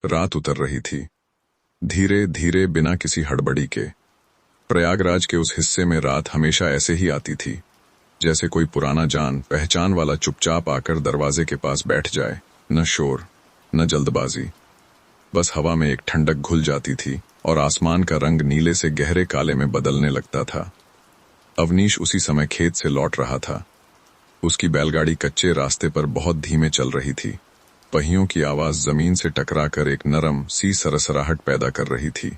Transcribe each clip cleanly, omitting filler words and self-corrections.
रात उतर रही थी, धीरे धीरे, बिना किसी हड़बड़ी के। प्रयागराज के उस हिस्से में रात हमेशा ऐसे ही आती थी, जैसे कोई पुराना जान पहचान वाला चुपचाप आकर दरवाजे के पास बैठ जाए। न शोर, न जल्दबाजी, बस हवा में एक ठंडक घुल जाती थी और आसमान का रंग नीले से गहरे काले में बदलने लगता था। अवनीश उसी समय खेत से लौट रहा था। उसकी बैलगाड़ी कच्चे रास्ते पर बहुत धीमे चल रही थी। पहियों की आवाज जमीन से टकराकर एक नरम सी सरसराहट पैदा कर रही थी।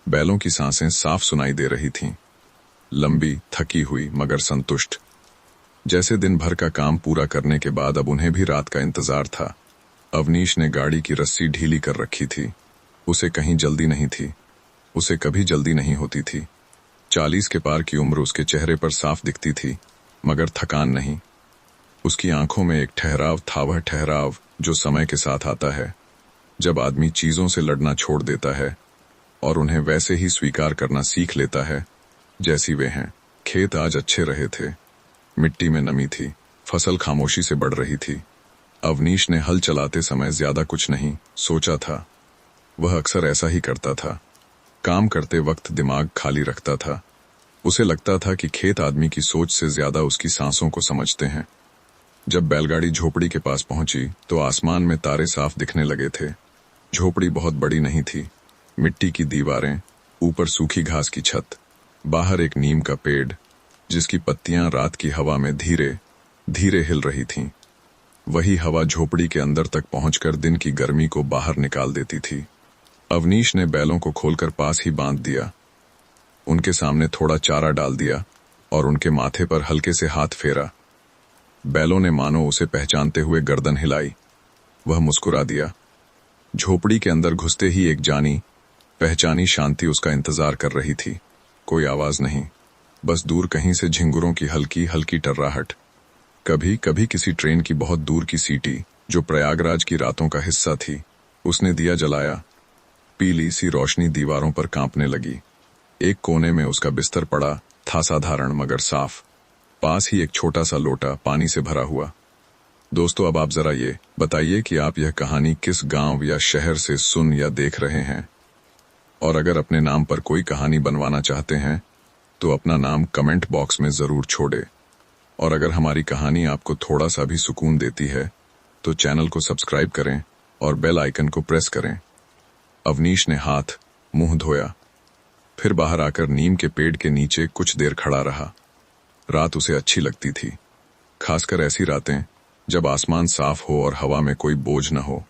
बैलों की सांसें साफ सुनाई दे रही थीं, लंबी, थकी हुई मगर संतुष्ट, जैसे दिन भर का काम पूरा करने के बाद अब उन्हें भी रात का इंतजार था। अवनीश ने गाड़ी की रस्सी ढीली कर रखी थी। उसे कहीं जल्दी नहीं थी, उसे कभी जल्दी नहीं होती थी। 40 के पार की उम्र उसके चेहरे पर साफ दिखती थी, मगर थकान नहीं। उसकी आंखों में एक ठहराव था, वह ठहराव जो समय के साथ आता है, जब आदमी चीजों से लड़ना छोड़ देता है और उन्हें वैसे ही स्वीकार करना सीख लेता है जैसी वे हैं। खेत आज अच्छे रहे थे, मिट्टी में नमी थी, फसल खामोशी से बढ़ रही थी। अवनीश ने हल चलाते समय ज्यादा कुछ नहीं सोचा था। वह अक्सर ऐसा ही करता था, काम करते वक्त दिमाग खाली रखता था। उसे लगता था कि खेत आदमी की सोच से ज्यादा उसकी सांसों को समझते हैं। जब बैलगाड़ी झोपड़ी के पास पहुंची तो आसमान में तारे साफ दिखने लगे थे। झोपड़ी बहुत बड़ी नहीं थी, मिट्टी की दीवारें, ऊपर सूखी घास की छत, बाहर एक नीम का पेड़ जिसकी पत्तियां रात की हवा में धीरे धीरे हिल रही थीं। वही हवा झोपड़ी के अंदर तक पहुंचकर दिन की गर्मी को बाहर निकाल देती थी। अवनीश ने बैलों को खोलकर पास ही बांध दिया, उनके सामने थोड़ा चारा डाल दिया और उनके माथे पर हल्के से हाथ फेरा। बैलों ने मानो उसे पहचानते हुए गर्दन हिलाई। वह मुस्कुरा दिया। झोपड़ी के अंदर घुसते ही एक जानी पहचानी शांति उसका इंतजार कर रही थी। कोई आवाज नहीं, बस दूर कहीं से झिंगुरों की हल्की हल्की टर्राहट, कभी कभी किसी ट्रेन की बहुत दूर की सीटी जो प्रयागराज की रातों का हिस्सा थी। उसने दिया जलाया, पीली सी रोशनी दीवारों पर कांपने लगी। एक कोने में उसका बिस्तर पड़ा था, साधारण मगर साफ, पास ही एक छोटा सा लोटा पानी से भरा हुआ। दोस्तों, अब आप जरा ये बताइए कि आप यह कहानी किस गांव या शहर से सुन या देख रहे हैं, और अगर अपने नाम पर कोई कहानी बनवाना चाहते हैं तो अपना नाम कमेंट बॉक्स में जरूर छोड़े। और अगर हमारी कहानी आपको थोड़ा सा भी सुकून देती है तो चैनल को सब्सक्राइब करें और बेल आइकन को प्रेस करें। अवनीश ने हाथ मुंह धोया, फिर बाहर आकर नीम के पेड़ के नीचे कुछ देर खड़ा रहा। रात उसे अच्छी लगती थी, खासकर ऐसी रातें जब आसमान साफ हो और हवा में कोई बोझ न हो।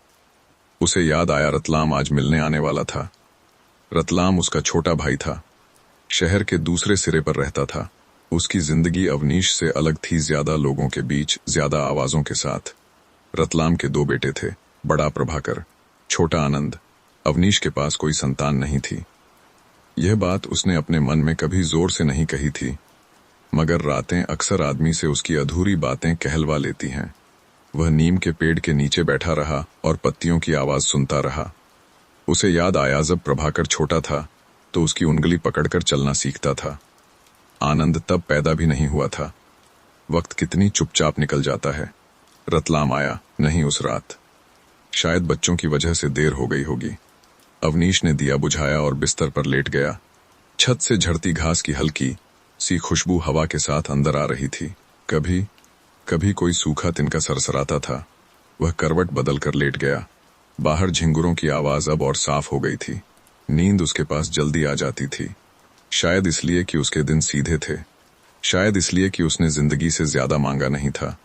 उसे याद आया रतलाम आज मिलने आने वाला था। रतलाम उसका छोटा भाई था, शहर के दूसरे सिरे पर रहता था। उसकी जिंदगी अवनीश से अलग थी, ज्यादा लोगों के बीच, ज्यादा आवाजों के साथ। रतलाम के 2 बेटे थे, बड़ा प्रभाकर, छोटा आनंद। अवनीश के पास कोई संतान नहीं थी। यह बात उसने अपने मन में कभी जोर से नहीं कही थी, मगर रातें अक्सर आदमी से उसकी अधूरी बातें कहलवा लेती हैं। वह नीम के पेड़ के नीचे बैठा रहा और पत्तियों की आवाज सुनता रहा। उसे याद आया जब प्रभाकर छोटा था तो उसकी उंगली पकड़कर चलना सीखता था। आनंद तब पैदा भी नहीं हुआ था। वक्त कितनी चुपचाप निकल जाता है। रतलाम आया नहीं उस रात। शायद बच्चों की वजह से देर हो गई होगी। अवनीश ने दिया बुझाया और बिस्तर पर लेट गया। छत से झड़ती घास की हल्की सी खुशबू हवा के साथ अंदर आ रही थी। कभी कभी कोई सूखा तिनका सरसराता था। वह करवट बदल कर लेट गया। बाहर झिंगुरों की आवाज अब और साफ हो गई थी। नींद उसके पास जल्दी आ जाती थी, शायद इसलिए कि उसके दिन सीधे थे, शायद इसलिए कि उसने जिंदगी से ज्यादा मांगा नहीं था।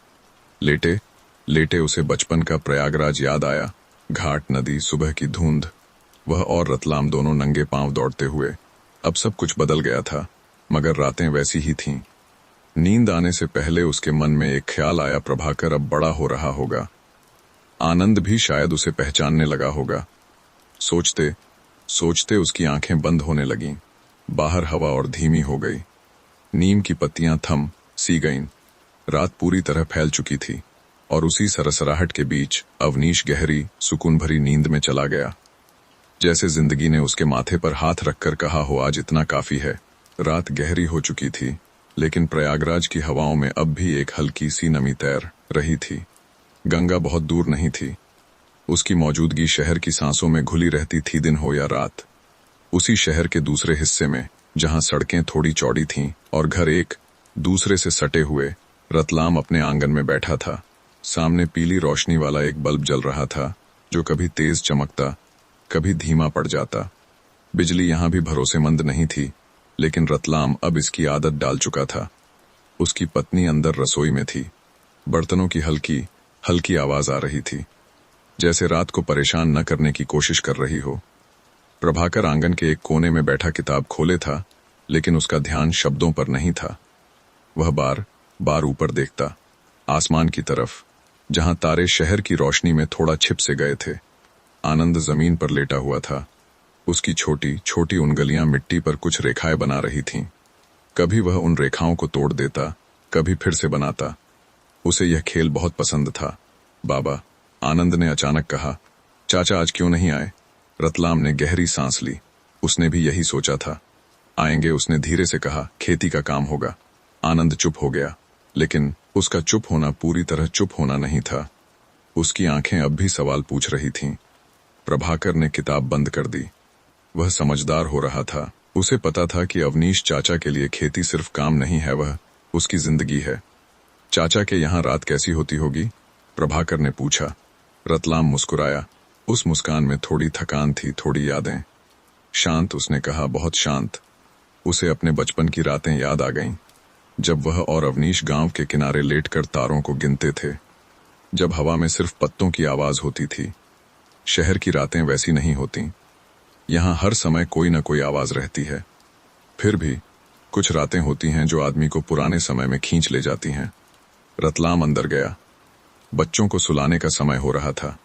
लेटे लेटे उसे बचपन का प्रयागराज याद आया। घाट, नदी, सुबह की धुंध, वह और रतलाम दोनों नंगे पांव दौड़ते हुए। अब सब कुछ बदल गया था, मगर रातें वैसी ही थीं। नींद आने से पहले उसके मन में एक ख्याल आया, प्रभाकर अब बड़ा हो रहा होगा। आनंद भी शायद उसे पहचानने लगा होगा। सोचते सोचते उसकी आंखें बंद होने लगीं। बाहर हवा और धीमी हो गई। नीम की पत्तियां थम सी गईं। रात पूरी तरह फैल चुकी थी और उसी सरसराहट के बीच अवनीश गहरी सुकून भरी नींद में चला गया, जैसे जिंदगी ने उसके माथे पर हाथ रखकर कहा हो, आज इतना काफी है। रात गहरी हो चुकी थी, लेकिन प्रयागराज की हवाओं में अब भी एक हल्की सी नमी तैर रही थी। गंगा बहुत दूर नहीं थी, उसकी मौजूदगी शहर की सांसों में घुली रहती थी, दिन हो या रात। उसी शहर के दूसरे हिस्से में, जहां सड़कें थोड़ी चौड़ी थीं और घर एक दूसरे से सटे हुए, रतलाम अपने आंगन में बैठा था। सामने पीली रोशनी वाला एक बल्ब जल रहा था, जो कभी तेज चमकता, कभी धीमा पड़ जाता। बिजली यहां भी भरोसेमंद नहीं थी, लेकिन रतलाम अब इसकी आदत डाल चुका था। उसकी पत्नी अंदर रसोई में थी। बर्तनों की हल्की हल्की आवाज आ रही थी, जैसे रात को परेशान न करने की कोशिश कर रही हो। प्रभाकर आंगन के एक कोने में बैठा किताब खोले था, लेकिन उसका ध्यान शब्दों पर नहीं था। वह बार बार ऊपर देखता, आसमान की तरफ, जहां तारे शहर की रोशनी में थोड़ा छिप से गए थे। आनंद जमीन पर लेटा हुआ था। उसकी छोटी छोटी उंगलियां मिट्टी पर कुछ रेखाएं बना रही थीं। कभी वह उन रेखाओं को तोड़ देता, कभी फिर से बनाता। उसे यह खेल बहुत पसंद था। बाबा, आनंद ने अचानक कहा, चाचा आज क्यों नहीं आए? रतलाम ने गहरी सांस ली। उसने भी यही सोचा था। आएंगे, उसने धीरे से कहा, खेती का काम होगा। आनंद चुप हो गया, लेकिन उसका चुप होना पूरी तरह चुप होना नहीं था। उसकी आंखें अब भी सवाल पूछ रही थीं। प्रभाकर ने किताब बंद कर दी। वह समझदार हो रहा था। उसे पता था कि अवनीश चाचा के लिए खेती सिर्फ काम नहीं है, वह उसकी जिंदगी है। चाचा के यहाँ रात कैसी होती होगी? प्रभाकर ने पूछा। रतलाम मुस्कुराया। उस मुस्कान में थोड़ी थकान थी, थोड़ी यादें। शांत, उसने कहा, बहुत शांत। उसे अपने बचपन की रातें याद आ गईं, जब वह और अवनीश गांव के किनारे लेटकर तारों को गिनते थे, जब हवा में सिर्फ पत्तों की आवाज होती थी। शहर की रातें वैसी नहीं होती। यहाँ हर समय कोई न कोई आवाज रहती है। फिर भी कुछ रातें होती हैं जो आदमी को पुराने समय में खींच ले जाती हैं। रतलाम अंदर गया। बच्चों को सुलाने का समय हो रहा था।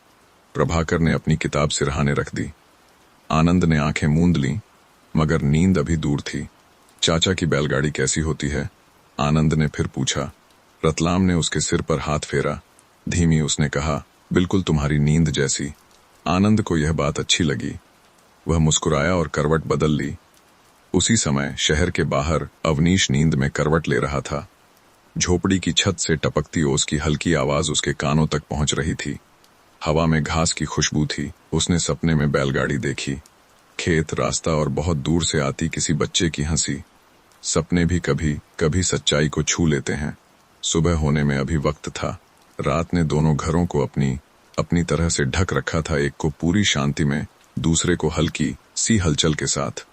प्रभाकर ने अपनी किताब सिरहाने रख दी। आनंद ने आंखें मूंद लीं, मगर नींद अभी दूर थी। चाचा की बैलगाड़ी कैसी होती है? आनंद ने फिर पूछा। रतलाम ने उसके सिर पर हाथ फेरा। धीमी उसने कहा, बिल्कुल तुम्हारी नींद जैसी। आनंद को यह बात अच्छी लगी। वह मुस्कुराया और करवट बदल ली। उसी समय शहर के बाहर अवनीश नींद में करवट ले रहा था। झोपड़ी की छत से टपकती ओस की हल्की आवाज उसके कानों तक पहुंच रही थी। हवा में घास की खुशबू थी। उसने सपने में बैलगाड़ी देखी, खेत, रास्ता और बहुत दूर से आती किसी बच्चे की हंसी। सपने भी कभी कभी सच्चाई को छू लेते हैं। सुबह होने में अभी वक्त था। रात ने दोनों घरों को अपनी अपनी तरह से ढक रखा था, एक को पूरी शांति में, दूसरे को हल्की सी हलचल के साथ।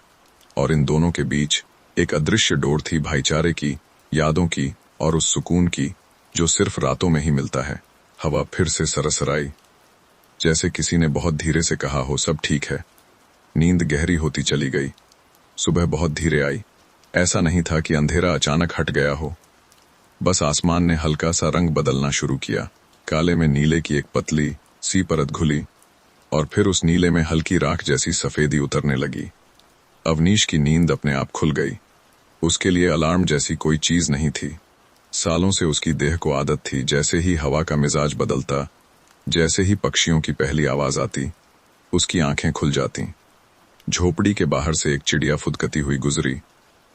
और इन दोनों के बीच एक अदृश्य डोर थी, भाईचारे की, यादों की और उस सुकून की जो सिर्फ रातों में ही मिलता है। हवा फिर से सरसराई, जैसे किसी ने बहुत धीरे से कहा हो, सब ठीक है। नींद गहरी होती चली गई। सुबह बहुत धीरे आई। ऐसा नहीं था कि अंधेरा अचानक हट गया हो, बस आसमान ने हल्का सा रंग बदलना शुरू किया। काले में नीले की एक पतली सी परत घुली, और फिर उस नीले में हल्की राख जैसी सफेदी उतरने लगी। अवनीश की नींद अपने आप खुल गई। उसके लिए अलार्म जैसी कोई चीज नहीं थी। सालों से उसकी देह को आदत थी, जैसे ही हवा का मिजाज बदलता, जैसे ही पक्षियों की पहली आवाज आती, उसकी आंखें खुल जाती। झोपड़ी के बाहर से एक चिड़िया फुदकती हुई गुजरी।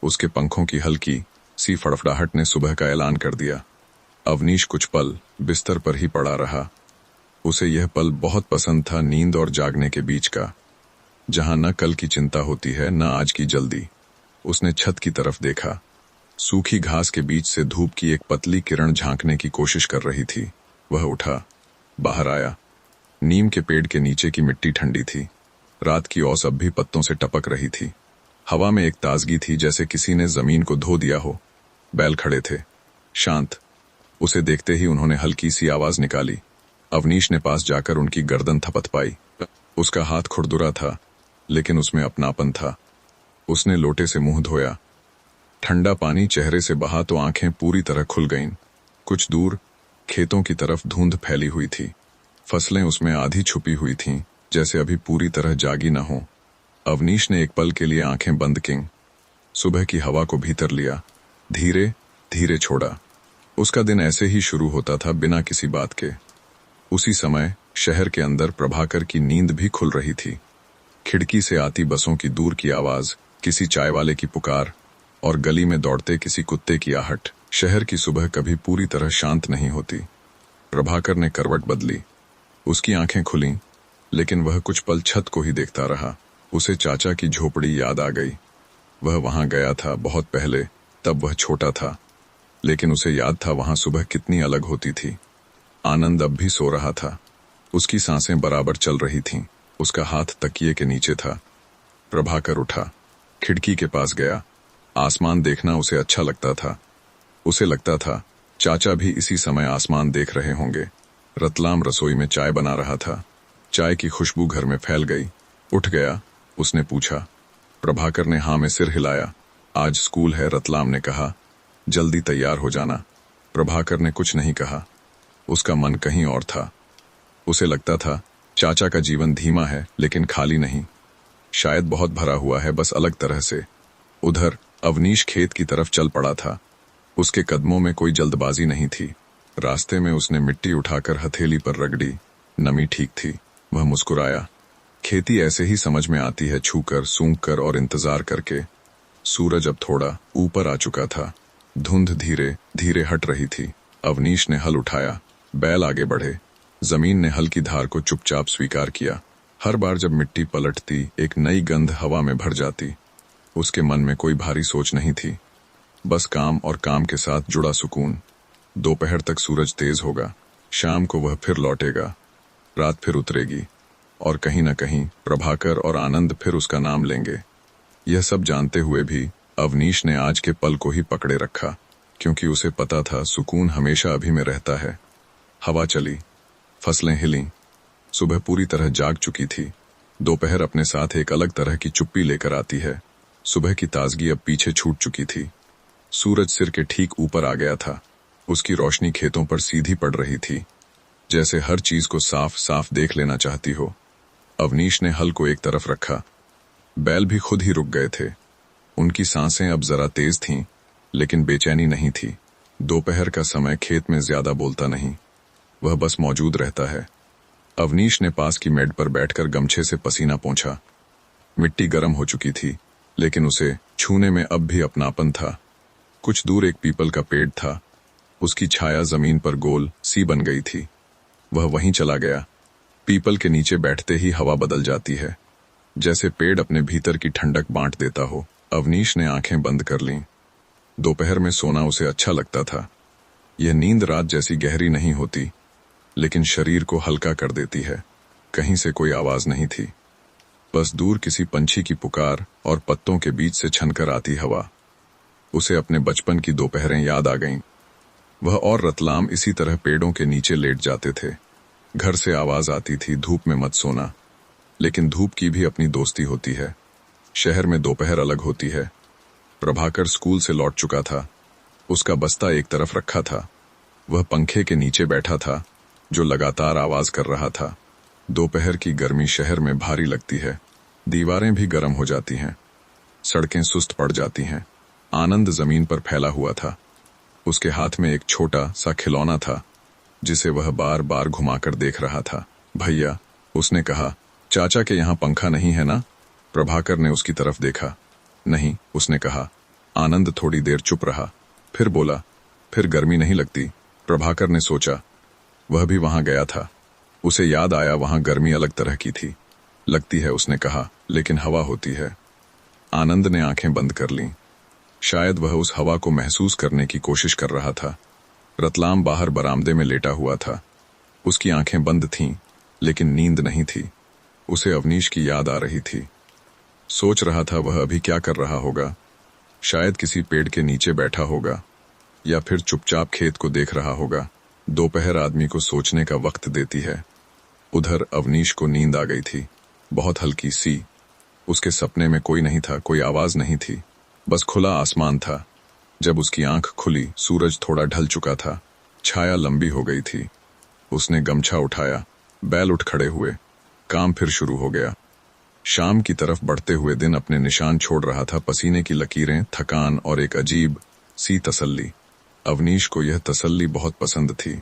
उसके पंखों की हल्की सी फड़फड़ाहट ने सुबह का ऐलान कर दिया। अवनीश कुछ पल बिस्तर पर ही पड़ा रहा। उसे यह पल बहुत पसंद था, नींद और जागने के बीच का, जहां न कल की चिंता होती है, न आज की जल्दी। उसने छत की तरफ देखा। सूखी घास के बीच से धूप की एक पतली किरण झांकने की कोशिश कर रही थी। वह उठा, बाहर आया। नीम के पेड़ के नीचे की मिट्टी ठंडी थी। रात की ओस अब भी पत्तों से टपक रही थी। हवा में एक ताजगी थी, जैसे किसी ने जमीन को धो दिया हो। बैल खड़े थे, शांत। उसे देखते ही उन्होंने हल्की सी आवाज निकाली। अवनीश ने पास जाकर उनकी गर्दन थपथपाई। उसका हाथ खुरदुरा था, लेकिन उसमें अपनापन था। उसने लोटे से मुंह धोया। ठंडा पानी चेहरे से बहा तो आंखें पूरी तरह खुल गईं। कुछ दूर खेतों की तरफ धुंध फैली हुई थी। फसलें उसमें आधी छुपी हुई थीं, जैसे अभी पूरी तरह जागी न हो। अवनीश ने एक पल के लिए आंखें बंद कीं। सुबह की हवा को भीतर लिया, धीरे धीरे छोड़ा। उसका दिन ऐसे ही शुरू होता था, बिना किसी बात के। उसी समय शहर के अंदर प्रभाकर की नींद भी खुल रही थी। खिड़की से आती बसों की दूर की आवाज, किसी चाय वाले की पुकार और गली में दौड़ते किसी कुत्ते की आहट। शहर की सुबह कभी पूरी तरह शांत नहीं होती। प्रभाकर ने करवट बदली। उसकी आंखें खुलीं, लेकिन वह कुछ पल छत को ही देखता रहा। उसे चाचा की झोपड़ी याद आ गई। वह वहां गया था बहुत पहले, तब वह छोटा था, लेकिन उसे याद था वहां सुबह कितनी अलग होती थी। आनंद अब भी सो रहा था। उसकी सांसें बराबर चल रही थीं। उसका हाथ तकिए के नीचे था। प्रभाकर उठा, खिड़की के पास गया। आसमान देखना उसे अच्छा लगता था। उसे लगता था चाचा भी इसी समय आसमान देख रहे होंगे। रतलाम रसोई में चाय बना रहा था। चाय की खुशबू घर में फैल गई। उठ गया, उसने पूछा। प्रभाकर ने हाँ में सिर हिलाया। आज स्कूल है, रतलाम ने कहा। जल्दी तैयार हो जाना। प्रभाकर ने कुछ नहीं कहा। उसका मन कहीं और था। उसे लगता था चाचा का जीवन धीमा है, लेकिन खाली नहीं। शायद बहुत भरा हुआ है, बस अलग तरह से। उधर अवनीश खेत की तरफ चल पड़ा था। उसके कदमों में कोई जल्दबाजी नहीं थी। रास्ते में उसने मिट्टी उठाकर हथेली पर रगड़ी। नमी ठीक थी। वह मुस्कुराया। खेती ऐसे ही समझ में आती है, छूकर, सूंघकर और इंतजार करके। सूरज अब थोड़ा ऊपर आ चुका था। धुंध धीरे धीरे हट रही थी। अवनीश ने हल उठाया। बैल आगे बढ़े। जमीन ने हल की धार को चुपचाप स्वीकार किया। हर बार जब मिट्टी पलटती, एक नई गंध हवा में भर जाती। उसके मन में कोई भारी सोच नहीं थी, बस काम और काम के साथ जुड़ा सुकून। दोपहर तक सूरज तेज होगा। शाम को वह फिर लौटेगा। रात फिर उतरेगी, और कहीं न कहीं प्रभाकर और आनंद फिर उसका नाम लेंगे। यह सब जानते हुए भी अवनीश ने आज के पल को ही पकड़े रखा, क्योंकि उसे पता था सुकून हमेशा अभी में रहता है। हवा चली, फसलें हिलीं। सुबह पूरी तरह जाग चुकी थी। दोपहर अपने साथ एक अलग तरह की चुप्पी लेकर आती है। सुबह की ताजगी अब पीछे छूट चुकी थी। सूरज सिर के ठीक ऊपर आ गया था। उसकी रोशनी खेतों पर सीधी पड़ रही थी, जैसे हर चीज को साफ साफ देख लेना चाहती हो। अवनीश ने हल को एक तरफ रखा। बैल भी खुद ही रुक गए थे। उनकी सांसें अब जरा तेज थीं, लेकिन बेचैनी नहीं थी। दोपहर का समय खेत में ज्यादा बोलता नहीं, वह बस मौजूद रहता है। अवनीश ने पास की मेड पर बैठकर गमछे से पसीना पोंछा। मिट्टी गर्म हो चुकी थी, लेकिन उसे छूने में अब भी अपनापन था। कुछ दूर एक पीपल का पेड़ था। उसकी छाया जमीन पर गोल सी बन गई थी। वह वहीं चला गया। पीपल के नीचे बैठते ही हवा बदल जाती है, जैसे पेड़ अपने भीतर की ठंडक बांट देता हो। अवनीश ने आंखें बंद कर लीं। दोपहर में सोना उसे अच्छा लगता था। यह नींद रात जैसी गहरी नहीं होती, लेकिन शरीर को हल्का कर देती है। कहीं से कोई आवाज नहीं थी, बस दूर किसी पंछी की पुकार और पत्तों के बीच से छनकर आती हवा। उसे अपने बचपन की दोपहरें याद आ गईं। वह और रतलाम इसी तरह पेड़ों के नीचे लेट जाते थे। घर से आवाज आती थी, धूप में मत सोना। लेकिन धूप की भी अपनी दोस्ती होती है। शहर में दोपहर अलग होती है। प्रभाकर स्कूल से लौट चुका था। उसका बस्ता एक तरफ रखा था। वह पंखे के नीचे बैठा था, जो लगातार आवाज कर रहा था। दोपहर की गर्मी शहर में भारी लगती है। दीवारें भी गर्म हो जाती हैं। सड़कें सुस्त पड़ जाती हैं। आनंद जमीन पर फैला हुआ था। उसके हाथ में एक छोटा सा खिलौना था, जिसे वह बार बार घुमाकर देख रहा था। भैया, उसने कहा, चाचा के यहाँ पंखा नहीं है ना? प्रभाकर ने उसकी तरफ देखा। नहीं, उसने कहा। आनंद थोड़ी देर चुप रहा, फिर बोला, फिर गर्मी नहीं लगती? प्रभाकर ने सोचा, वह भी वहां गया था। उसे याद आया वहां गर्मी अलग तरह की थी। लगती है, उसने कहा, लेकिन हवा होती है। आनंद ने आंखें बंद कर लीं। शायद वह उस हवा को महसूस करने की कोशिश कर रहा था। रतलाम बाहर बरामदे में लेटा हुआ था। उसकी आंखें बंद थीं, लेकिन नींद नहीं थी। उसे अवनीश की याद आ रही थी। सोच रहा था वह अभी क्या कर रहा होगा। शायद किसी पेड़ के नीचे बैठा होगा, या फिर चुपचाप खेत को देख रहा होगा। दोपहर आदमी को सोचने का वक्त देती है। उधर अवनीश को नींद आ गई थी, बहुत हल्की सी। उसके सपने में कोई नहीं था, कोई आवाज नहीं थी, बस खुला आसमान था। जब उसकी आंख खुली, सूरज थोड़ा ढल चुका था। छाया लंबी हो गई थी। उसने गमछा उठाया। बैल उठ खड़े हुए। काम फिर शुरू हो गया। शाम की तरफ बढ़ते हुए दिन अपने निशान छोड़ रहा था। पसीने की लकीरें, थकान और एक अजीब सी तसल्ली। अवनीश को यह तसल्ली बहुत पसंद थी।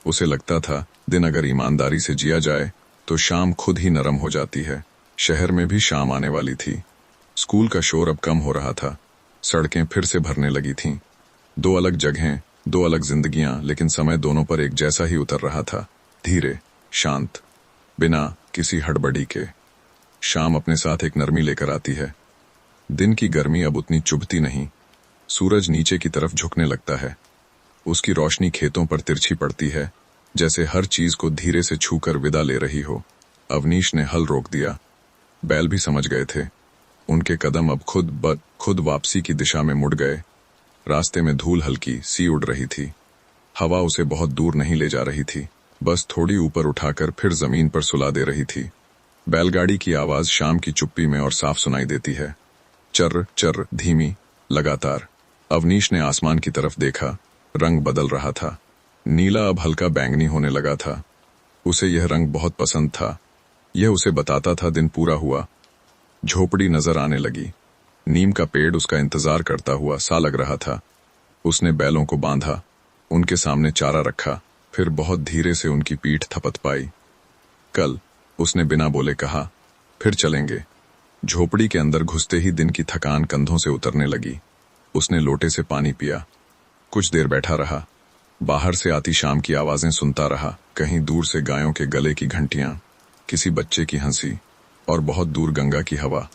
उसे लगता था दिन अगर ईमानदारी से जिया जाए तो शाम खुद ही नरम हो जाती है। शहर में भी शाम आने वाली थी। स्कूल का शोर अब कम हो रहा था। सड़कें फिर से भरने लगी थीं। दो अलग जगहें, दो अलग जिंदगियां, लेकिन समय दोनों पर एक जैसा ही उतर रहा था। धीरे शांत, बिना किसी हड़बड़ी के। शाम अपने साथ एक नरमी लेकर आती है। दिन की गर्मी अब उतनी चुभती नहीं। सूरज नीचे की तरफ झुकने लगता है। उसकी रोशनी खेतों पर तिरछी पड़ती है, जैसे हर चीज को धीरे से छूकर विदा ले रही हो। अवनीश ने हल रोक दिया। बैल भी समझ गए थे। उनके कदम अब खुद वापसी की दिशा में मुड़ गए। रास्ते में धूल हल्की सी उड़ रही थी। हवा उसे बहुत दूर नहीं ले जा रही थी, बस थोड़ी ऊपर उठाकर फिर जमीन पर सुला दे रही थी। बैलगाड़ी की आवाज शाम की चुप्पी में और साफ सुनाई देती है। चर्र चर्र, धीमी, लगातार। अवनीश ने आसमान की तरफ देखा। रंग बदल रहा था। नीला अब हल्का बैंगनी होने लगा था। उसे यह रंग बहुत पसंद था। यह उसे बताता था दिन पूरा हुआ। झोपड़ी नजर आने लगी। नीम का पेड़ उसका इंतजार करता हुआ सा लग रहा था। उसने बैलों को बांधा, उनके सामने चारा रखा, फिर बहुत धीरे से उनकी पीठ थपथपाई। कल, उसने बिना बोले कहा, फिर चलेंगे। झोपड़ी के अंदर घुसते ही दिन की थकान कंधों से उतरने लगी। उसने लोटे से पानी पिया। कुछ देर बैठा रहा। बाहर से आती शाम की आवाजें सुनता रहा। कहीं दूर से गायों के गले की घंटियां, किसी बच्चे की हंसी, और बहुत दूर गंगा की हवा।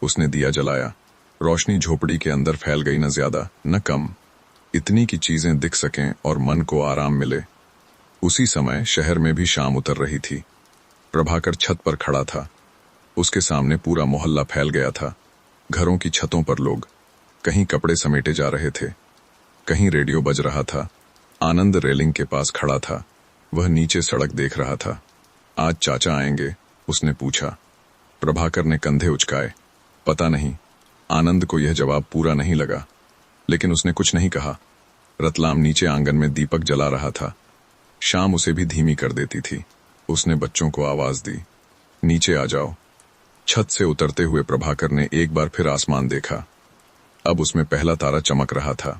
उसने दिया जलाया। रोशनी झोपड़ी के अंदर फैल गई, न ज्यादा न कम, इतनी की चीजें दिख सकें और मन को आराम मिले। उसी समय शहर में भी शाम उतर रही थी। प्रभाकर छत पर खड़ा था। उसके सामने पूरा मोहल्ला फैल गया था। घरों की छतों पर लोग, कहीं कपड़े समेटे जा रहे थे, कहीं रेडियो बज रहा था। आनंद रेलिंग के पास खड़ा था। वह नीचे सड़क देख रहा था। आज चाचा आएंगे? उसने पूछा। प्रभाकर ने कंधे उचकाए। पता नहीं। आनंद को यह जवाब पूरा नहीं लगा, लेकिन उसने कुछ नहीं कहा। रतलाम नीचे आंगन में दीपक जला रहा था। शाम उसे भी धीमी कर देती थी। उसने बच्चों को आवाज दी, नीचे आ जाओ। छत से उतरते हुए प्रभाकर ने एक बार फिर आसमान देखा। अब उसमें पहला तारा चमक रहा था।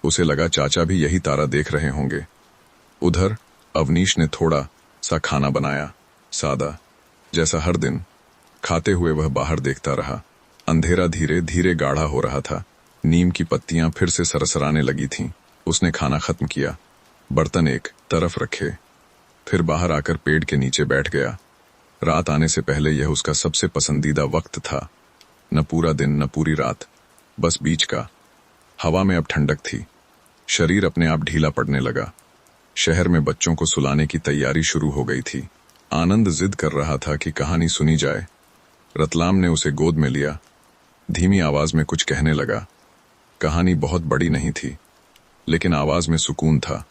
उसे लगा चाचा भी यही तारा देख रहे होंगे। उधर अवनीश ने थोड़ा सा खाना बनाया, सादा, जैसा हर दिन। खाते हुए वह बाहर देखता रहा। अंधेरा धीरे धीरे गाढ़ा हो रहा था। नीम की पत्तियां फिर से सरसराने लगी थीं। उसने खाना खत्म किया, बर्तन एक तरफ रखे, फिर बाहर आकर पेड़ के नीचे बैठ गया। रात आने से पहले यह उसका सबसे पसंदीदा वक्त था। न पूरा दिन न पूरी रात, बस बीच का। हवा में अब ठंडक थी। शरीर अपने आप ढीला पड़ने लगा। शहर में बच्चों को सुलाने की तैयारी शुरू हो गई थी। आनंद जिद कर रहा था कि कहानी सुनी जाए। रतलाम ने उसे गोद में लिया। धीमी आवाज में कुछ कहने लगा। कहानी बहुत बड़ी नहीं थी, लेकिन आवाज में सुकून था।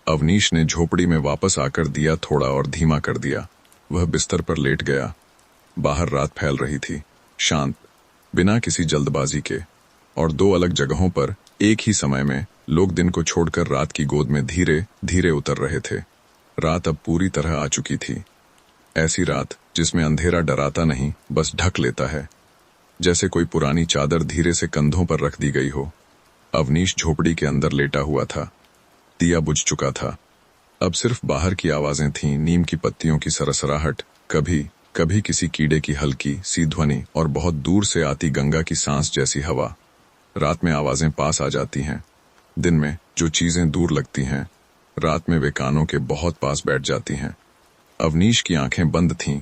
अवनीश ने झोपड़ी में वापस आकर दिया थोड़ा और धीमा कर दिया। वह बिस्तर पर लेट गया। बाहर रात फैल रही थी, शांत, बिना किसी जल्दबाजी के, और दो अलग जगहों पर एक ही समय में लोग दिन को छोड़कर रात की गोद में धीरे धीरे उतर रहे थे। रात अब पूरी तरह आ चुकी थी। ऐसी रात जिसमें अंधेरा डराता नहीं, बस ढक लेता है, जैसे कोई पुरानी चादर धीरे से कंधों पर रख दी गई हो। अवनीश झोपड़ी के अंदर लेटा हुआ था। दिया बुझ चुका था। अब सिर्फ बाहर की आवाजें थीं, नीम की पत्तियों की सरसराहट, कभी कभी किसी कीड़े की हल्की सी ध्वनि, और बहुत दूर से आती गंगा की सांस जैसी हवा। रात में आवाजें पास आ जाती हैं। दिन में जो चीजें दूर लगती हैं, रात में वे कानों के बहुत पास बैठ जाती हैं। अवनीश की आंखें बंद थीं,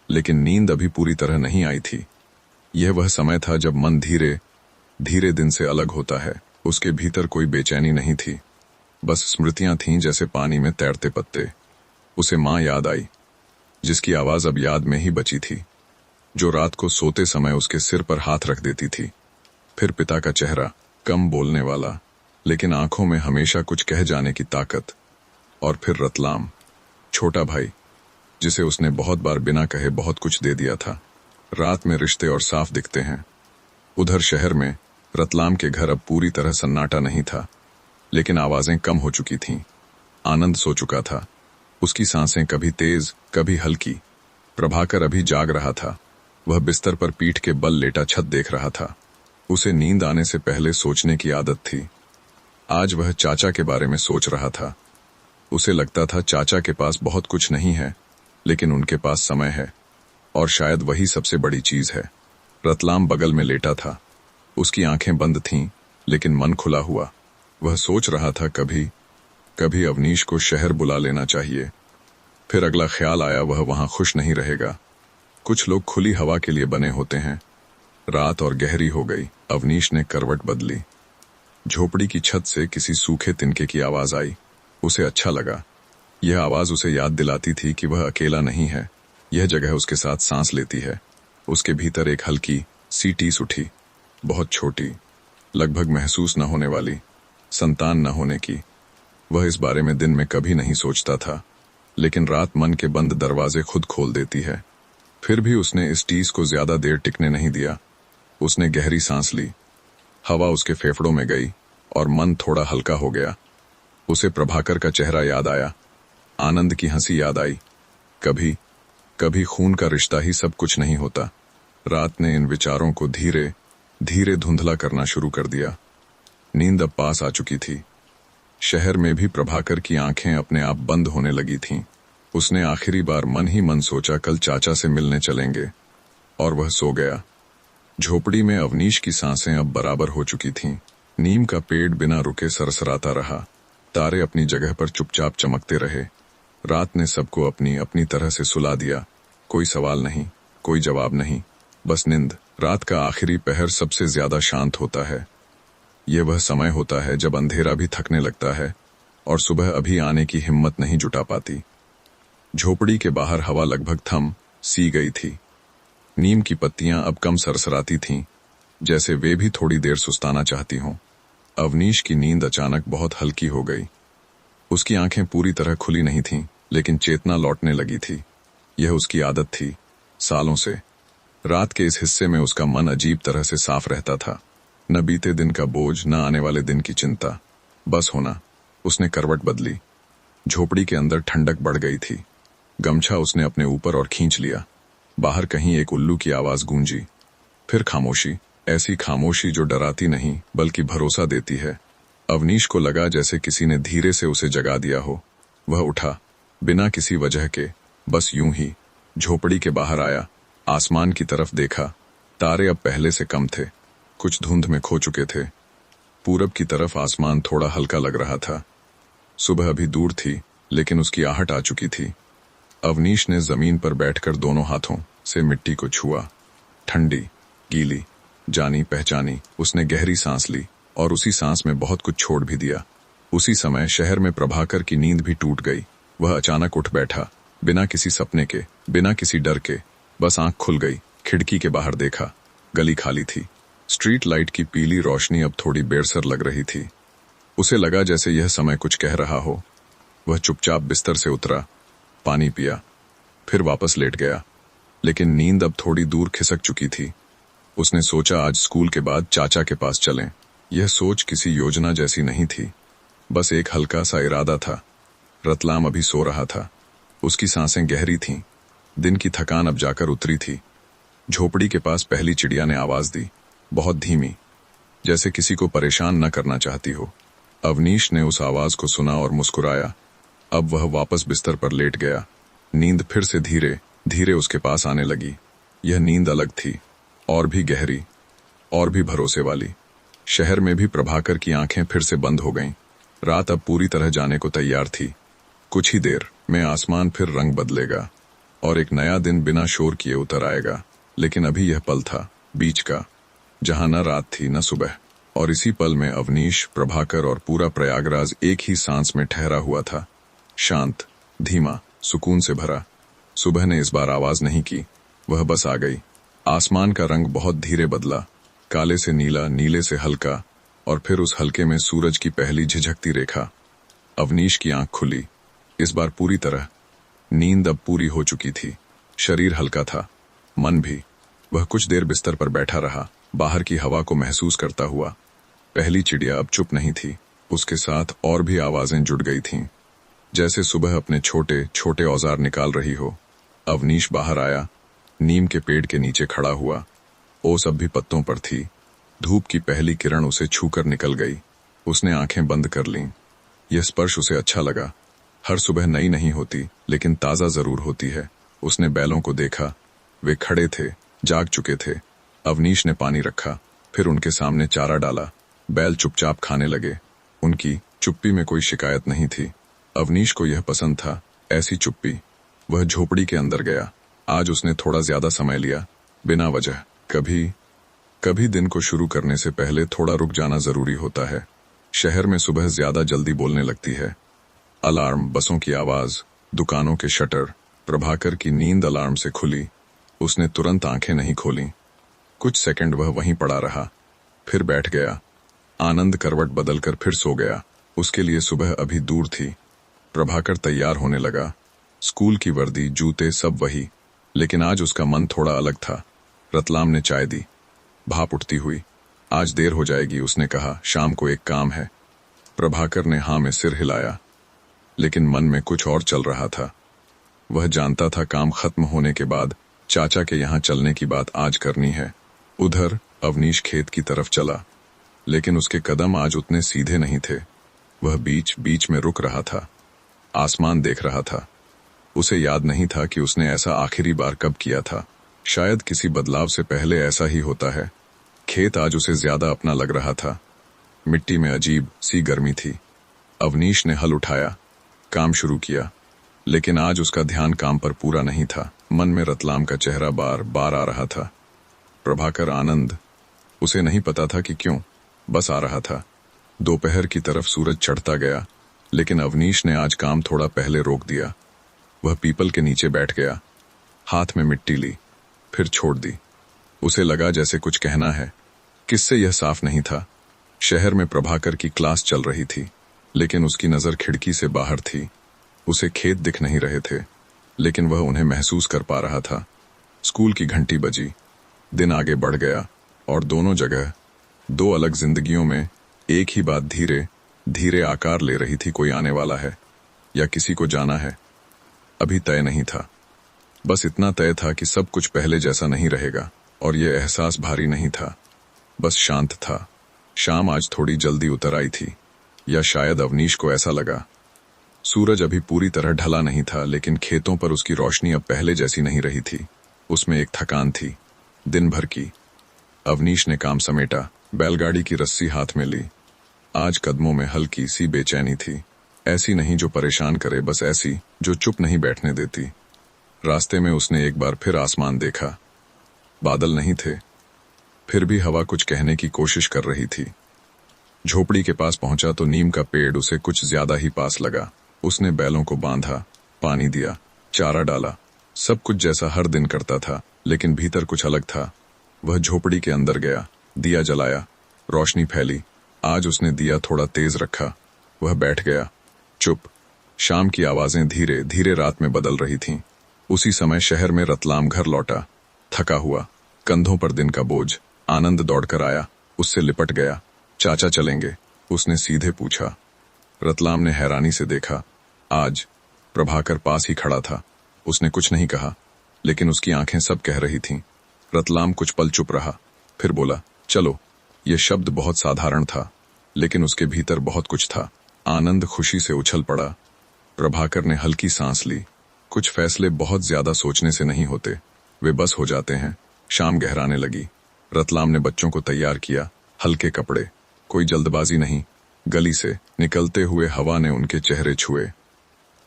लेकिन नींद अभी पूरी तरह नहीं आई थी। यह वह समय था जब मन धीरे धीरे दिन से अलग होता है। उसके भीतर कोई बेचैनी नहीं थी, बस स्मृतियां थीं जैसे पानी में तैरते पत्ते। उसे माँ याद आई, जिसकी आवाज अब याद में ही बची थी, जो रात को सोते समय उसके सिर पर हाथ रख देती थी। फिर पिता का चेहरा, कम बोलने वाला, लेकिन आंखों में हमेशा कुछ कह जाने की ताकत। और फिर रतलाम, छोटा भाई, जिसे उसने बहुत बार बिना कहे बहुत कुछ दे दिया था। रात में रिश्ते और साफ दिखते हैं। उधर शहर में रतलाम के घर अब पूरी तरह सन्नाटा नहीं था, लेकिन आवाजें कम हो चुकी थीं। आनंद सो चुका था। उसकी सांसें कभी तेज कभी हल्की। प्रभाकर अभी जाग रहा था। वह बिस्तर पर पीठ के बल लेटा छत देख रहा था। उसे नींद आने से पहले सोचने की आदत थी। आज वह चाचा के बारे में सोच रहा था। उसे लगता था चाचा के पास बहुत कुछ नहीं है, लेकिन उनके पास समय है, और शायद वही सबसे बड़ी चीज है। रतलाम बगल में लेटा था। उसकी आंखें बंद थीं, लेकिन मन खुला हुआ। वह सोच रहा था, कभी कभी अवनीश को शहर बुला लेना चाहिए। फिर अगला ख्याल आया वह वहां खुश नहीं रहेगा। कुछ लोग खुली हवा के लिए बने होते हैं। रात और गहरी हो गई। अवनीश ने करवट बदली। झोपड़ी की छत से किसी सूखे तिनके की आवाज आई। उसे अच्छा लगा। यह आवाज उसे याद दिलाती थी कि वह अकेला नहीं है। यह जगह उसके साथ सांस लेती है। उसके भीतर एक हल्की सी टीस उठी, बहुत छोटी, लगभग महसूस न होने वाली, संतान न होने की। वह इस बारे में दिन में कभी नहीं सोचता था, लेकिन रात मन के बंद दरवाजे खुद खोल देती है। फिर भी उसने इस टीस को ज्यादा देर टिकने नहीं दिया। उसने गहरी सांस ली। हवा उसके फेफड़ों में गई और मन थोड़ा हल्का हो गया। उसे प्रभाकर का चेहरा याद आया। आनंद की हंसी याद आई। कभी कभी खून का रिश्ता ही सब कुछ नहीं होता। रात ने इन विचारों को धीरे धीरे धुंधला करना शुरू कर दिया। नींद अब पास आ चुकी थी। शहर में भी प्रभाकर की आंखें अपने आप बंद होने लगी थीं। उसने आखिरी बार मन ही मन सोचा कल चाचा से मिलने चलेंगे, और वह सो गया। झोपड़ी में अवनीश की सांसें अब बराबर हो चुकी थीं। नीम का पेड़ बिना रुके सरसराता रहा। तारे अपनी जगह पर चुपचाप चमकते रहे। रात ने सबको अपनी अपनी तरह से सुला दिया। कोई सवाल नहीं, कोई जवाब नहीं, बस नींद। रात का आखिरी पहर सबसे ज्यादा शांत होता है। यह वह समय होता है जब अंधेरा भी थकने लगता है और सुबह अभी आने की हिम्मत नहीं जुटा पाती। झोपड़ी के बाहर हवा लगभग थम सी गई थी। नीम की पत्तियां अब कम सरसराती थीं, जैसे वे भी थोड़ी देर सुस्ताना चाहती हों। अवनीश की नींद अचानक बहुत हल्की हो गई। उसकी आंखें पूरी तरह खुली नहीं थीं, लेकिन चेतना लौटने लगी थी। यह उसकी आदत थी, सालों से। रात के इस हिस्से में उसका मन अजीब तरह से साफ रहता था। न बीते दिन का बोझ, न आने वाले दिन की चिंता, बस होना। उसने करवट बदली। झोपड़ी के अंदर ठंडक बढ़ गई थी। गमछा उसने अपने ऊपर और खींच लिया। बाहर कहीं एक उल्लू की आवाज गूंजी। फिर खामोशी, ऐसी खामोशी जो डराती नहीं बल्कि भरोसा देती है। अवनीश को लगा जैसे किसी ने धीरे से उसे जगा दिया हो। वह उठा, बिना किसी वजह के, बस यूं ही। झोपड़ी के बाहर आया, आसमान की तरफ देखा। तारे अब पहले से कम थे, कुछ धुंध में खो चुके थे। पूरब की तरफ आसमान थोड़ा हल्का लग रहा था। सुबह अभी दूर थी, लेकिन उसकी आहट आ चुकी थी। अवनीश ने जमीन पर बैठकर दोनों हाथों से मिट्टी को छुआ। ठंडी, गीली, जानी पहचानी। उसने गहरी सांस ली और उसी सांस में बहुत कुछ छोड़ भी दिया। उसी समय शहर में प्रभाकर की नींद भी टूट गई। वह अचानक उठ बैठा, बिना किसी सपने के, बिना किसी डर के। बस आंख खुल गई। खिड़की के बाहर देखा। गली खाली थी। स्ट्रीट लाइट की पीली रोशनी अब थोड़ी बेरसर लग रही थी। उसे लगा जैसे यह समय कुछ कह रहा हो। वह चुपचाप बिस्तर से उतरा, पानी पिया, फिर वापस लेट गया। लेकिन नींद अब थोड़ी दूर खिसक चुकी थी। उसने सोचा आज स्कूल के बाद चाचा के पास चलें। यह सोच किसी योजना जैसी नहीं थी, बस एक हल्का सा इरादा था। रतलाम अभी सो रहा था। उसकी सांसें गहरी थीं। दिन की थकान अब जाकर उतरी थी। झोपड़ी के पास पहली चिड़िया ने आवाज दी, बहुत धीमी, जैसे किसी को परेशान न करना चाहती हो। अवनीश ने उस आवाज को सुना और मुस्कुराया। अब वह वापस बिस्तर पर लेट गया। नींद फिर से धीरे धीरे उसके पास आने लगी। यह नींद अलग थी, और भी गहरी, और भी भरोसे वाली। शहर में भी प्रभाकर की आंखें फिर से बंद हो गईं। रात अब पूरी तरह जाने को तैयार थी। कुछ ही देर में आसमान फिर रंग बदलेगा और एक नया दिन बिना शोर किए उतर आएगा। लेकिन अभी यह पल था, बीच का, जहां न रात थी न सुबह। और इसी पल में अवनीश, प्रभाकर और पूरा प्रयागराज एक ही सांस में ठहरा हुआ था। शांत, धीमा, सुकून से भरा। सुबह ने इस बार आवाज नहीं की, वह बस आ गई। आसमान का रंग बहुत धीरे बदला, काले से नीला, नीले से हल्का, और फिर उस हल्के में सूरज की पहली झिझकती रेखा। अवनीश की आंख खुली, इस बार पूरी तरह। नींद अब पूरी हो चुकी थी। शरीर हल्का था, मन भी। वह कुछ देर बिस्तर पर बैठा रहा, बाहर की हवा को महसूस करता हुआ। पहली चिड़िया अब चुप नहीं थी, उसके साथ और भी आवाजें जुड़ गई थीं, जैसे सुबह अपने छोटे छोटे औजार निकाल रही हो। अवनीश बाहर आया, नीम के पेड़ के नीचे खड़ा हुआ। ओस अब भी पत्तों पर थी। धूप की पहली किरण उसे छूकर निकल गई। उसने आंखें बंद कर लीं। यह स्पर्श उसे अच्छा लगा। हर सुबह नई नहीं होती, लेकिन ताजा जरूर होती है। उसने बैलों को देखा, वे खड़े थे, जाग चुके थे। अवनीश ने पानी रखा, फिर उनके सामने चारा डाला। बैल चुपचाप खाने लगे। उनकी चुप्पी में कोई शिकायत नहीं थी। अवनीश को यह पसंद था, ऐसी चुप्पी, वह झोपड़ी के अंदर गया। आज उसने थोड़ा ज्यादा समय लिया, बिना वजह। कभी कभी दिन को शुरू करने से पहले थोड़ा रुक जाना जरूरी होता है। शहर में सुबह ज्यादा जल्दी बोलने लगती है। अलार्म, बसों की आवाज, दुकानों के शटर। प्रभाकर की नींद अलार्म से खुली। उसने तुरंत आंखें नहीं खोलीं। कुछ सेकंड वह वहीं पड़ा रहा, फिर बैठ गया। आनंद करवट बदलकर फिर सो गया। उसके लिए सुबह अभी दूर थी। प्रभाकर तैयार होने लगा। स्कूल की वर्दी, जूते सब वही, लेकिन आज उसका मन थोड़ा अलग था। रतलाम ने चाय दी, भाप उठती हुई। आज देर हो जाएगी, उसने कहा, शाम को एक काम है। प्रभाकर ने हाँ में सिर हिलाया, लेकिन मन में कुछ और चल रहा था। वह जानता था काम खत्म होने के बाद चाचा के यहाँ चलने की बात आज करनी है। उधर अवनीश खेत की तरफ चला, लेकिन उसके कदम आज उतने सीधे नहीं थे। वह बीच बीच में रुक रहा था, आसमान देख रहा था। उसे याद नहीं था कि उसने ऐसा आखिरी बार कब किया था। शायद किसी बदलाव से पहले ऐसा ही होता है। खेत आज उसे ज्यादा अपना लग रहा था। मिट्टी में अजीब सी गर्मी थी। अवनीश ने हल उठाया, काम शुरू किया, लेकिन आज उसका ध्यान काम पर पूरा नहीं था। मन में रतलाम का चेहरा बार बार आ रहा था। प्रभाकर, आनंद, उसे नहीं पता था कि क्यों, बस आ रहा था। दोपहर की तरफ सूरज चढ़ता गया, लेकिन अवनीश ने आज काम थोड़ा पहले रोक दिया। वह पीपल के नीचे बैठ गया, हाथ में मिट्टी ली, फिर छोड़ दी। उसे लगा जैसे कुछ कहना है, किससे यह साफ नहीं था। शहर में प्रभाकर की क्लास चल रही थी, लेकिन उसकी नजर खिड़की से बाहर थी। उसे खेत दिख नहीं रहे थे, लेकिन वह उन्हें महसूस कर पा रहा था। स्कूल की घंटी बजी। दिन आगे बढ़ गया और दोनों जगह, दो अलग जिंदगियों में एक ही बात धीरे धीरे आकार ले रही थी। कोई आने वाला है या किसी को जाना है, अभी तय नहीं था। बस इतना तय था कि सब कुछ पहले जैसा नहीं रहेगा, और यह एहसास भारी नहीं था, बस शांत था। शाम आज थोड़ी जल्दी उतर आई थी, या शायद अवनीश को ऐसा लगा। सूरज अभी पूरी तरह ढला नहीं था, लेकिन खेतों पर उसकी रोशनी अब पहले जैसी नहीं रही थी। उसमें एक थकान थी, दिन भर की। अवनीश ने काम समेटा, बैलगाड़ी की रस्सी हाथ में ली। आज कदमों में हल्की सी बेचैनी थी, ऐसी नहीं जो परेशान करे, बस ऐसी जो चुप नहीं बैठने देती। रास्ते में उसने एक बार फिर आसमान देखा। बादल नहीं थे, फिर भी हवा कुछ कहने की कोशिश कर रही थी। झोपड़ी के पास पहुंचा तो नीम का पेड़ उसे कुछ ज्यादा ही पास लगा। उसने बैलों को बांधा, पानी दिया, चारा डाला, सब कुछ जैसा हर दिन करता था, लेकिन भीतर कुछ अलग था। वह झोपड़ी के अंदर गया, दिया जलाया, रोशनी फैली। आज उसने दिया थोड़ा तेज रखा। वह बैठ गया, चुप। शाम की आवाजें धीरे धीरे रात में बदल रही थीं। उसी समय शहर में रतलाम घर लौटा, थका हुआ, कंधों पर दिन का बोझ। आनंद दौड़कर आया, उससे लिपट गया। चाचा चलेंगे? उसने सीधे पूछा। रतलाम ने हैरानी से देखा। आज प्रभाकर पास ही खड़ा था। उसने कुछ नहीं कहा, लेकिन उसकी आंखें सब कह रही थीं। रतलाम कुछ पल चुप रहा, फिर बोला, चलो। यह शब्द बहुत साधारण था, लेकिन उसके भीतर बहुत कुछ था। आनंद खुशी से उछल पड़ा। प्रभाकर ने हल्की सांस ली। कुछ फैसले बहुत ज्यादा सोचने से नहीं होते, वे बस हो जाते हैं। शाम गहराने लगी। रतलाम ने बच्चों को तैयार किया, हल्के कपड़े, कोई जल्दबाजी नहीं। गली से निकलते हुए हवा ने उनके चेहरे छुए।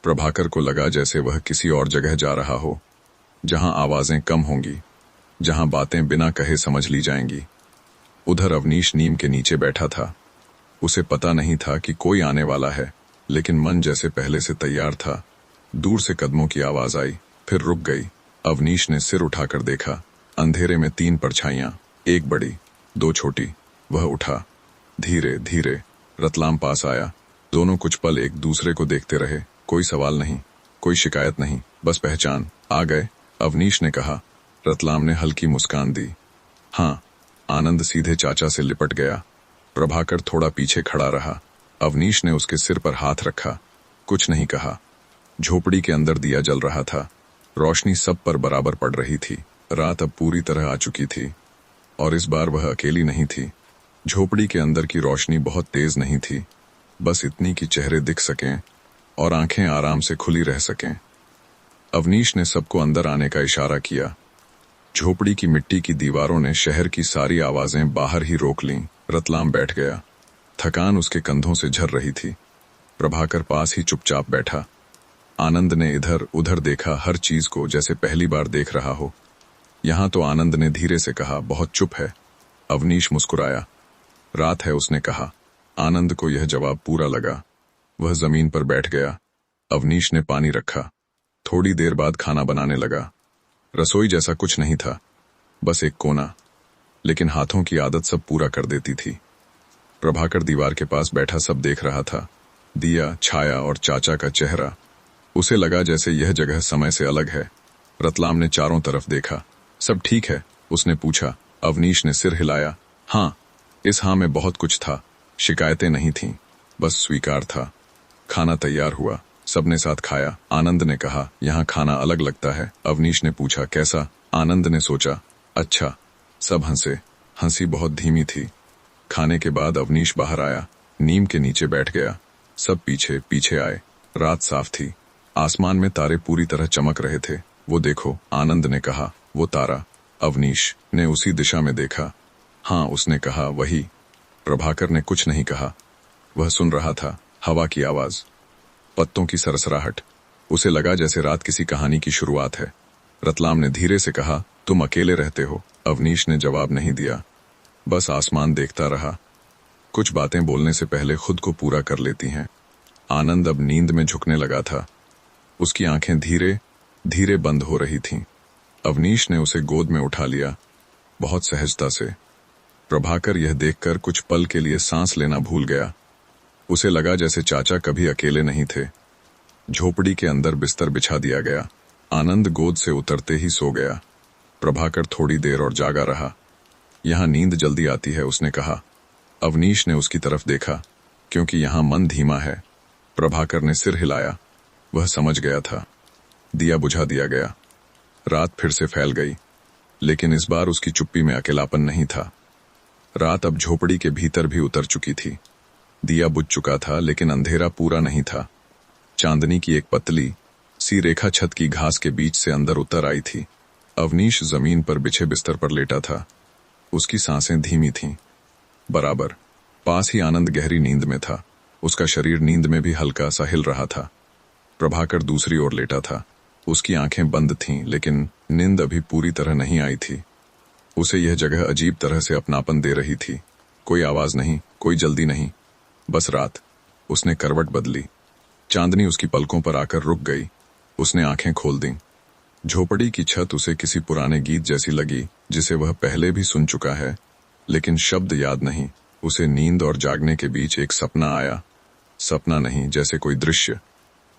प्रभाकर को लगा जैसे वह किसी और जगह जा रहा हो, जहां आवाजें कम होंगी, जहां बातें बिना कहे समझ ली जाएंगी। उधर अवनीश नीम के नीचे बैठा था। उसे पता नहीं था कि कोई आने वाला है, लेकिन मन जैसे पहले से तैयार था। दूर से कदमों की आवाज आई, फिर रुक गई। अवनीश ने सिर उठाकर देखा। अंधेरे में 3 परछाइयां, एक बड़ी, 2 छोटी। वह उठा, धीरे धीरे। रतलाम पास आया। दोनों कुछ पल एक दूसरे को देखते रहे। कोई सवाल नहीं, कोई शिकायत नहीं, बस पहचान। आ गए? अवनीश ने कहा। रतलाम ने हल्की मुस्कान दी। हाँ। आनंद सीधे चाचा से लिपट गया। प्रभाकर थोड़ा पीछे खड़ा रहा। अवनीश ने उसके सिर पर हाथ रखा, कुछ नहीं कहा। झोपड़ी के अंदर दिया जल रहा था। रोशनी सब पर बराबर पड़ रही थी। रात अब पूरी तरह आ चुकी थी, और इस बार वह अकेली नहीं थी। झोपड़ी के अंदर की रोशनी बहुत तेज नहीं थी, बस इतनी कि चेहरे दिख सकें और आंखें आराम से खुली रह सकें। अवनीश ने सबको अंदर आने का इशारा किया। झोपड़ी की मिट्टी की दीवारों ने शहर की सारी आवाजें बाहर ही रोक लीं। रतलाम बैठ गया। थकान उसके कंधों से झर रही थी। प्रभाकर पास ही चुपचाप बैठा। आनंद ने इधर उधर देखा, हर चीज को जैसे पहली बार देख रहा हो। यहां तो आनंद ने धीरे से कहा, बहुत चुप है। अवनीश मुस्कुराया। रात है, उसने कहा। आनंद को यह जवाब पूरा लगा। वह जमीन पर बैठ गया। अवनीश ने पानी रखा। थोड़ी देर बाद खाना बनाने लगा। रसोई जैसा कुछ नहीं था, बस एक कोना, लेकिन हाथों की आदत सब पूरा कर देती थी। प्रभाकर दीवार के पास बैठा सब देख रहा था, दिया, छाया और चाचा का चेहरा। उसे लगा जैसे यह जगह समय से अलग है। रतलाम ने चारों तरफ देखा। सब ठीक है? उसने पूछा। अवनीश ने सिर हिलाया। हाँ। इस हाँ में बहुत कुछ था। शिकायतें नहीं थीं, बस स्वीकार था। खाना तैयार हुआ, सबने साथ खाया। आनंद ने कहा, यहाँ खाना अलग लगता है। अवनीश ने पूछा, कैसा? आनंद ने सोचा, अच्छा। सब हंसे। हंसी बहुत धीमी थी। खाने के बाद अवनीश बाहर आया, नीम के नीचे बैठ गया। सब पीछे पीछे आए। रात साफ थी। आसमान में तारे पूरी तरह चमक रहे थे। वो देखो, आनंद ने कहा। वो तारा? अवनीश ने उसी दिशा में देखा। हाँ, उसने कहा, वही। प्रभाकर ने कुछ नहीं कहा। वह सुन रहा था, हवा की आवाज, पत्तों की सरसराहट। उसे लगा जैसे रात किसी कहानी की शुरुआत है। रतलाम ने धीरे से कहा, तुम अकेले रहते हो? अवनीश ने जवाब नहीं दिया, बस आसमान देखता रहा। कुछ बातें बोलने से पहले खुद को पूरा कर लेती हैं। आनंद अब नींद में झुकने लगा था। उसकी आंखें धीरे धीरे बंद हो रही थीं। अवनीश ने उसे गोद में उठा लिया, बहुत सहजता से। प्रभाकर यह देखकर कुछ पल के लिए सांस लेना भूल गया। उसे लगा जैसे चाचा कभी अकेले नहीं थे। झोपड़ी के अंदर बिस्तर बिछा दिया गया। आनंद गोद से उतरते ही सो गया। प्रभाकर थोड़ी देर और जागा रहा। यहाँ नींद जल्दी आती है, उसने कहा। अवनीश ने उसकी तरफ देखा, क्योंकि यहाँ मन धीमा है। प्रभाकर ने सिर हिलाया। वह समझ गया था। दिया बुझा दिया गया। रात फिर से फैल गई, लेकिन इस बार उसकी चुप्पी में अकेलापन नहीं था। रात अब झोपड़ी के भीतर भी उतर चुकी थी। दिया बुझ चुका था, लेकिन अंधेरा पूरा नहीं था। चांदनी की एक पतली सी रेखा छत की घास के बीच से अंदर उतर आई थी। अवनीश जमीन पर बिछे बिस्तर पर लेटा था। उसकी सांसें धीमी थीं। बराबर पास ही आनंद गहरी नींद में था। उसका शरीर नींद में भी हल्का सा हिल रहा था। प्रभाकर दूसरी ओर लेटा था। उसकी आंखें बंद थीं, लेकिन नींद अभी पूरी तरह नहीं आई थी। उसे यह जगह अजीब तरह से अपनापन दे रही थी। कोई आवाज नहीं, कोई जल्दी नहीं, बस रात। उसने करवट बदली। चांदनी उसकी पलकों पर आकर रुक गई। उसने आंखें खोल दी। झोपड़ी की छत उसे किसी पुराने गीत जैसी लगी, जिसे वह पहले भी सुन चुका है, लेकिन शब्द याद नहीं। उसे नींद और जागने के बीच एक सपना आया। सपना नहीं, जैसे कोई दृश्य।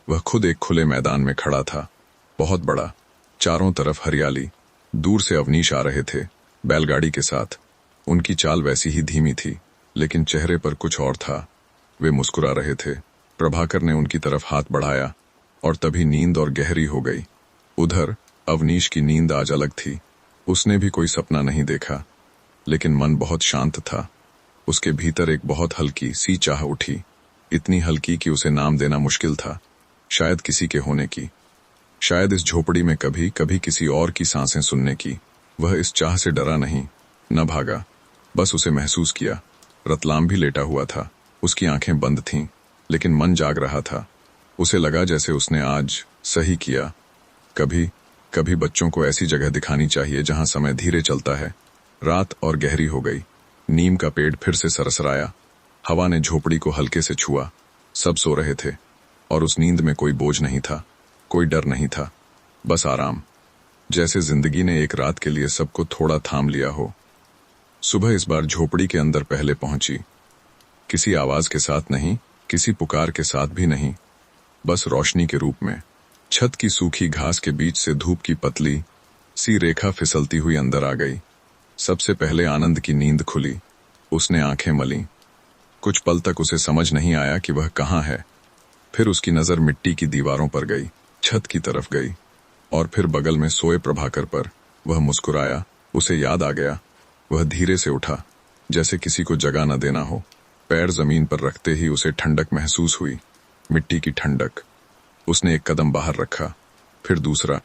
वह खुद एक खुले मैदान में खड़ा था, बहुत बड़ा, चारों तरफ हरियाली। दूर से अवनीश आ रहे थे, बैलगाड़ी के साथ। उनकी चाल वैसी ही धीमी थी, लेकिन चेहरे पर कुछ और था। वे मुस्कुरा रहे थे। प्रभाकर ने उनकी तरफ हाथ बढ़ाया, और तभी नींद और गहरी हो गई। उधर अवनीश की नींद आज अलग थी। उसने भी कोई सपना नहीं देखा, लेकिन मन बहुत शांत था। उसके भीतर एक बहुत हल्की सी चाह उठी, इतनी हल्की कि उसे नाम देना मुश्किल था। शायद किसी के होने की, शायद इस झोपड़ी में कभी कभी किसी और की सांसें सुनने की। वह इस चाह से डरा नहीं, न भागा, बस उसे महसूस किया। रतलाम भी लेटा हुआ था। उसकी आंखें बंद थीं, लेकिन मन जाग रहा था। उसे लगा जैसे उसने आज सही किया। कभी कभी बच्चों को ऐसी जगह दिखानी चाहिए जहां समय धीरे चलता है। रात और गहरी हो गई। नीम का पेड़ फिर से सरसराया। हवा ने झोपड़ी को हल्के से छुआ। सब सो रहे थे, और उस नींद में कोई बोझ नहीं था, कोई डर नहीं था, बस आराम। जैसे जिंदगी ने एक रात के लिए सबको थोड़ा थाम लिया हो। सुबह इस बार झोपड़ी के अंदर पहले पहुंची। किसी आवाज के साथ नहीं, किसी पुकार के साथ भी नहीं, बस रोशनी के रूप में। छत की सूखी घास के बीच से धूप की पतली सी रेखा फिसलती हुई अंदर आ गई। सबसे पहले आनंद की नींद खुली। उसने आंखें मलीं। कुछ पल तक उसे समझ नहीं आया कि वह कहाँ है। फिर उसकी नजर मिट्टी की दीवारों पर गई, छत की तरफ गई, और फिर बगल में सोए प्रभाकर पर। वह मुस्कुराया। उसे याद आ गया। वह धीरे से उठा, जैसे किसी को जगह न देना हो। पैर जमीन पर रखते ही उसे ठंडक महसूस हुई, मिट्टी की ठंडक। उसने एक कदम बाहर रखा, फिर दूसरा।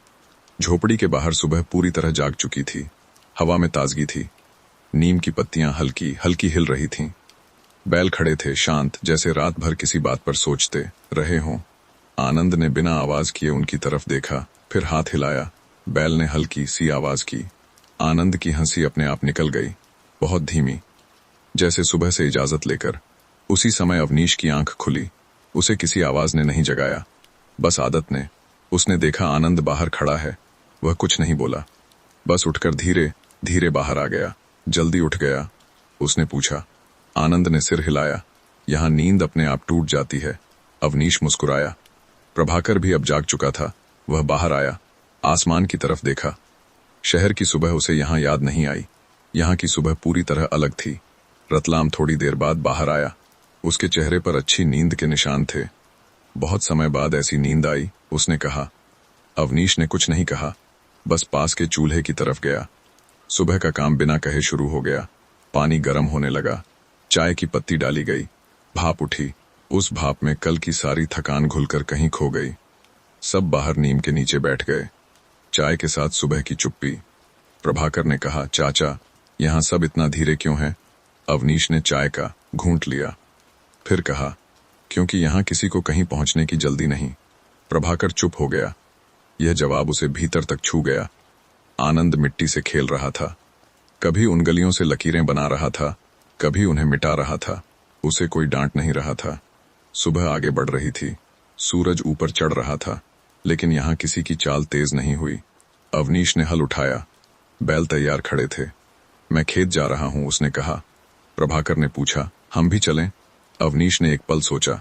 झोपड़ी के बाहर सुबह पूरी तरह जाग चुकी थी। हवा में ताजगी थी। नीम की पत्तियां हल्की हल्की हिल रही थीं। बैल खड़े थे, शांत, जैसे रात भर किसी बात पर सोचते रहे हों। आनंद ने बिना आवाज किए उनकी तरफ देखा, फिर हाथ हिलाया। बैल ने हल्की सी आवाज की। आनंद की हंसी अपने आप निकल गई, बहुत धीमी, जैसे सुबह से इजाजत लेकर। उसी समय अवनीश की आंख खुली। उसे किसी आवाज ने नहीं जगाया, बस आदत ने। उसने देखा आनंद बाहर खड़ा है। वह कुछ नहीं बोला, बस उठकर धीरे धीरे बाहर आ गया। जल्दी उठ गया? उसने पूछा। आनंद ने सिर हिलाया। यहाँ नींद अपने आप टूट जाती है। अवनीश मुस्कुराया। प्रभाकर भी अब जाग चुका था। वह बाहर आया, आसमान की तरफ देखा। शहर की सुबह उसे यहाँ याद नहीं आई। यहाँ की सुबह पूरी तरह अलग थी। रतलाम थोड़ी देर बाद बाहर आया। उसके चेहरे पर अच्छी नींद के निशान थे। बहुत समय बाद ऐसी नींद आई, उसने कहा। अवनीश ने कुछ नहीं कहा, बस पास के चूल्हे की तरफ गया। सुबह का काम बिना कहे शुरू हो गया। पानी गर्म होने लगा, चाय की पत्ती डाली गई, भाप उठी। उस भाप में कल की सारी थकान घुलकर कहीं खो गई। सब बाहर नीम के नीचे बैठ गए, चाय के साथ सुबह की चुप्पी। प्रभाकर ने कहा, चाचा, यहाँ सब इतना धीरे क्यों है? अवनीश ने चाय का घूंट लिया, फिर कहा, क्योंकि यहाँ किसी को कहीं पहुंचने की जल्दी नहीं। प्रभाकर चुप हो गया। यह जवाब उसे भीतर तक छू गया। आनंद मिट्टी से खेल रहा था, कभी उन गलियों से लकीरें बना रहा था, कभी उन्हें मिटा रहा था। उसे कोई डांट नहीं रहा था। सुबह आगे बढ़ रही थी, सूरज ऊपर चढ़ रहा था, लेकिन यहाँ किसी की चाल तेज नहीं हुई। अवनीश ने हल उठाया। बैल तैयार खड़े थे। मैं खेत जा रहा हूं, उसने कहा। प्रभाकर ने पूछा, हम भी चलें? अवनीश ने एक पल सोचा,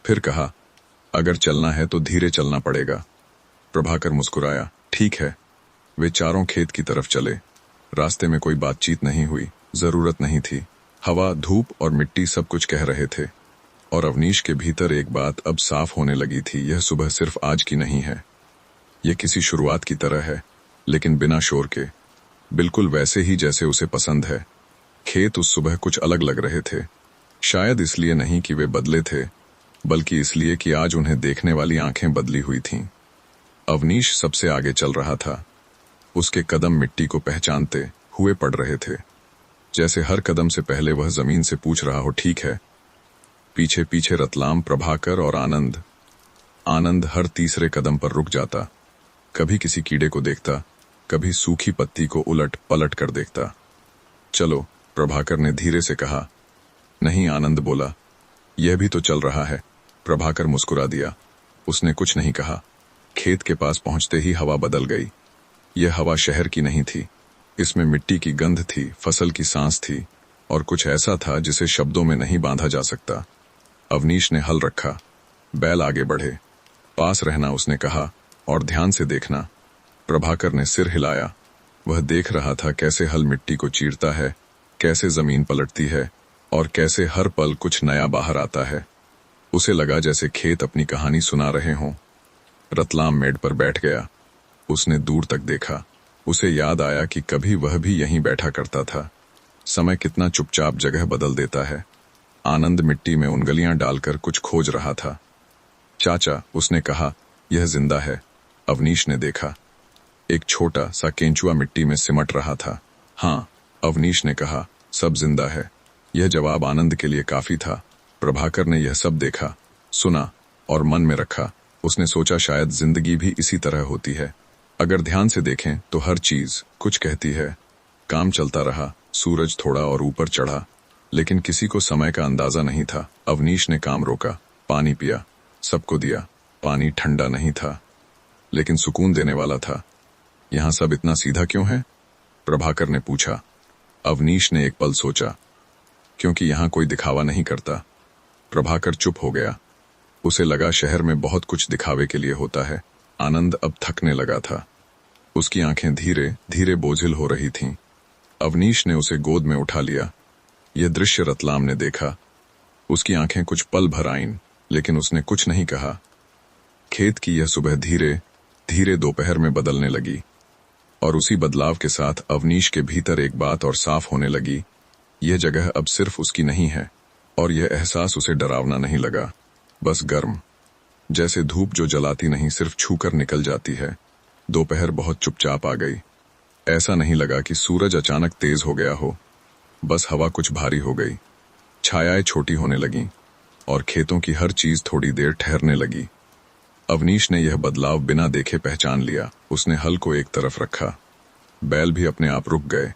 फिर कहा, अगर चलना है तो धीरे चलना पड़ेगा। प्रभाकर मुस्कुराया, ठीक है। वे चारों खेत की तरफ चले। रास्ते में कोई बातचीत नहीं हुई, जरूरत नहीं थी। हवा, धूप और मिट्टी सब कुछ कह रहे थे। और अवनीश के भीतर एक बात अब साफ होने लगी थी, यह सुबह सिर्फ आज की नहीं है। यह किसी शुरुआत की तरह है, लेकिन बिना शोर के, बिल्कुल वैसे ही जैसे उसे पसंद है। खेत उस सुबह कुछ अलग लग रहे थे। शायद इसलिए नहीं कि वे बदले थे, बल्कि इसलिए कि आज उन्हें देखने वाली आंखें बदली हुई थीं। अवनीश सबसे आगे चल रहा था। उसके कदम मिट्टी को पहचानते हुए पड़ रहे थे, जैसे हर कदम से पहले वह जमीन से पूछ रहा हो, ठीक है। पीछे पीछे रतलाम, प्रभाकर और आनंद। आनंद हर तीसरे कदम पर रुक जाता, कभी किसी कीड़े को देखता, कभी सूखी पत्ती को उलट पलट कर देखता। चलो, प्रभाकर ने धीरे से कहा। नहीं, आनंद बोला, यह भी तो चल रहा है। प्रभाकर मुस्कुरा दिया। उसने कुछ नहीं कहा। खेत के पास पहुंचते ही हवा बदल गई। यह हवा शहर की नहीं थी। इसमें मिट्टी की गंध थी, फसल की सांस थी, और कुछ ऐसा था जिसे शब्दों में नहीं बांधा जा सकता। अवनीश ने हल रखा। बैल आगे बढ़े। पास रहना, उसने कहा, और ध्यान से देखना। प्रभाकर ने सिर हिलाया। वह देख रहा था कैसे हल मिट्टी को चीरता है, कैसे जमीन पलटती है, और कैसे हर पल कुछ नया बाहर आता है। उसे लगा जैसे खेत अपनी कहानी सुना रहे हों। रतलाम मेड़ पर बैठ गया। उसने दूर तक देखा। उसे याद आया कि कभी वह भी यहीं बैठा करता था। समय कितना चुपचाप जगह बदल देता है। आनंद मिट्टी में उंगलियां डालकर कुछ खोज रहा था। चाचा, उसने कहा, यह जिंदा है। अवनीश ने देखा। एक छोटा सा केंचुआ मिट्टी में सिमट रहा था। हाँ, अवनीश ने कहा, सब जिंदा है। यह जवाब आनंद के लिए काफी था। प्रभाकर ने यह सब देखा, सुना और मन में रखा। उसने सोचा शायद जिंदगी भी इसी तरह होती है। अगर ध्यान से देखें तो हर चीज कुछ कहती है। काम चलता रहा, सूरज थोड़ा और ऊपर चढ़ा, लेकिन किसी को समय का अंदाजा नहीं था। अवनीश ने काम रोका, पानी पिया, सबको दिया। पानी ठंडा नहीं था, लेकिन सुकून देने वाला था। यहाँ सब इतना सीधा क्यों है? प्रभाकर ने पूछा। अवनीश ने एक पल सोचा, क्योंकि यहाँ कोई दिखावा नहीं करता। प्रभाकर चुप हो गया। उसे लगा शहर में बहुत कुछ दिखावे के लिए होता है। आनंद अब थकने लगा था। उसकी आंखें धीरे धीरे बोझिल हो रही थीं। अवनीश ने उसे गोद में उठा लिया। यह दृश्य रतलाम ने देखा। उसकी आंखें कुछ पल भर आईं, लेकिन उसने कुछ नहीं कहा। खेत की यह सुबह धीरे धीरे दोपहर में बदलने लगी, और उसी बदलाव के साथ अवनीश के भीतर एक बात और साफ होने लगी। यह जगह अब सिर्फ उसकी नहीं है, और यह एहसास उसे डरावना नहीं लगा, बस गर्म, जैसे धूप जो जलाती नहीं, सिर्फ छूकर निकल जाती है। दोपहर बहुत चुपचाप आ गई। ऐसा नहीं लगा कि सूरज अचानक तेज हो गया हो, बस हवा कुछ भारी हो गई। छायाएं छोटी होने लगीं, और खेतों की हर चीज थोड़ी देर ठहरने लगी। अवनीश ने यह बदलाव बिना देखे पहचान लिया। उसने हल को एक तरफ रखा। बैल भी अपने आप रुक गए।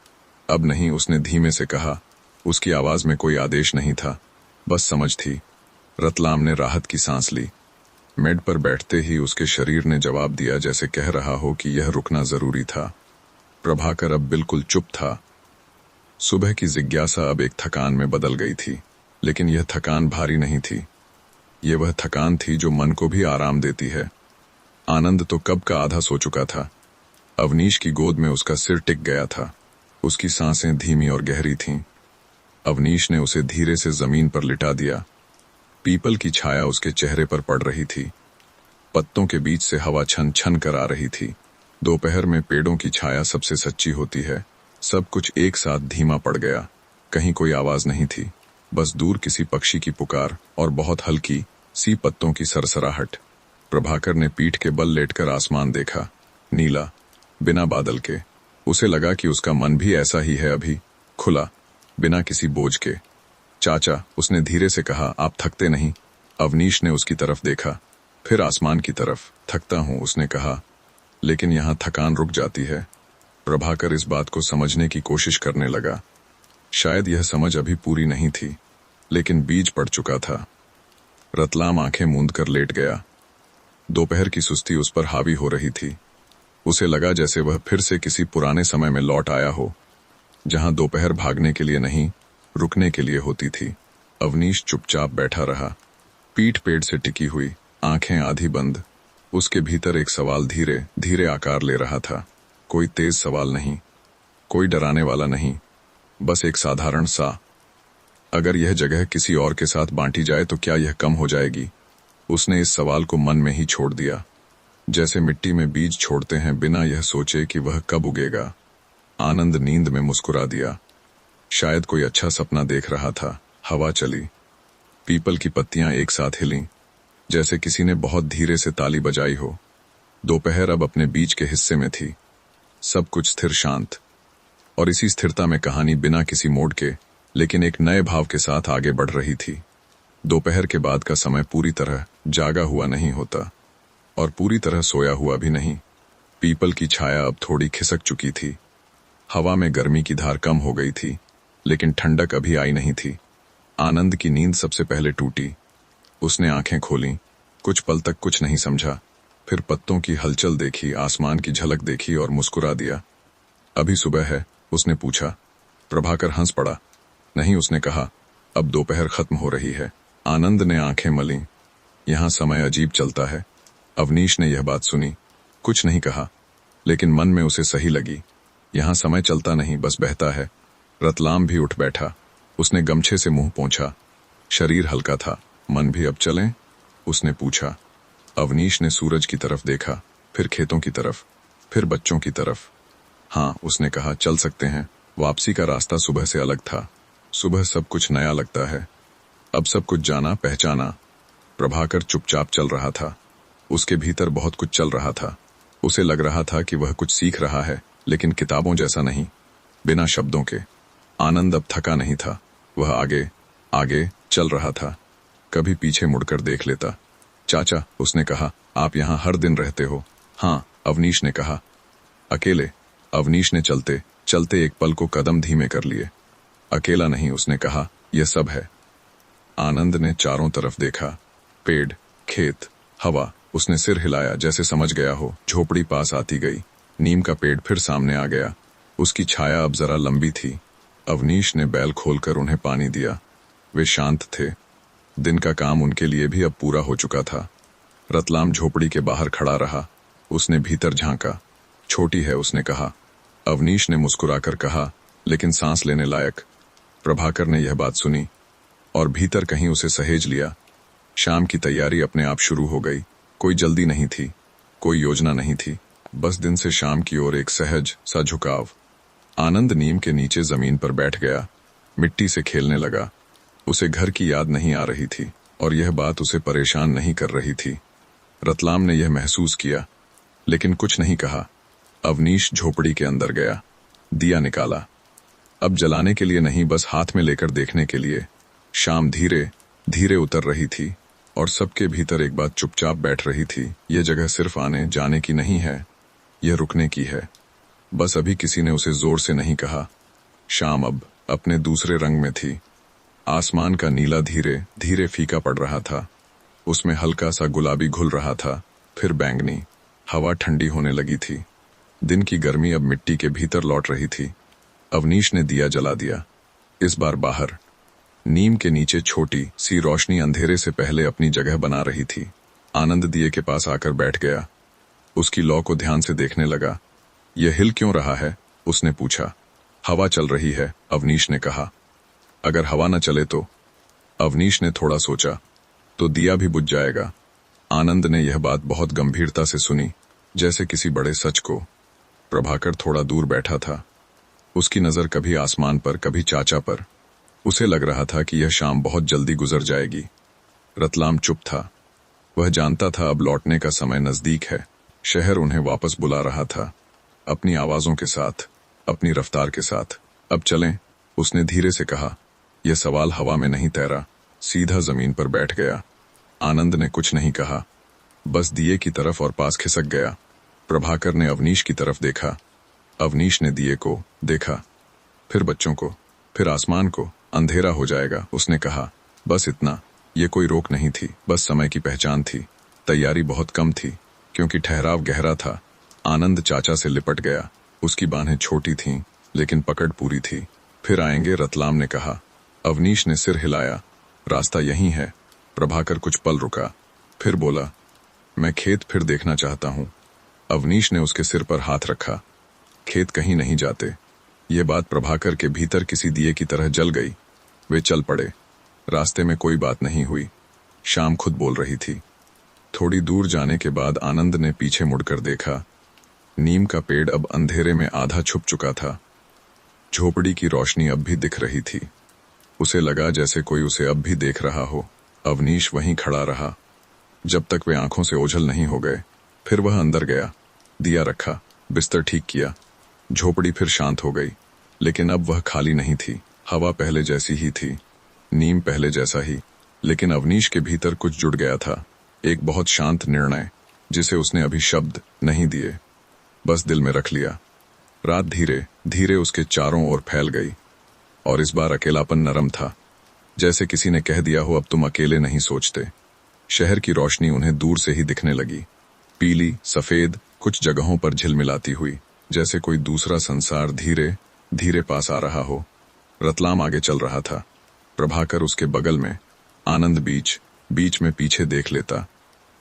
अब नहीं, उसने धीमे से कहा। उसकी आवाज में कोई आदेश नहीं था, बस समझ थी। रतलाम ने राहत की सांस ली। मेड पर बैठते ही उसके शरीर ने जवाब दिया, जैसे कह रहा हो कि यह रुकना जरूरी था। प्रभाकर अब बिल्कुल चुप था। सुबह की जिज्ञासा अब एक थकान में बदल गई थी, लेकिन यह थकान भारी नहीं थी। ये वह थकान थी जो मन को भी आराम देती है। आनंद तो कब का आधा सो चुका था। अवनीश की गोद में उसका सिर टिक गया था। उसकी सांसें धीमी और गहरी थीं। अवनीश ने उसे धीरे से जमीन पर लिटा दिया। पीपल की छाया उसके चेहरे पर पड़ रही थी। पत्तों के बीच से हवा छन छन कर आ रही थी। दोपहर में पेड़ों की छाया सबसे सच्ची होती है। सब कुछ एक साथ धीमा पड़ गया। कहीं कोई आवाज नहीं थी, बस दूर किसी पक्षी की पुकार और बहुत हल्की सी पत्तों की सरसराहट। प्रभाकर ने पीठ के बल लेटकर आसमान देखा, नीला, बिना बादल के। उसे लगा कि उसका मन भी ऐसा ही है, अभी खुला, बिना किसी बोझ के। चाचा, उसने धीरे से कहा, आप थकते नहीं? अवनीश ने उसकी तरफ देखा, फिर आसमान की तरफ। थकता हूं, उसने कहा, लेकिन यहां थकान रुक जाती है। प्रभाकर इस बात को समझने की कोशिश करने लगा। शायद यह समझ अभी पूरी नहीं थी, लेकिन बीज पड़ चुका था। रतलाम आंखें मूंद कर लेट गया। दोपहर की सुस्ती उस पर हावी हो रही थी। उसे लगा जैसे वह फिर से किसी पुराने समय में लौट आया हो, जहां दोपहर भागने के लिए नहीं, रुकने के लिए होती थी। अवनीश चुपचाप बैठा रहा, पीठ पेड़ से टिकी हुई, आंखें आधी बंद। उसके भीतर एक सवाल धीरे धीरे आकार ले रहा था। कोई तेज सवाल नहीं, कोई डराने वाला नहीं, बस एक साधारण सा, अगर यह जगह किसी और के साथ बांटी जाए तो क्या यह कम हो जाएगी? उसने इस सवाल को मन में ही छोड़ दिया, जैसे मिट्टी में बीज छोड़ते हैं बिना यह सोचे कि वह कब उगेगा। आनंद नींद में मुस्कुरा दिया। शायद कोई अच्छा सपना देख रहा था। हवा चली, पीपल की पत्तियां एक साथ हिलीं, जैसे किसी ने बहुत धीरे से ताली बजाई हो। दोपहर अब अपने बीच के हिस्से में थी। सब कुछ स्थिर शांत, और इसी स्थिरता में कहानी बिना किसी मोड़ के, लेकिन एक नए भाव के साथ आगे बढ़ रही थी। दोपहर के बाद का समय पूरी तरह जागा हुआ नहीं होता, और पूरी तरह सोया हुआ भी नहीं। पीपल की छाया अब थोड़ी खिसक चुकी थी। हवा में गर्मी की धार कम हो गई थी, लेकिन ठंडक अभी आई नहीं थी। आनंद की नींद सबसे पहले टूटी। उसने आंखें खोलीं, कुछ पल तक कुछ नहीं समझा, फिर पत्तों की हलचल देखी, आसमान की झलक देखी और मुस्कुरा दिया। अभी सुबह है? उसने पूछा। प्रभाकर हंस पड़ा। नहीं, उसने कहा, अब दोपहर खत्म हो रही है। आनंद ने आंखें मलीं। यहां समय अजीब चलता है। अवनीश ने यह बात सुनी, कुछ नहीं कहा, लेकिन मन में उसे सही लगी। यहां समय चलता नहीं, बस बहता है। रतलाम भी उठ बैठा। उसने गमछे से मुंह पोंछा। शरीर हल्का था। मन भी अब चलें? उसने पूछा। अवनीश ने सूरज की तरफ देखा, फिर खेतों की तरफ, फिर बच्चों की तरफ। हाँ, उसने कहा, चल सकते हैं। वापसी का रास्ता सुबह से अलग था। सुबह सब कुछ नया लगता है। अब सब कुछ जाना पहचाना। प्रभाकर चुपचाप चल रहा था। उसके भीतर बहुत कुछ चल रहा था। उसे लग रहा था कि वह कुछ सीख रहा है, लेकिन किताबों जैसा नहीं, बिना शब्दों के। आनंद अब थका नहीं था। वह आगे आगे चल रहा था। कभी पीछे मुड़कर देख लेता। चाचा, उसने कहा, आप यहाँ हर दिन रहते हो? हाँ, अवनीश ने कहा। अकेले? अवनीश ने चलते चलते एक पल को कदम धीमे कर लिए। अकेला नहीं, उसने कहा, यह सब है। आनंद ने चारों तरफ देखा, पेड़, खेत, हवा। उसने सिर हिलाया, जैसे समझ गया हो। झोपड़ी पास आती गई। नीम का पेड़ फिर सामने आ गया। उसकी छाया अब जरा लंबी थी। अवनीश ने बैल खोलकर उन्हें पानी दिया। वे शांत थे। दिन का काम उनके लिए भी अब पूरा हो चुका था। रतलाम झोपड़ी के बाहर खड़ा रहा। उसने भीतर झांका। छोटी है, उसने कहा। अवनीश ने मुस्कुराकर कहा, लेकिन सांस लेने लायक। प्रभाकर ने यह बात सुनी और भीतर कहीं उसे सहेज लिया। शाम की तैयारी अपने आप शुरू हो गई। कोई जल्दी नहीं थी, कोई योजना नहीं थी, बस दिन से शाम की ओर एक सहज सा झुकाव। आनंद नीम के नीचे जमीन पर बैठ गया, मिट्टी से खेलने लगा। उसे घर की याद नहीं आ रही थी, और यह बात उसे परेशान नहीं कर रही थी। रतलाम ने यह महसूस किया, लेकिन कुछ नहीं कहा। अवनीश झोपड़ी के अंदर गया, दिया निकाला। अब जलाने के लिए नहीं, बस हाथ में लेकर देखने के लिए। शाम धीरे धीरे उतर रही थी और सबके भीतर एक बात चुपचाप बैठ रही थी, यह जगह सिर्फ आने जाने की नहीं है, यह रुकने की है। बस अभी किसी ने उसे जोर से नहीं कहा। शाम अब अपने दूसरे रंग में थी। आसमान का नीला धीरे धीरे फीका पड़ रहा था, उसमें हल्का सा गुलाबी घुल रहा था, फिर बैंगनी। हवा ठंडी होने लगी थी। दिन की गर्मी अब मिट्टी के भीतर लौट रही थी। अवनीश ने दिया जला दिया। इस बार बाहर नीम के नीचे छोटी सी रोशनी अंधेरे से पहले अपनी जगह बना रही थी। आनंद दिए के पास आकर बैठ गया। उसकी लौ को ध्यान से देखने लगा। यह हिल क्यों रहा है? उसने पूछा। हवा चल रही है, अवनीश ने कहा। अगर हवा न चले तो? अवनीश ने थोड़ा सोचा। तो दिया भी बुझ जाएगा। आनंद ने यह बात बहुत गंभीरता से सुनी, जैसे किसी बड़े सच को। प्रभाकर थोड़ा दूर बैठा था। उसकी नजर कभी आसमान पर, कभी चाचा पर। उसे लग रहा था कि यह शाम बहुत जल्दी गुजर जाएगी। रतलाम चुप था। वह जानता था अब लौटने का समय नजदीक है। शहर उन्हें वापस बुला रहा था, अपनी आवाजों के साथ, अपनी रफ्तार के साथ। अब चलें, उसने धीरे से कहा। यह सवाल हवा में नहीं तैरा, सीधा जमीन पर बैठ गया। आनंद ने कुछ नहीं कहा, बस दिए की तरफ और पास खिसक गया। प्रभाकर ने अवनीश की तरफ देखा। अवनीश ने दिए को देखा, फिर बच्चों को, फिर आसमान को। अंधेरा हो जाएगा, उसने कहा। बस इतना। ये कोई रोक नहीं थी, बस समय की पहचान थी। तैयारी बहुत कम थी, क्योंकि ठहराव गहरा था। आनंद चाचा से लिपट गया। उसकी बाहें छोटी थीं, लेकिन पकड़ पूरी थी। फिर आएंगे, रतलाम ने कहा। अवनीश ने सिर हिलाया। रास्ता यही है। प्रभाकर कुछ पल रुका, फिर बोला, मैं खेत फिर देखना चाहता हूं। अवनीश ने उसके सिर पर हाथ रखा। खेत कहीं नहीं जाते। ये बात प्रभाकर के भीतर किसी दिए की तरह जल गई। वे चल पड़े। रास्ते में कोई बात नहीं हुई। शाम खुद बोल रही थी। थोड़ी दूर जाने के बाद आनंद ने पीछे मुड़कर देखा। नीम का पेड़ अब अंधेरे में आधा छुप चुका था। झोपड़ी की रोशनी अब भी दिख रही थी। उसे लगा जैसे कोई उसे अब भी देख रहा हो। अवनीश वहीं खड़ा रहा, जब तक वे आंखों से ओझल नहीं हो गए। फिर वह अंदर गया, दिया रखा, बिस्तर ठीक किया। झोपड़ी फिर शांत हो गई, लेकिन अब वह खाली नहीं थी। हवा पहले जैसी ही थी, नीम पहले जैसा ही, लेकिन अवनीश के भीतर कुछ जुड़ गया था। एक बहुत शांत निर्णय, जिसे उसने अभी शब्द नहीं दिए, बस दिल में रख लिया। रात धीरे धीरे उसके चारों ओर फैल गई, और इस बार अकेलापन नरम था, जैसे किसी ने कह दिया हो, अब तुम अकेले नहीं सोचते। शहर की रोशनी उन्हें दूर से ही दिखने लगी, पीली, सफेद, कुछ जगहों पर झिलमिलाती हुई, जैसे कोई दूसरा संसार धीरे धीरे पास आ रहा हो। रतलाम आगे चल रहा था, प्रभाकर उसके बगल में, आनंद बीच बीच में पीछे देख लेता।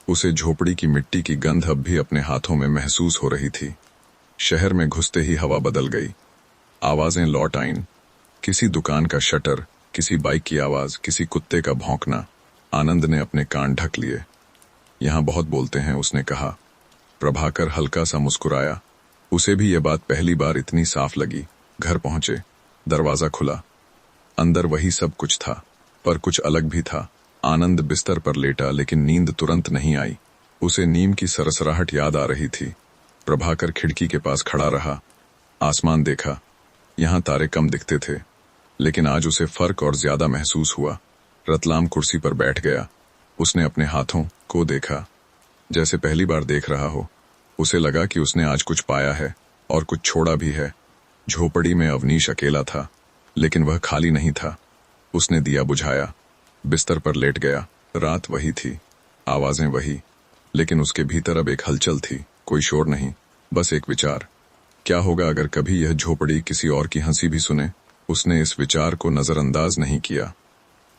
उसे झोपड़ी की मिट्टी की गंध अब भी अपने हाथों में महसूस हो रही थी। शहर में घुसते ही हवा बदल गई। आवाजें लौट आईं। किसी दुकान का शटर, किसी बाइक की आवाज, किसी कुत्ते का भौंकना। आनंद ने अपने कान ढक लिए। यहां बहुत बोलते हैं, उसने कहा। प्रभाकर हल्का सा मुस्कुराया। उसे भी यह बात पहली बार इतनी साफ लगी। घर पहुंचे, दरवाजा खुला। अंदर वही सब कुछ था, पर कुछ अलग भी था। आनंद बिस्तर पर लेटा, लेकिन नींद तुरंत नहीं आई। उसे नीम की सरसराहट याद आ रही थी। प्रभाकर खिड़की के पास खड़ा रहा। आसमान देखा। यहां तारे कम दिखते थे, लेकिन आज उसे फर्क और ज्यादा महसूस हुआ। रतलाम कुर्सी पर बैठ गया। उसने अपने हाथों को देखा, जैसे पहली बार देख रहा हो। उसे लगा कि उसने आज कुछ पाया है और कुछ छोड़ा भी है। झोपड़ी में अवनीश अकेला था, लेकिन वह खाली नहीं था। उसने दिया बुझाया, बिस्तर पर लेट गया। रात वही थी, आवाजें वही, लेकिन उसके भीतर अब एक हलचल थी। कोई शोर नहीं, बस एक विचार। क्या होगा अगर कभी यह झोपड़ी किसी और की हंसी भी सुने? उसने इस विचार को नजरअंदाज नहीं किया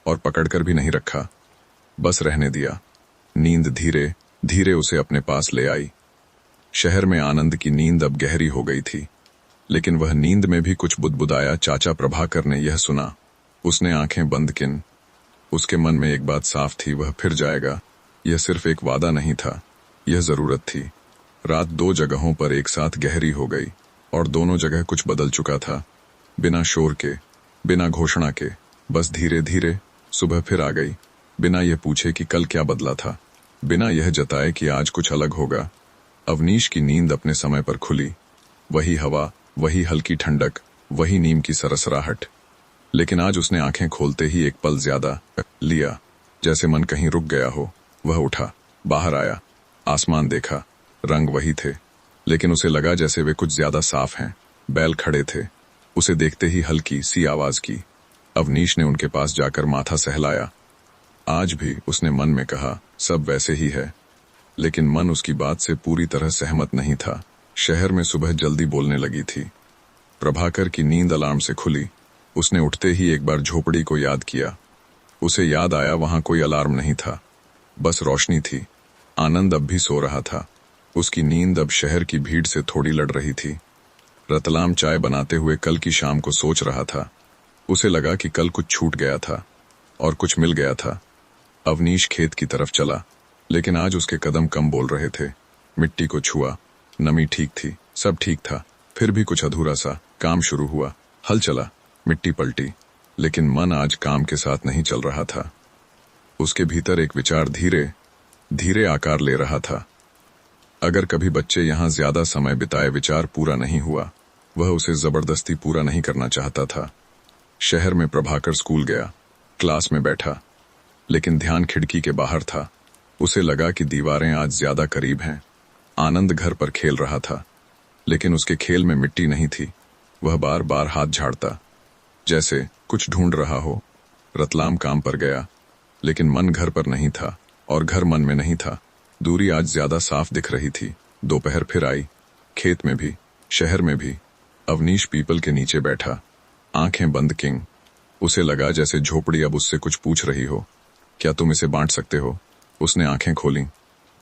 और पकड़कर भी नहीं रखा, बस रहने दिया। नींद धीरे धीरे उसे अपने पास ले आई। शहर में आनंद की नींद अब गहरी हो गई थी, लेकिन वह नींद में भी कुछ बुदबुदाया। चाचा प्रभाकर ने यह सुना। उसने आंखें बंद किन। उसके मन में एक बात साफ थी, वह फिर जाएगा। यह सिर्फ एक वादा नहीं था, यह जरूरत थी। रात दो जगहों पर एक साथ गहरी हो गई, और दोनों जगह कुछ बदल चुका था। बिना शोर के, बिना घोषणा के, बस धीरे धीरे सुबह फिर आ गई। बिना यह पूछे कि कल क्या बदला था, बिना यह जताए कि आज कुछ अलग होगा। अवनीश की नींद अपने समय पर खुली। वही हवा, वही हल्की ठंडक, वही नीम की सरसराहट। लेकिन आज उसने आंखें खोलते ही एक पल ज्यादा लिया। जैसे मन कहीं रुक गया हो। वह उठा, बाहर आया, आसमान देखा, रंग वही थे, लेकिन उसे लगा जैसे वे कुछ ज्यादा साफ हैं। बैल खड़े थे। उसे देखते ही हल्की सी आवाज की। अवनीश ने उनके पास जाकर माथा सहलाया। आज भी उसने मन में कहा, सब वैसे ही है, लेकिन मन उसकी बात से पूरी तरह सहमत नहीं था। शहर में सुबह जल्दी बोलने लगी थी। प्रभाकर की नींद अलार्म से खुली। उसने उठते ही एक बार झोपड़ी को याद किया। उसे याद आया वहां कोई अलार्म नहीं था, बस रोशनी थी। आनंद अब भी सो रहा था। उसकी नींद अब शहर की भीड़ से थोड़ी लड़ रही थी। रतलाम चाय बनाते हुए कल की शाम को सोच रहा था। उसे लगा कि कल कुछ छूट गया था और कुछ मिल गया था। अवनीश खेत की तरफ चला, लेकिन आज उसके कदम कम बोल रहे थे। मिट्टी को छुआ, नमी ठीक थी, सब ठीक था, फिर भी कुछ अधूरा सा। काम शुरू हुआ, हल चला, मिट्टी पलटी, लेकिन मन आज काम के साथ नहीं चल रहा था। उसके भीतर एक विचार धीरे धीरे आकार ले रहा था। अगर कभी बच्चे यहां ज्यादा समय बिताए विचार पूरा नहीं हुआ, वह उसे जबरदस्ती पूरा नहीं करना चाहता था। शहर में प्रभाकर स्कूल गया, क्लास में बैठा, लेकिन ध्यान खिड़की के बाहर था। उसे लगा कि दीवारें आज ज्यादा करीब हैं। आनंद घर पर खेल रहा था, लेकिन उसके खेल में मिट्टी नहीं थी। वह बार बार हाथ झाड़ता, जैसे कुछ ढूंढ रहा हो। रतलाम काम पर गया, लेकिन मन घर पर नहीं था और घर मन में नहीं था। दूरी आज ज्यादा साफ दिख रही थी। दोपहर फिर आई, खेत में भी, शहर में भी। अवनीश पीपल के नीचे बैठा, आंखें बंद किंग। उसे लगा जैसे झोपड़ी अब उससे कुछ पूछ रही हो। क्या तुम इसे बांट सकते हो? उसने आंखें खोलीं।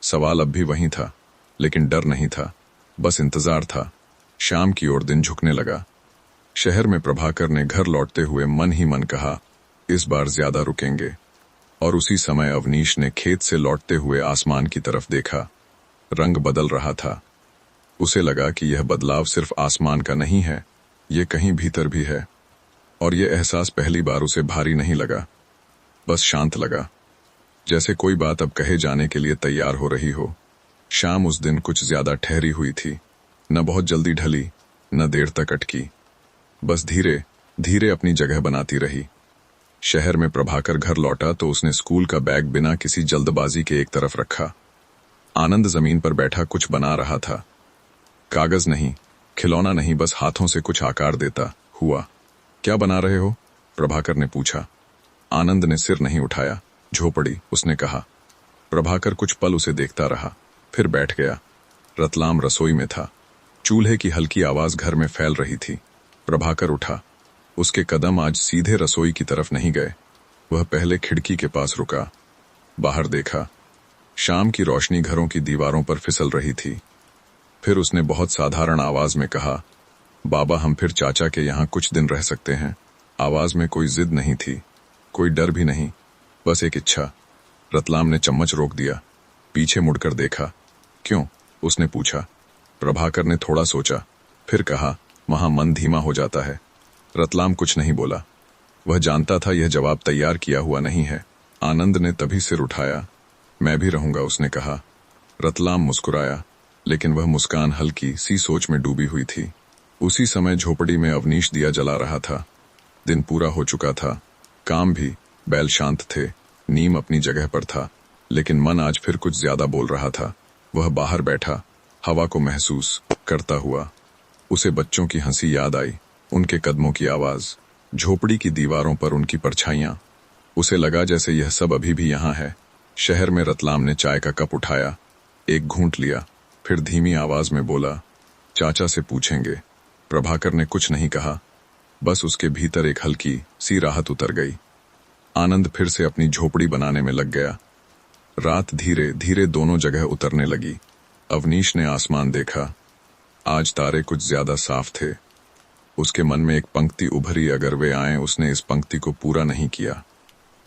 सवाल अब भी वही था, लेकिन डर नहीं था, बस इंतजार था। शाम की ओर दिन झुकने लगा। शहर में प्रभाकर ने घर लौटते हुए मन ही मन कहा, इस बार ज्यादा रुकेंगे। और उसी समय अवनीश ने खेत से लौटते हुए आसमान की तरफ देखा। रंग बदल रहा था। उसे लगा कि यह बदलाव सिर्फ आसमान का नहीं है, ये कहीं भीतर भी है। और यह एहसास पहली बार उसे भारी नहीं लगा, बस शांत लगा, जैसे कोई बात अब कहे जाने के लिए तैयार हो रही हो। शाम उस दिन कुछ ज्यादा ठहरी हुई थी, न बहुत जल्दी ढली, न देर तक अटकी, बस धीरे धीरे अपनी जगह बनाती रही। शहर में प्रभाकर घर लौटा तो उसने स्कूल का बैग बिना किसी जल्दबाजी के एक तरफ रखा। आनंद जमीन पर बैठा कुछ बना रहा था। कागज नहीं, खिलौना नहीं, बस हाथों से कुछ आकार देता हुआ। क्या बना रहे हो? प्रभाकर ने पूछा। आनंद ने सिर नहीं उठाया। झोपड़ी, उसने कहा। प्रभाकर कुछ पल उसे देखता रहा, फिर बैठ गया। रतलाम रसोई में था। चूल्हे की हल्की आवाज घर में फैल रही थी। प्रभाकर उठा। उसके कदम आज सीधे रसोई की तरफ नहीं गए। वह पहले खिड़की के पास रुका, बाहर देखा। शाम की रोशनी घरों की दीवारों पर फिसल रही थी। फिर उसने बहुत साधारण आवाज में कहा, बाबा हम फिर चाचा के यहाँ कुछ दिन रह सकते हैं। आवाज में कोई जिद नहीं थी, कोई डर भी नहीं, बस एक इच्छा। रतलाम ने चम्मच रोक दिया, पीछे मुड़कर देखा। क्यों? उसने पूछा। प्रभाकर ने थोड़ा सोचा, फिर कहा, वहां मन धीमा हो जाता है। रतलाम कुछ नहीं बोला। वह जानता था यह जवाब तैयार किया हुआ नहीं है। आनंद ने तभी सिर उठाया। मैं भी रहूंगा, उसने कहा। रतलाम मुस्कुराया, लेकिन वह मुस्कान हल्की सी सोच में डूबी हुई थी। उसी समय झोपड़ी में अवनीश दिया जला रहा था। दिन पूरा हो चुका था, काम भी, बैल शांत थे, नीम अपनी जगह पर था, लेकिन मन आज फिर कुछ ज्यादा बोल रहा था। वह बाहर बैठा, हवा को महसूस करता हुआ। उसे बच्चों की हंसी याद आई, उनके कदमों की आवाज, झोपड़ी की दीवारों पर उनकी परछाइयां। उसे लगा जैसे यह सब अभी भी यहाँ है। शहर में रतलाम ने चाय का कप उठाया, एक घूंट लिया, फिर धीमी आवाज में बोला, चाचा से पूछेंगे। प्रभाकर ने कुछ नहीं कहा, बस उसके भीतर एक हल्की सी राहत उतर गई। आनंद फिर से अपनी झोपड़ी बनाने में लग गया। रात धीरे धीरे दोनों जगह उतरने लगी। अवनीश ने आसमान देखा। आज तारे कुछ ज्यादा साफ थे। उसके मन में एक पंक्ति उभरी, अगर वे आए। उसने इस पंक्ति को पूरा नहीं किया।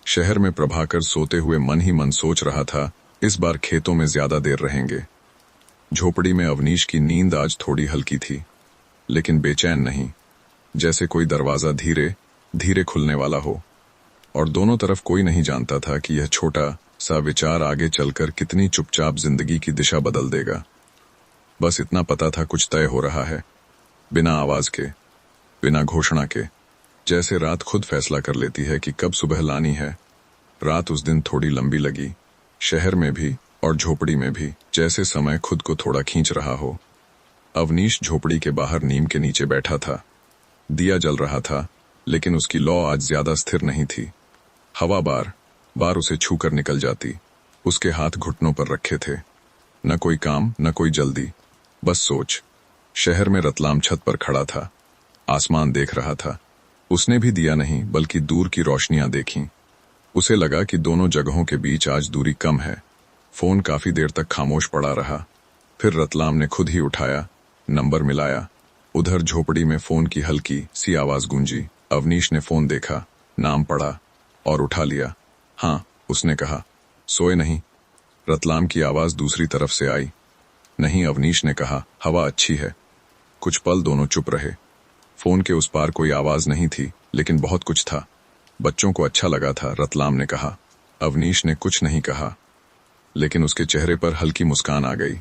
शहर में प्रभाकर सोते हुए मन ही मन सोच रहा था, इस बार खेतों में ज्यादा देर रहेंगे। झोपड़ी में अवनीश की नींद आज थोड़ी हल्की थी, लेकिन बेचैन नहीं, जैसे कोई दरवाजा धीरे धीरे खुलने वाला हो। और दोनों तरफ कोई नहीं जानता था कि यह छोटा सा विचार आगे चलकर कितनी चुपचाप जिंदगी की दिशा बदल देगा। बस इतना पता था, कुछ तय हो रहा है, बिना आवाज के, बिना घोषणा के, जैसे रात खुद फैसला कर लेती है कि कब सुबह लानी है। रात उस दिन थोड़ी लंबी लगी, शहर में भी और झोपड़ी में भी, जैसे समय खुद को थोड़ा खींच रहा हो। अवनीश झोपड़ी के बाहर नीम के नीचे बैठा था। दिया जल रहा था, लेकिन उसकी लौ आज ज्यादा स्थिर नहीं थी। हवा बार बार उसे छूकर निकल जाती। उसके हाथ घुटनों पर रखे थे। न कोई काम, न कोई जल्दी, बस सोच। शहर में रतलाम छत पर खड़ा था, आसमान देख रहा था। उसने भी दिया नहीं, बल्कि दूर की रोशनियां देखीं। उसे लगा कि दोनों जगहों के बीच आज दूरी कम है। फोन काफी देर तक खामोश पड़ा रहा। फिर रतलाम ने खुद ही उठाया, नंबर मिलाया। उधर झोपड़ी में फोन की हल्की सी आवाज गूंजी। अवनीश ने फोन देखा, नाम पढ़ा और उठा लिया। हाँ, उसने कहा। सोए नहीं? रतलाम की आवाज दूसरी तरफ से आई। नहीं, अवनीश ने कहा, हवा अच्छी है। कुछ पल दोनों चुप रहे। फोन के उस पार कोई आवाज नहीं थी, लेकिन बहुत कुछ था। बच्चों को अच्छा लगा था, रतलाम ने कहा। अवनीश ने कुछ नहीं कहा, लेकिन उसके चेहरे पर हल्की मुस्कान आ गई।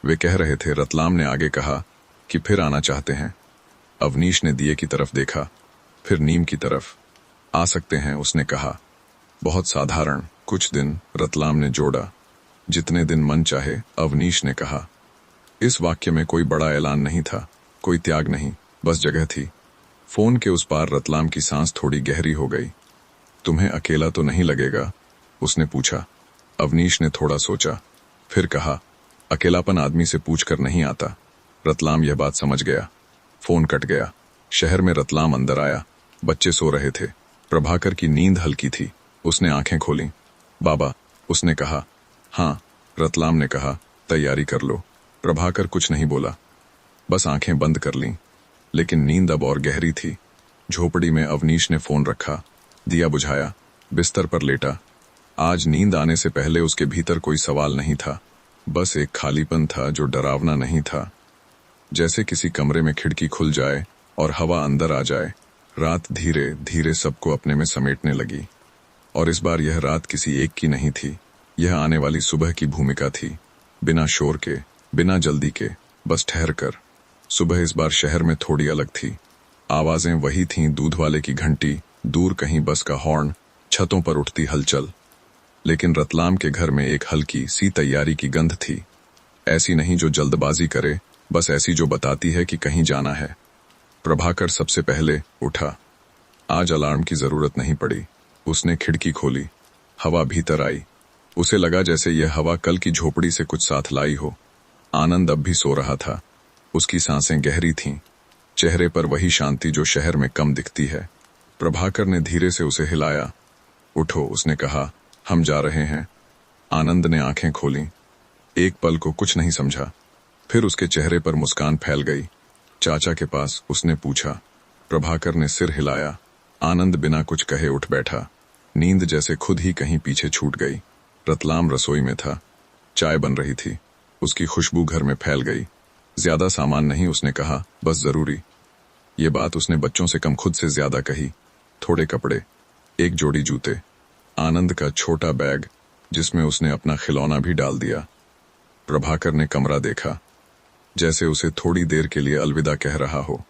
वे कह रहे थे, रतलाम ने आगे कहा, कि फिर आना चाहते हैं। अवनीश ने दिए की तरफ देखा, फिर नीम की तरफ। आ सकते हैं, उसने कहा। बहुत साधारण, कुछ दिन, रतलाम ने जोड़ा। जितने दिन मन चाहे, अवनीश ने कहा। इस वाक्य में कोई बड़ा ऐलान नहीं था, कोई त्याग नहीं, बस जगह थी। फोन के उस पार रतलाम की सांस थोड़ी गहरी हो गई। तुम्हें अकेला तो नहीं लगेगा? उसने पूछा। अवनीश ने थोड़ा सोचा, फिर कहा, अकेलापन आदमी से पूछकर नहीं आता। रतलाम यह बात समझ गया। फोन कट गया। शहर में रतलाम अंदर आया। बच्चे सो रहे थे। प्रभाकर की नींद हल्की थी। उसने आंखें खोलीं। बाबा, उसने कहा। हाँ, रतलाम ने कहा, तैयारी कर लो। प्रभाकर कुछ नहीं बोला, बस आंखें बंद कर लीं। लेकिन नींद अब और गहरी थी। झोपड़ी में अवनीश ने फोन रखा, दिया बुझाया, बिस्तर पर लेटा। आज नींद आने से पहले उसके भीतर कोई सवाल नहीं था, बस एक खालीपन था जो डरावना नहीं था। जैसे किसी कमरे में खिड़की खुल जाए और हवा अंदर आ जाए। रात धीरे धीरे सबको अपने में समेटने लगी। और इस बार यह रात किसी एक की नहीं थी, यह आने वाली सुबह की भूमिका थी। बिना शोर के, बिना जल्दी के, बस ठहर कर। सुबह इस बार शहर में थोड़ी अलग थी। आवाजें वही थीं, दूध वाले की घंटी, दूर कहीं बस का हॉर्न, छतों पर उठती हलचल। लेकिन रतलाम के घर में एक हल्की सी तैयारी की गंध थी। ऐसी नहीं जो जल्दबाजी करे, बस ऐसी जो बताती है कि कहीं जाना है। प्रभाकर सबसे पहले उठा। आज अलार्म की जरूरत नहीं पड़ी। उसने खिड़की खोली। हवा भीतर आई। उसे लगा जैसे यह हवा कल की झोपड़ी से कुछ साथ लाई हो। आनंद अब भी सो रहा था। उसकी सांसें गहरी थीं। चेहरे पर वही शांति जो शहर में कम दिखती है। प्रभाकर ने धीरे से उसे हिलाया। उठो, उसने कहा, हम जा रहे हैं। आनंद ने आंखें खोलीं। एक पल को कुछ नहीं समझा, फिर उसके चेहरे पर मुस्कान फैल गई। चाचा के पास, उसने पूछा। प्रभाकर ने सिर हिलाया। आनंद बिना कुछ कहे उठ बैठा। नींद जैसे खुद ही कहीं पीछे छूट गई। रतलाम रसोई में था। चाय बन रही थी। उसकी खुशबू घर में फैल गई। ज्यादा सामान नहीं, उसने कहा, बस जरूरी। ये बात उसने बच्चों से कम खुद से ज्यादा कही। थोड़े कपड़े, एक जोड़ी जूते, आनंद का छोटा बैग जिसमें उसने अपना खिलौना भी डाल दिया। प्रभाकर ने कमरा देखा, जैसे उसे थोड़ी देर के लिए अलविदा कह रहा हो।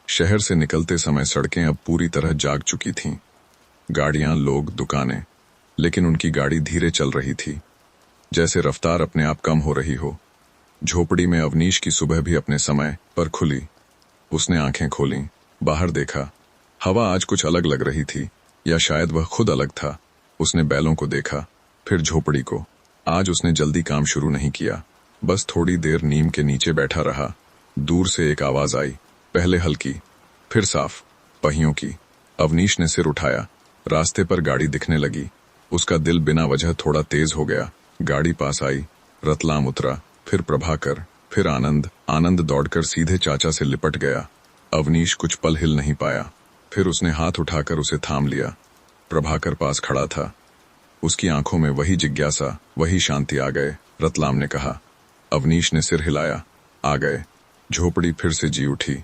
शहर से निकलते समय सड़कें अब पूरी तरह जाग चुकी थीं। गाड़ियां, लोग, दुकानें, लेकिन उनकी गाड़ी धीरे चल रही थी, जैसे रफ्तार अपने आप कम हो रही हो। झोपड़ी में अवनीश की सुबह भी अपने समय पर खुली। उसने आंखें खोलीं, बाहर देखा। हवा आज कुछ अलग लग रही थी, या शायद वह खुद अलग था। उसने बैलों को देखा, फिर झोपड़ी को। आज उसने जल्दी काम शुरू नहीं किया, बस थोड़ी देर नीम के नीचे बैठा रहा। दूर से एक आवाज आई, पहले हल्की, फिर साफ, पहियों की। अवनीश ने सिर उठाया। रास्ते पर गाड़ी दिखने लगी। उसका दिल बिना वजह थोड़ा तेज हो गया। गाड़ी पास आई। रतलाम उतरा, फिर प्रभाकर, फिर आनंद। आनंद दौड़कर सीधे चाचा से लिपट गया। अवनीश कुछ पल हिल नहीं पाया, फिर उसने हाथ उठाकर उसे थाम लिया। प्रभाकर पास खड़ा था। उसकी आंखों में वही जिज्ञासा, वही शांति आ गए। रतलाम ने कहा। अवनीश ने सिर हिलाया। आ गए। झोपड़ी फिर से जी उठी।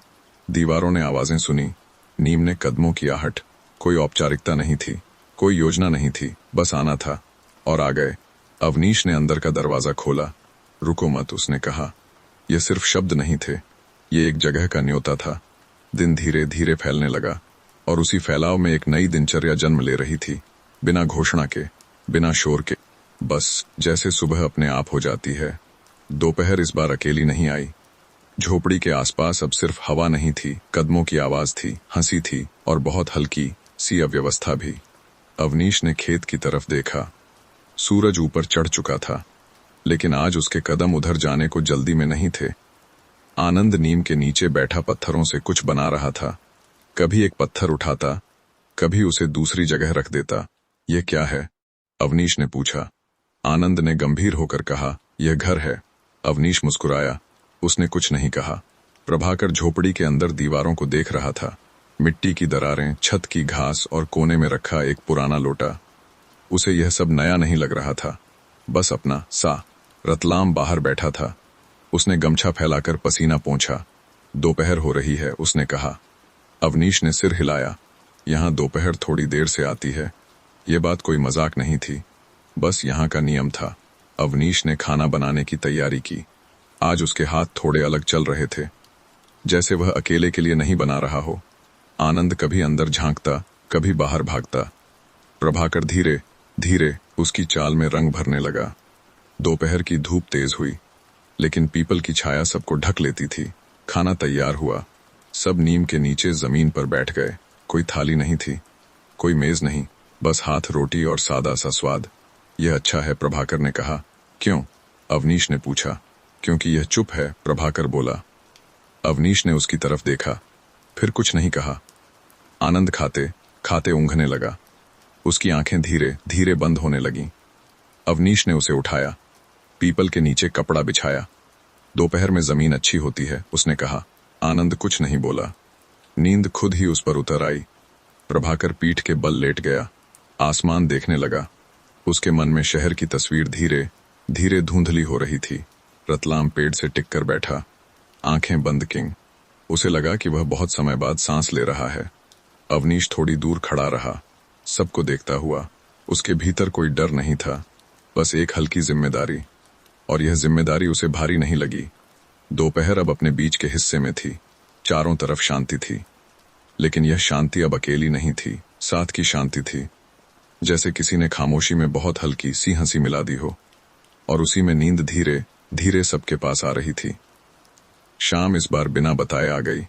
दीवारों ने आवाजें सुनी। नीम ने कदमों की आहट। कोई औपचारिकता नहीं थी, कोई योजना नहीं थी, बस आना था, और आ गए। अवनीश ने अंदर का दरवाजा खोला। रुको मत, उसने कहा। यह सिर्फ शब्द नहीं थे, ये एक जगह का न्योता था। दिन धीरे धीरे फैलने लगा, और उसी फैलाव में एक नई दिनचर्या जन्म ले रही थी। बिना घोषणा के, बिना शोर के, बस जैसे सुबह अपने आप हो जाती है। दोपहर इस बार अकेली नहीं आई। झोपड़ी के आसपास अब सिर्फ हवा नहीं थी, कदमों की आवाज थी, हंसी थी और बहुत हल्की सी अव्यवस्था भी। अवनीश ने खेत की तरफ देखा। सूरज ऊपर चढ़ चुका था, लेकिन आज उसके कदम उधर जाने को जल्दी में नहीं थे। आनंद नीम के नीचे बैठा पत्थरों से कुछ बना रहा था। कभी एक पत्थर उठाता, कभी उसे दूसरी जगह रख देता। यह क्या है? अवनीश ने पूछा। आनंद ने गंभीर होकर कहा, यह घर है। अवनीश मुस्कुराया। उसने कुछ नहीं कहा। प्रभाकर झोपड़ी के अंदर दीवारों को देख रहा था। मिट्टी की दरारें, छत की घास और कोने में रखा एक पुराना लोटा। उसे यह सब नया नहीं लग रहा था, बस अपना सा। रतलाम बाहर बैठा था। उसने गमछा फैलाकर पसीना पोंछा। दोपहर हो रही है, उसने कहा। अवनीश ने सिर हिलाया। यहाँ दोपहर थोड़ी देर से आती है। ये बात कोई मजाक नहीं थी, बस यहाँ का नियम था। अवनीश ने खाना बनाने की तैयारी की। आज उसके हाथ थोड़े अलग चल रहे थे, जैसे वह अकेले के लिए नहीं बना रहा हो। आनंद कभी अंदर झांकता, कभी बाहर भागता। प्रभाकर धीरे धीरे उसकी चाल में रंग भरने लगा। दोपहर की धूप तेज हुई, लेकिन पीपल की छाया सबको ढक लेती थी। खाना तैयार हुआ। सब नीम के नीचे जमीन पर बैठ गए। कोई थाली नहीं थी, कोई मेज नहीं, बस हाथ रोटी और सादा सा स्वाद। यह अच्छा है, प्रभाकर ने कहा। क्यों? अवनीश ने पूछा। क्योंकि यह चुप है, प्रभाकर बोला। अवनीश ने उसकी तरफ देखा, फिर कुछ नहीं कहा। आनंद खाते खाते ऊँघने लगा। उसकी आंखें धीरे धीरे बंद होने लगीं। अवनीश ने उसे उठाया, पीपल के नीचे कपड़ा बिछाया। दोपहर में जमीन अच्छी होती है, उसने कहा। आनंद कुछ नहीं बोला। नींद खुद ही उस पर उतर आई। प्रभाकर पीठ के बल लेट गया, आसमान देखने लगा। उसके मन में शहर की तस्वीर धीरे धीरे धुंधली हो रही थी। रतलाम पेड़ से टिक कर बैठा, आंखें बंद किंग। उसे लगा कि वह बहुत समय बाद सांस ले रहा है। अवनीश थोड़ी दूर खड़ा रहा, सबको देखता हुआ। उसके भीतर कोई डर नहीं था, बस एक हल्की जिम्मेदारी, और यह जिम्मेदारी उसे भारी नहीं लगी। दोपहर अब अपने बीच के हिस्से में थी। चारों तरफ शांति थी, लेकिन यह शांति अब अकेली नहीं थी, साथ की शांति थी। जैसे किसी ने खामोशी में बहुत हल्की सी हंसी मिला दी हो, और उसी में नींद धीरे धीरे सबके पास आ रही थी। शाम इस बार बिना बताए आ गई,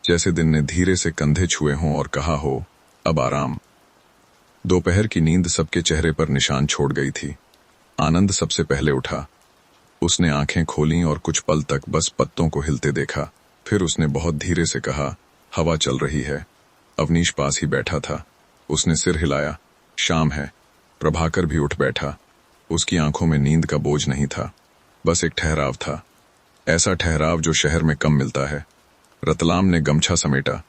जैसे दिन ने धीरे से कंधे छुए हों और कहा हो, अब आराम। दोपहर की नींद सबके चेहरे पर निशान छोड़ गई थी। आनंद सबसे पहले उठा। उसने आंखें खोलीं और कुछ पल तक बस पत्तों को हिलते देखा। फिर उसने बहुत धीरे से कहा, हवा चल रही है। अवनीश पास ही बैठा था। उसने सिर हिलाया। शाम है। प्रभाकर भी उठ बैठा। उसकी आंखों में नींद का बोझ नहीं था, बस एक ठहराव था, ऐसा ठहराव जो शहर में कम मिलता है। रतलाम ने गमछा समेटा,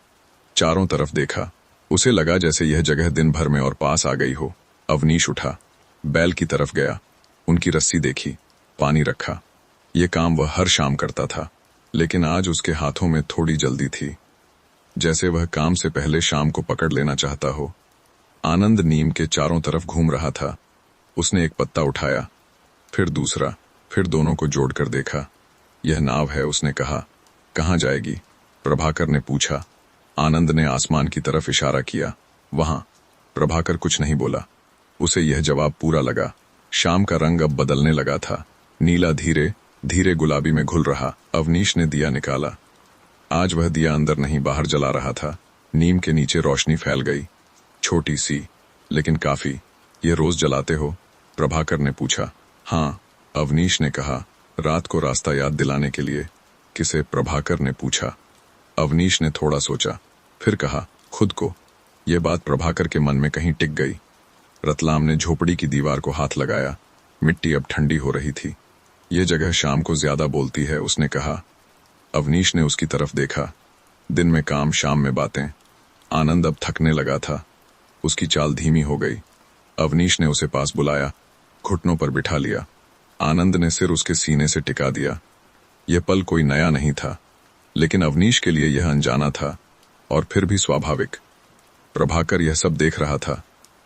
चारों तरफ देखा। उसे लगा जैसे यह जगह दिन भर में और पास आ गई हो। अवनीश उठा, बैल की तरफ गया, उनकी रस्सी देखी, पानी रखा। ये काम वह हर शाम करता था, लेकिन आज उसके हाथों में थोड़ी जल्दी थी, जैसे वह काम से पहले शाम को पकड़ लेना चाहता हो। आनंद नीम के चारों तरफ घूम रहा था। उसने एक पत्ता उठाया, फिर दूसरा, फिर दोनों को जोड़कर देखा। यह नाव है, उसने कहा। कहाँ जाएगी? प्रभाकर ने पूछा। आनंद ने आसमान की तरफ इशारा किया। वहां। प्रभाकर कुछ नहीं बोला। उसे यह जवाब पूरा लगा। शाम का रंग अब बदलने लगा था। नीला धीरे धीरे गुलाबी में घुल रहा। अवनीश ने दिया निकाला। आज वह दिया अंदर नहीं बाहर जला रहा था। नीम के नीचे रोशनी फैल गई, छोटी सी, लेकिन काफी। ये रोज जलाते हो? प्रभाकर ने पूछा। हाँ, अवनीश ने कहा, रात को रास्ता याद दिलाने के लिए। किसे? प्रभाकर ने पूछा। अवनीश ने थोड़ा सोचा, फिर कहा, खुद को। यह बात प्रभाकर के मन में कहीं टिक गई। रतलाम ने झोपड़ी की दीवार को हाथ लगाया। मिट्टी अब ठंडी हो रही थी। यह जगह शाम को ज्यादा बोलती है, उसने कहा। अवनीश ने उसकी तरफ देखा। दिन में काम, शाम में बातें। आनंद अब थकने लगा था। उसकी चाल धीमी हो गई। अवनीश ने उसे पास बुलाया, घुटनों पर बिठा लिया। आनंद ने सिर उसके सीने से टिका दिया। यह पल कोई नया नहीं था, लेकिन अवनीश के लिए यह अनजाना था, और फिर भी स्वाभाविक। प्रभाकर यह सब देख रहा था,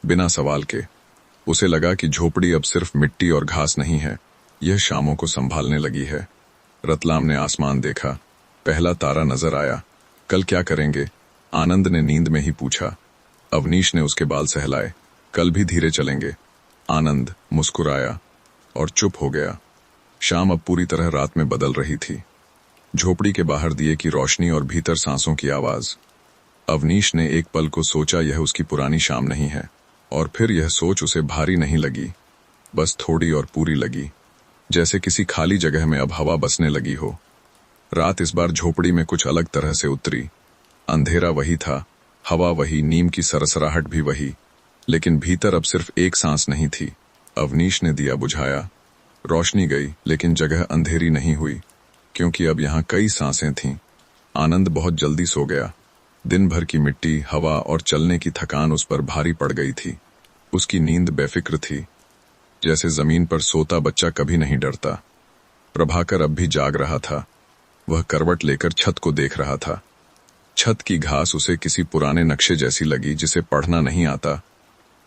बिना सवाल के। उसे लगा कि झोपड़ी अब सिर्फ मिट्टी और घास नहीं है, यह शामों को संभालने लगी है। रतलाम ने आसमान देखा। पहला तारा नजर आया। कल क्या करेंगे? आनंद ने नींद में ही पूछा। अवनीश ने उसके बाल सहलाए। कल भी धीरे चलेंगे। आनंद मुस्कुराया और चुप हो गया। शाम अब पूरी तरह रात में बदल रही थी। झोपड़ी के बाहर दिए की रोशनी और भीतर सांसों की आवाज। अवनीश ने एक पल को सोचा यह उसकी पुरानी शाम नहीं है, और फिर यह सोच उसे भारी नहीं लगी, बस थोड़ी और पूरी लगी, जैसे किसी खाली जगह में अब हवा बसने लगी हो। रात इस बार झोपड़ी में कुछ अलग तरह से उतरी। अंधेरा वही था, हवा वही, नीम की सरसराहट भी वही, लेकिन भीतर अब सिर्फ एक सांस नहीं थी। अवनीश ने दिया बुझाया। रोशनी गई, लेकिन जगह अंधेरी नहीं हुई, क्योंकि अब यहाँ कई सांसें थीं। आनंद बहुत जल्दी सो गया। दिन भर की मिट्टी, हवा और चलने की थकान उस पर भारी पड़ गई थी। उसकी नींद बेफिक्र थी, जैसे जमीन पर सोता बच्चा कभी नहीं डरता। प्रभाकर अब भी जाग रहा था। वह करवट लेकर छत को देख रहा था। छत की घास उसे किसी पुराने नक्शे जैसी लगी, जिसे पढ़ना नहीं आता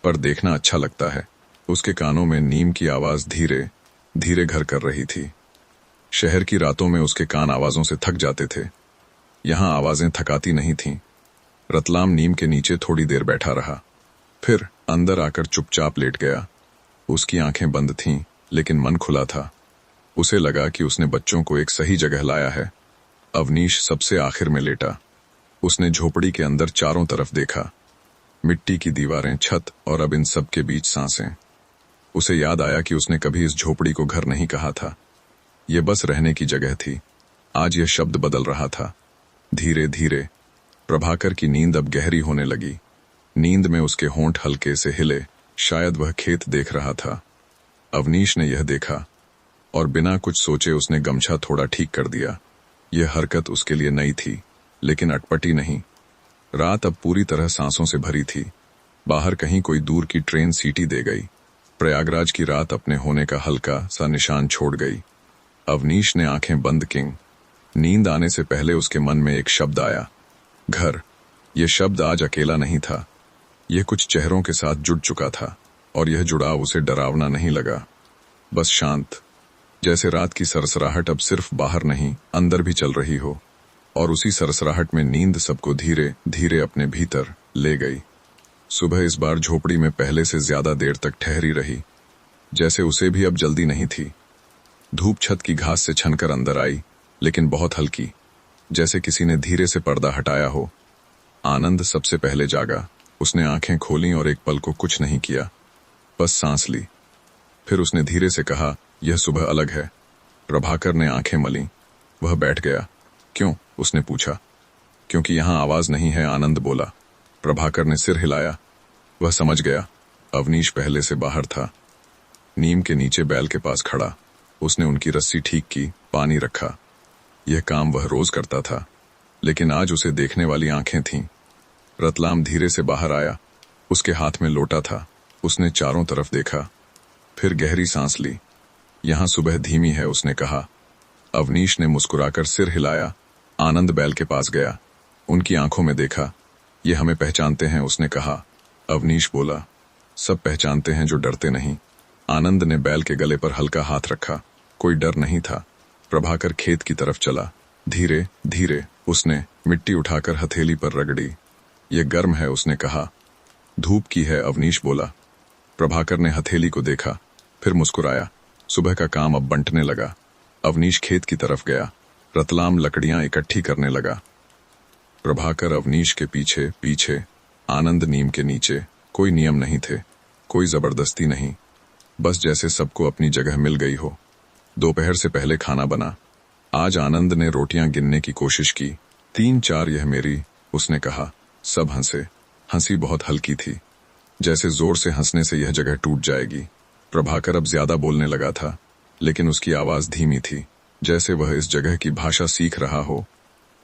पर देखना अच्छा लगता है। उसके कानों में नीम की आवाज धीरे धीरे घर कर रही थी। शहर की रातों में उसके कान आवाजों से थक जाते थे, यहाँ आवाजें थकाती नहीं थीं। रतलाम नीम के नीचे थोड़ी देर बैठा रहा, फिर अंदर आकर चुपचाप लेट गया। उसकी आंखें बंद थीं, लेकिन मन खुला था। उसे लगा कि उसने बच्चों को एक सही जगह लाया है। अवनीश सबसे आखिर में लेटा। उसने झोपड़ी के अंदर चारों तरफ देखा, मिट्टी की दीवारें, छत और अब इन सब के बीच सांसें। उसे याद आया कि उसने कभी इस झोपड़ी को घर नहीं कहा था, ये बस रहने की जगह थी। आज यह शब्द बदल रहा था, धीरे धीरे। प्रभाकर की नींद अब गहरी होने लगी। नींद में उसके होंठ हल्के से हिले, शायद वह खेत देख रहा था। अवनीश ने यह देखा और बिना कुछ सोचे उसने गमछा थोड़ा ठीक कर दिया। यह हरकत उसके लिए नई थी, लेकिन अटपटी नहीं। रात अब पूरी तरह सांसों से भरी थी। बाहर कहीं कोई दूर की ट्रेन सीटी दे गई। प्रयागराज की रात अपने होने का हल्का सा निशान छोड़ गई। अवनीश ने आंखें बंद की। नींद आने से पहले उसके मन में एक शब्द आया, घर। यह शब्द आज अकेला नहीं था, यह कुछ चेहरों के साथ जुड़ चुका था, और यह जुड़ाव उसे डरावना नहीं लगा, बस शांत, जैसे रात की सरसराहट अब सिर्फ बाहर नहीं अंदर भी चल रही हो। और उसी सरसराहट में नींद सबको धीरे धीरे अपने भीतर ले गई। सुबह इस बार झोपड़ी में पहले से ज्यादा देर तक ठहरी रही, जैसे उसे भी अब जल्दी नहीं थी। धूप छत की घास से छनकर अंदर आई, लेकिन बहुत हल्की, जैसे किसी ने धीरे से पर्दा हटाया हो। आनंद सबसे पहले जागा। उसने आंखें खोलीं और एक पल को कुछ नहीं किया, बस सांस ली। फिर उसने धीरे से कहा, यह सुबह अलग है। प्रभाकर ने आंखें मलीं। वह बैठ गया। क्यों? उसने पूछा। क्योंकि यहां आवाज नहीं है, आनंद बोला। प्रभाकर ने सिर हिलाया। वह समझ गया। अवनीश पहले से बाहर था, नीम के नीचे बैल के पास खड़ा। उसने उनकी रस्सी ठीक की, पानी रखा। यह काम वह रोज करता था, लेकिन आज उसे देखने वाली आंखें थीं। रतलाम धीरे से बाहर आया। उसके हाथ में लोटा था। उसने चारों तरफ देखा, फिर गहरी सांस ली। यहां सुबह धीमी है, उसने कहा। अवनीश ने मुस्कुराकर सिर हिलाया। आनंद बैल के पास गया, उनकी आंखों में देखा। ये हमें पहचानते हैं, उसने कहा। अवनीश बोला, सब पहचानते हैं जो डरते नहीं। आनंद ने बैल के गले पर हल्का हाथ रखा। कोई डर नहीं था। प्रभाकर खेत की तरफ चला। धीरे धीरे उसने मिट्टी उठाकर हथेली पर रगड़ी। ये गर्म है, उसने कहा। धूप की है, अवनीश बोला। प्रभाकर ने हथेली को देखा, फिर मुस्कुराया। सुबह का काम अब बंटने लगा। अवनीश खेत की तरफ गया। रतलाम लकड़ियां इकट्ठी करने लगा। प्रभाकर अवनीश के पीछे पीछे, आनंद नीम के नीचे। कोई नियम नहीं थे, कोई जबरदस्ती नहीं, बस जैसे सबको अपनी जगह मिल गई हो। दोपहर से पहले खाना बना। आज आनंद ने रोटियां गिनने की कोशिश की। 3-4, यह मेरी, उसने कहा। सब हंसे। हंसी बहुत हल्की थी, जैसे जोर से हंसने से यह जगह टूट जाएगी। प्रभाकर अब ज्यादा बोलने लगा था, लेकिन उसकी आवाज धीमी थी, जैसे वह इस जगह की भाषा सीख रहा हो।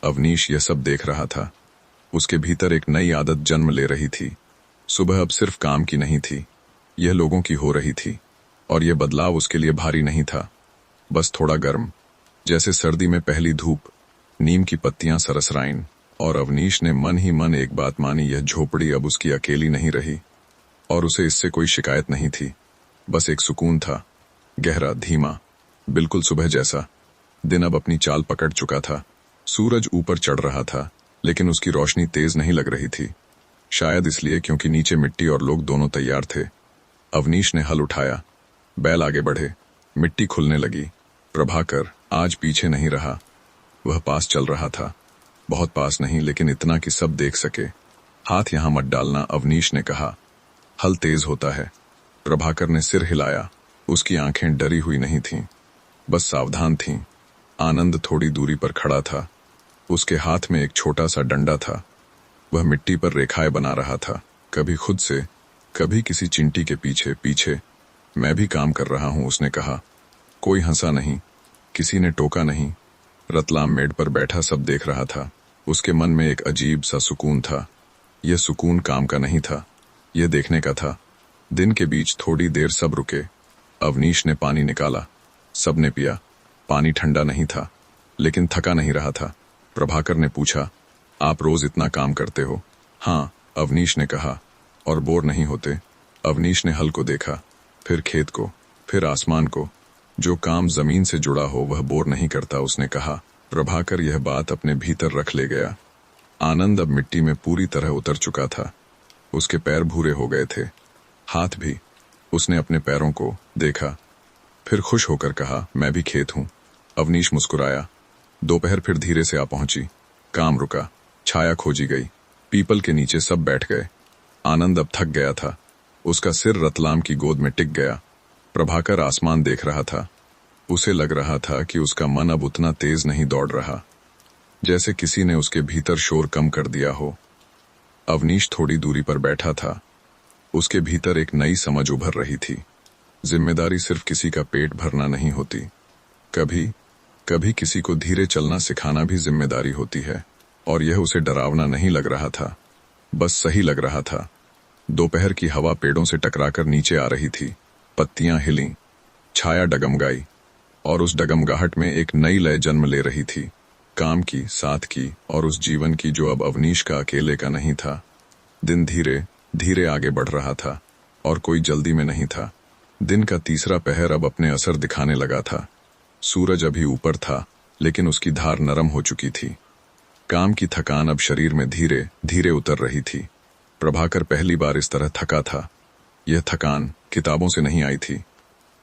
अवनीश यह सब देख रहा था। उसके भीतर एक नई आदत जन्म ले रही थी। सुबह अब सिर्फ काम की नहीं थी, यह लोगों की हो रही थी। और यह बदलाव उसके लिए भारी नहीं था, बस थोड़ा गर्म, जैसे सर्दी में पहली धूप। नीम की पत्तियां सरसराइन, और अवनीश ने मन ही मन एक बात मानी, यह झोपड़ी अब उसकी अकेली नहीं रही। और उसे इससे कोई शिकायत नहीं थी, बस एक सुकून था, गहरा, धीमा, बिल्कुल सुबह जैसा। दिन अब अपनी चाल पकड़ चुका था। सूरज ऊपर चढ़ रहा था, लेकिन उसकी रोशनी तेज नहीं लग रही थी। शायद इसलिए क्योंकि नीचे मिट्टी और लोग दोनों तैयार थे। अवनीश ने हल उठाया, बैल आगे बढ़े, मिट्टी खुलने लगी। प्रभाकर आज पीछे नहीं रहा, वह पास चल रहा था। बहुत पास नहीं, लेकिन इतना कि सब देख सके। हाथ यहां मत डालना, अवनीश ने कहा। हल तेज होता है। प्रभाकर ने सिर हिलाया। उसकी आंखें डरी हुई नहीं थीं, बस सावधान थीं। आनंद थोड़ी दूरी पर खड़ा था। उसके हाथ में एक छोटा सा डंडा था। वह मिट्टी पर रेखाएं बना रहा था, कभी खुद से, कभी किसी चिंटी के पीछे पीछे। मैं भी काम कर रहा हूं, उसने कहा। कोई हंसा नहीं, किसी ने टोका नहीं। रतलाम मेड़ पर बैठा सब देख रहा था। उसके मन में एक अजीब सा सुकून था। यह सुकून काम का नहीं था, यह देखने का था। दिन के बीच थोड़ी देर सब रुके। अवनीश ने पानी निकाला, सबने पिया। पानी ठंडा नहीं था, लेकिन थका नहीं रहा था। प्रभाकर ने पूछा, आप रोज इतना काम करते हो? हाँ, अवनीश ने कहा। और बोर नहीं होते? अवनीश ने हल को देखा, फिर खेत को, फिर आसमान को। जो काम जमीन से जुड़ा हो वह बोर नहीं करता, उसने कहा। प्रभाकर यह बात अपने भीतर रख ले गया। आनंद अब मिट्टी में पूरी तरह उतर चुका था। उसके पैर भूरे हो गए थे, हाथ भी। उसने अपने पैरों को देखा, फिर खुश होकर कहा, मैं भी खेत हूं। अवनीश मुस्कुराया। दोपहर फिर धीरे से आ पहुंची। काम रुका, छाया खोजी गई। पीपल के नीचे सब बैठ गए। आनंद अब थक गया था। उसका सिर रतलाम की गोद में टिक गया। प्रभाकर आसमान देख रहा था। उसे लग रहा था कि उसका मन अब उतना तेज नहीं दौड़ रहा, जैसे किसी ने उसके भीतर शोर कम कर दिया हो। अवनीश थोड़ी दूरी पर बैठा था। उसके भीतर एक नई समझ उभर रही थी। जिम्मेदारी सिर्फ किसी का पेट भरना नहीं होती, कभी कभी किसी को धीरे चलना सिखाना भी जिम्मेदारी होती है। और यह उसे डरावना नहीं लग रहा था, बस सही लग रहा था। दोपहर की हवा पेड़ों से टकराकर नीचे आ रही थी। पत्तियां हिलीं, छाया डगमगाई, और उस डगमगाहट में एक नई लय जन्म ले रही थी। काम की, साथ की, और उस जीवन की जो अब अवनीश का अकेले का नहीं था। दिन धीरे धीरे आगे बढ़ रहा था, और कोई जल्दी में नहीं था। दिन का तीसरा पहर अब अपने असर दिखाने लगा था। सूरज अभी ऊपर था, लेकिन उसकी धार नरम हो चुकी थी। काम की थकान अब शरीर में धीरे धीरे उतर रही थी। प्रभाकर पहली बार इस तरह थका था। यह थकान किताबों से नहीं आई थी,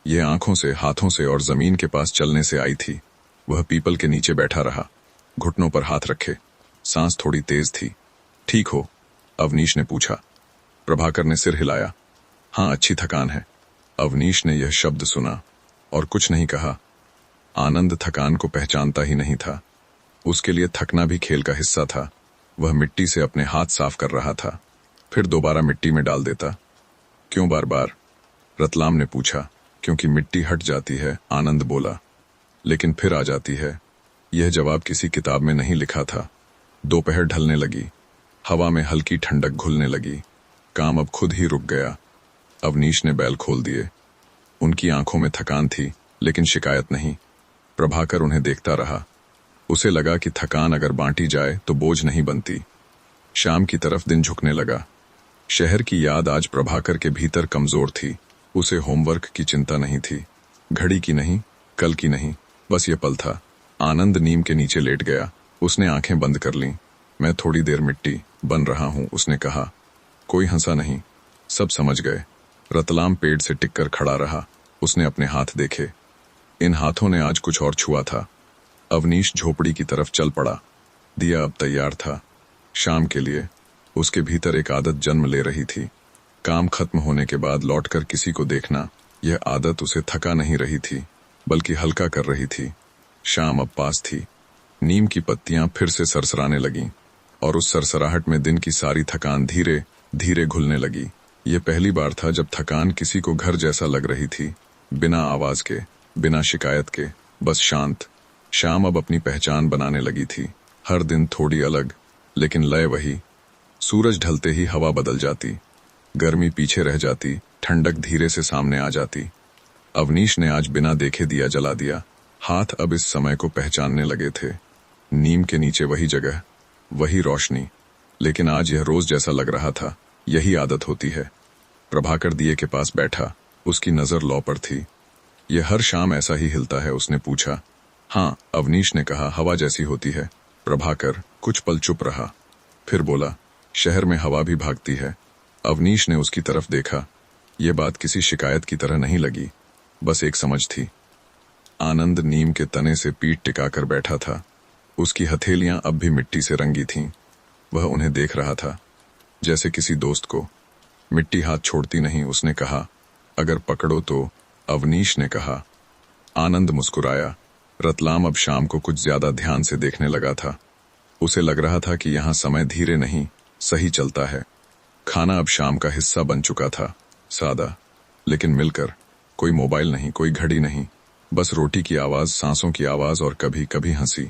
यह आंखों से, हाथों से और जमीन के पास चलने से आई थी। वह पीपल के नीचे बैठा रहा, घुटनों पर हाथ रखे। सांस थोड़ी तेज थी। ठीक हो? अवनीश ने पूछा। प्रभाकर ने सिर हिलाया। हाँ, अच्छी थकान है। अवनीश ने यह शब्द सुना और कुछ नहीं कहा। आनंद थकान को पहचानता ही नहीं था। उसके लिए थकना भी खेल का हिस्सा था। वह मिट्टी से अपने हाथ साफ कर रहा था, फिर दोबारा मिट्टी में डाल देता। क्यों बार बार? रतलाम ने पूछा। क्योंकि मिट्टी हट जाती है, आनंद बोला, लेकिन फिर आ जाती है। यह जवाब किसी किताब में नहीं लिखा था। दोपहर ढलने लगी, हवा में हल्की ठंडक घुलने लगी। काम अब खुद ही रुक गया। अवनीश ने बैल खोल दिए। उनकी आंखों में थकान थी, लेकिन शिकायत नहीं। प्रभाकर उन्हें देखता रहा। उसे लगा कि थकान अगर बांटी जाए तो बोझ नहीं बनती। शाम की तरफ दिन झुकने लगा। शहर की याद आज प्रभाकर के भीतर कमजोर थी। उसे होमवर्क की चिंता नहीं थी, घड़ी की नहीं, कल की नहीं, बस ये पल था। आनंद नीम के नीचे लेट गया। उसने आंखें बंद कर लीं। मैं थोड़ी देर मिट्टी बन रहा हूं, उसने कहा। कोई हंसा नहीं, सब समझ गए। रतलाम पेड़ से टिककर खड़ा रहा। उसने अपने हाथ देखे। इन हाथों ने आज कुछ और छुआ था। अवनीश झोपड़ी की तरफ चल पड़ा। दिया अब तैयार था शाम के लिए। उसके भीतर एक आदत जन्म ले रही थी। काम खत्म होने के बाद लौटकर किसी को देखना। यह आदत उसे थका नहीं रही थी, बल्कि हल्का कर रही थी। शाम अब पास थी। नीम की पत्तियां फिर से सरसराने लगीं, और उस सरसराहट में दिन की सारी थकान धीरे धीरे घुलने लगी। यह पहली बार था जब थकान किसी को घर जैसा लग रही थी, बिना आवाज के, बिना शिकायत के, बस शांत। शाम अब अपनी पहचान बनाने लगी थी। हर दिन थोड़ी अलग, लेकिन लय वही। सूरज ढलते ही हवा बदल जाती, गर्मी पीछे रह जाती, ठंडक धीरे से सामने आ जाती। अवनीश ने आज बिना देखे दिया जला दिया। हाथ अब इस समय को पहचानने लगे थे। नीम के नीचे वही जगह, वही रोशनी, लेकिन आज यह रोज जैसा लग रहा था। यही आदत होती है। प्रभाकर दिए के पास बैठा, उसकी नजर लौ पर थी। यह हर शाम ऐसा ही हिलता है? उसने पूछा। हाँ, अवनीश ने कहा, हवा जैसी होती है। प्रभाकर कुछ पल चुप रहा, फिर बोला, शहर में हवा भी भागती है। अवनीश ने उसकी तरफ देखा। ये बात किसी शिकायत की तरह नहीं लगी, बस एक समझ थी। आनंद नीम के तने से पीठ टिकाकर बैठा था। उसकी हथेलियां अब भी मिट्टी से रंगी थीं। वह उन्हें देख रहा था, जैसे किसी दोस्त को। मिट्टी हाथ छोड़ती नहीं, उसने कहा, अगर पकड़ो तो। अवनीश ने कहा। आनंद मुस्कुराया। रतलाम अब शाम को कुछ ज्यादा ध्यान से देखने लगा था। उसे लग रहा था कि यहाँ समय धीरे नहीं, सही चलता है। खाना अब शाम का हिस्सा बन चुका था, सादा लेकिन मिलकर। कोई मोबाइल नहीं, कोई घड़ी नहीं, बस रोटी की आवाज, सांसों की आवाज और कभी कभी हंसी।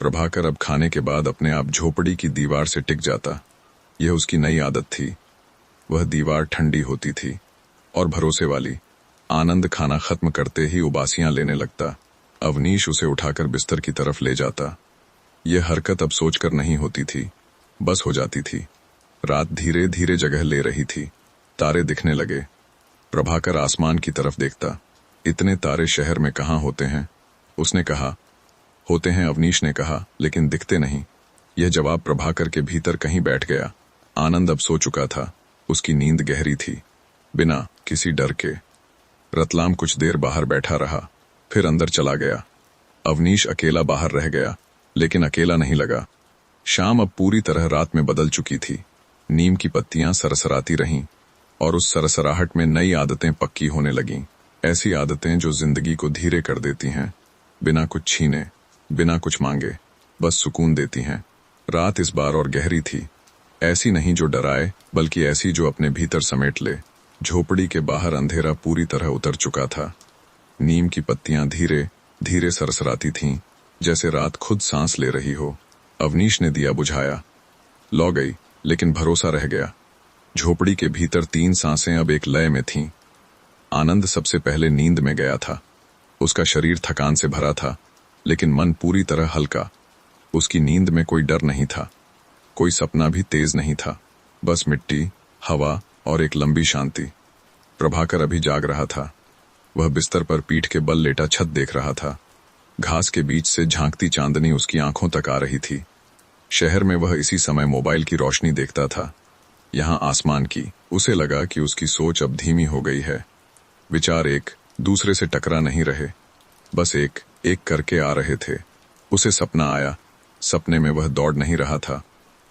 प्रभाकर अब खाने के बाद अपने आप झोपड़ी की दीवार से टिक जाता। यह उसकी नई आदत थी। वह दीवार ठंडी होती थी और भरोसे वाली। आनंद खाना खत्म करते ही उबासियां लेने लगता। अवनीश उसे उठाकर बिस्तर की तरफ ले जाता। यह हरकत अब सोचकर नहीं होती थी, बस हो जाती थी। रात धीरे धीरे जगह ले रही थी। तारे दिखने लगे। प्रभाकर आसमान की तरफ देखता। इतने तारे शहर में कहाँ होते हैं? उसने कहा। होते हैं, अवनीश ने कहा, लेकिन दिखते नहीं। यह जवाब प्रभाकर के भीतर कहीं बैठ गया। आनंद अब सो चुका था। उसकी नींद गहरी थी, बिना किसी डर के। रतलाम कुछ देर बाहर बैठा रहा, फिर अंदर चला गया। अवनीश अकेला बाहर रह गया, लेकिन अकेला नहीं लगा। शाम अब पूरी तरह रात में बदल चुकी थी। नीम की पत्तियां सरसराती रहीं और उस सरसराहट में नई आदतें पक्की होने लगीं। ऐसी आदतें जो जिंदगी को धीरे कर देती हैं, बिना कुछ छीने, बिना कुछ मांगे, बस सुकून देती हैं। रात इस बार और गहरी थी। ऐसी नहीं जो डराए, बल्कि ऐसी जो अपने भीतर समेट ले। झोपड़ी के बाहर अंधेरा पूरी तरह उतर चुका था। नीम की पत्तियां धीरे धीरे सरसराती थीं, जैसे रात खुद सांस ले रही हो। अवनीश ने दिया बुझाया। लौ गई, लेकिन भरोसा रह गया। झोपड़ी के भीतर 3 सांसें अब एक लय में थीं। आनंद सबसे पहले नींद में गया था। उसका शरीर थकान से भरा था, लेकिन मन पूरी तरह हल्का। उसकी नींद में कोई डर नहीं था, कोई सपना भी तेज नहीं था, बस मिट्टी, हवा और एक लंबी शांति। प्रभाकर अभी जाग रहा था। वह बिस्तर पर पीठ के बल लेटा छत देख रहा था। घास के बीच से झांकती चांदनी उसकी आंखों तक आ रही थी। शहर में वह इसी समय मोबाइल की रोशनी देखता था, यहाँ आसमान की। उसे लगा कि उसकी सोच अब धीमी हो गई है। विचार एक दूसरे से टकरा नहीं रहे, बस एक एक करके आ रहे थे। उसे सपना आया। सपने में वह दौड़ नहीं रहा था,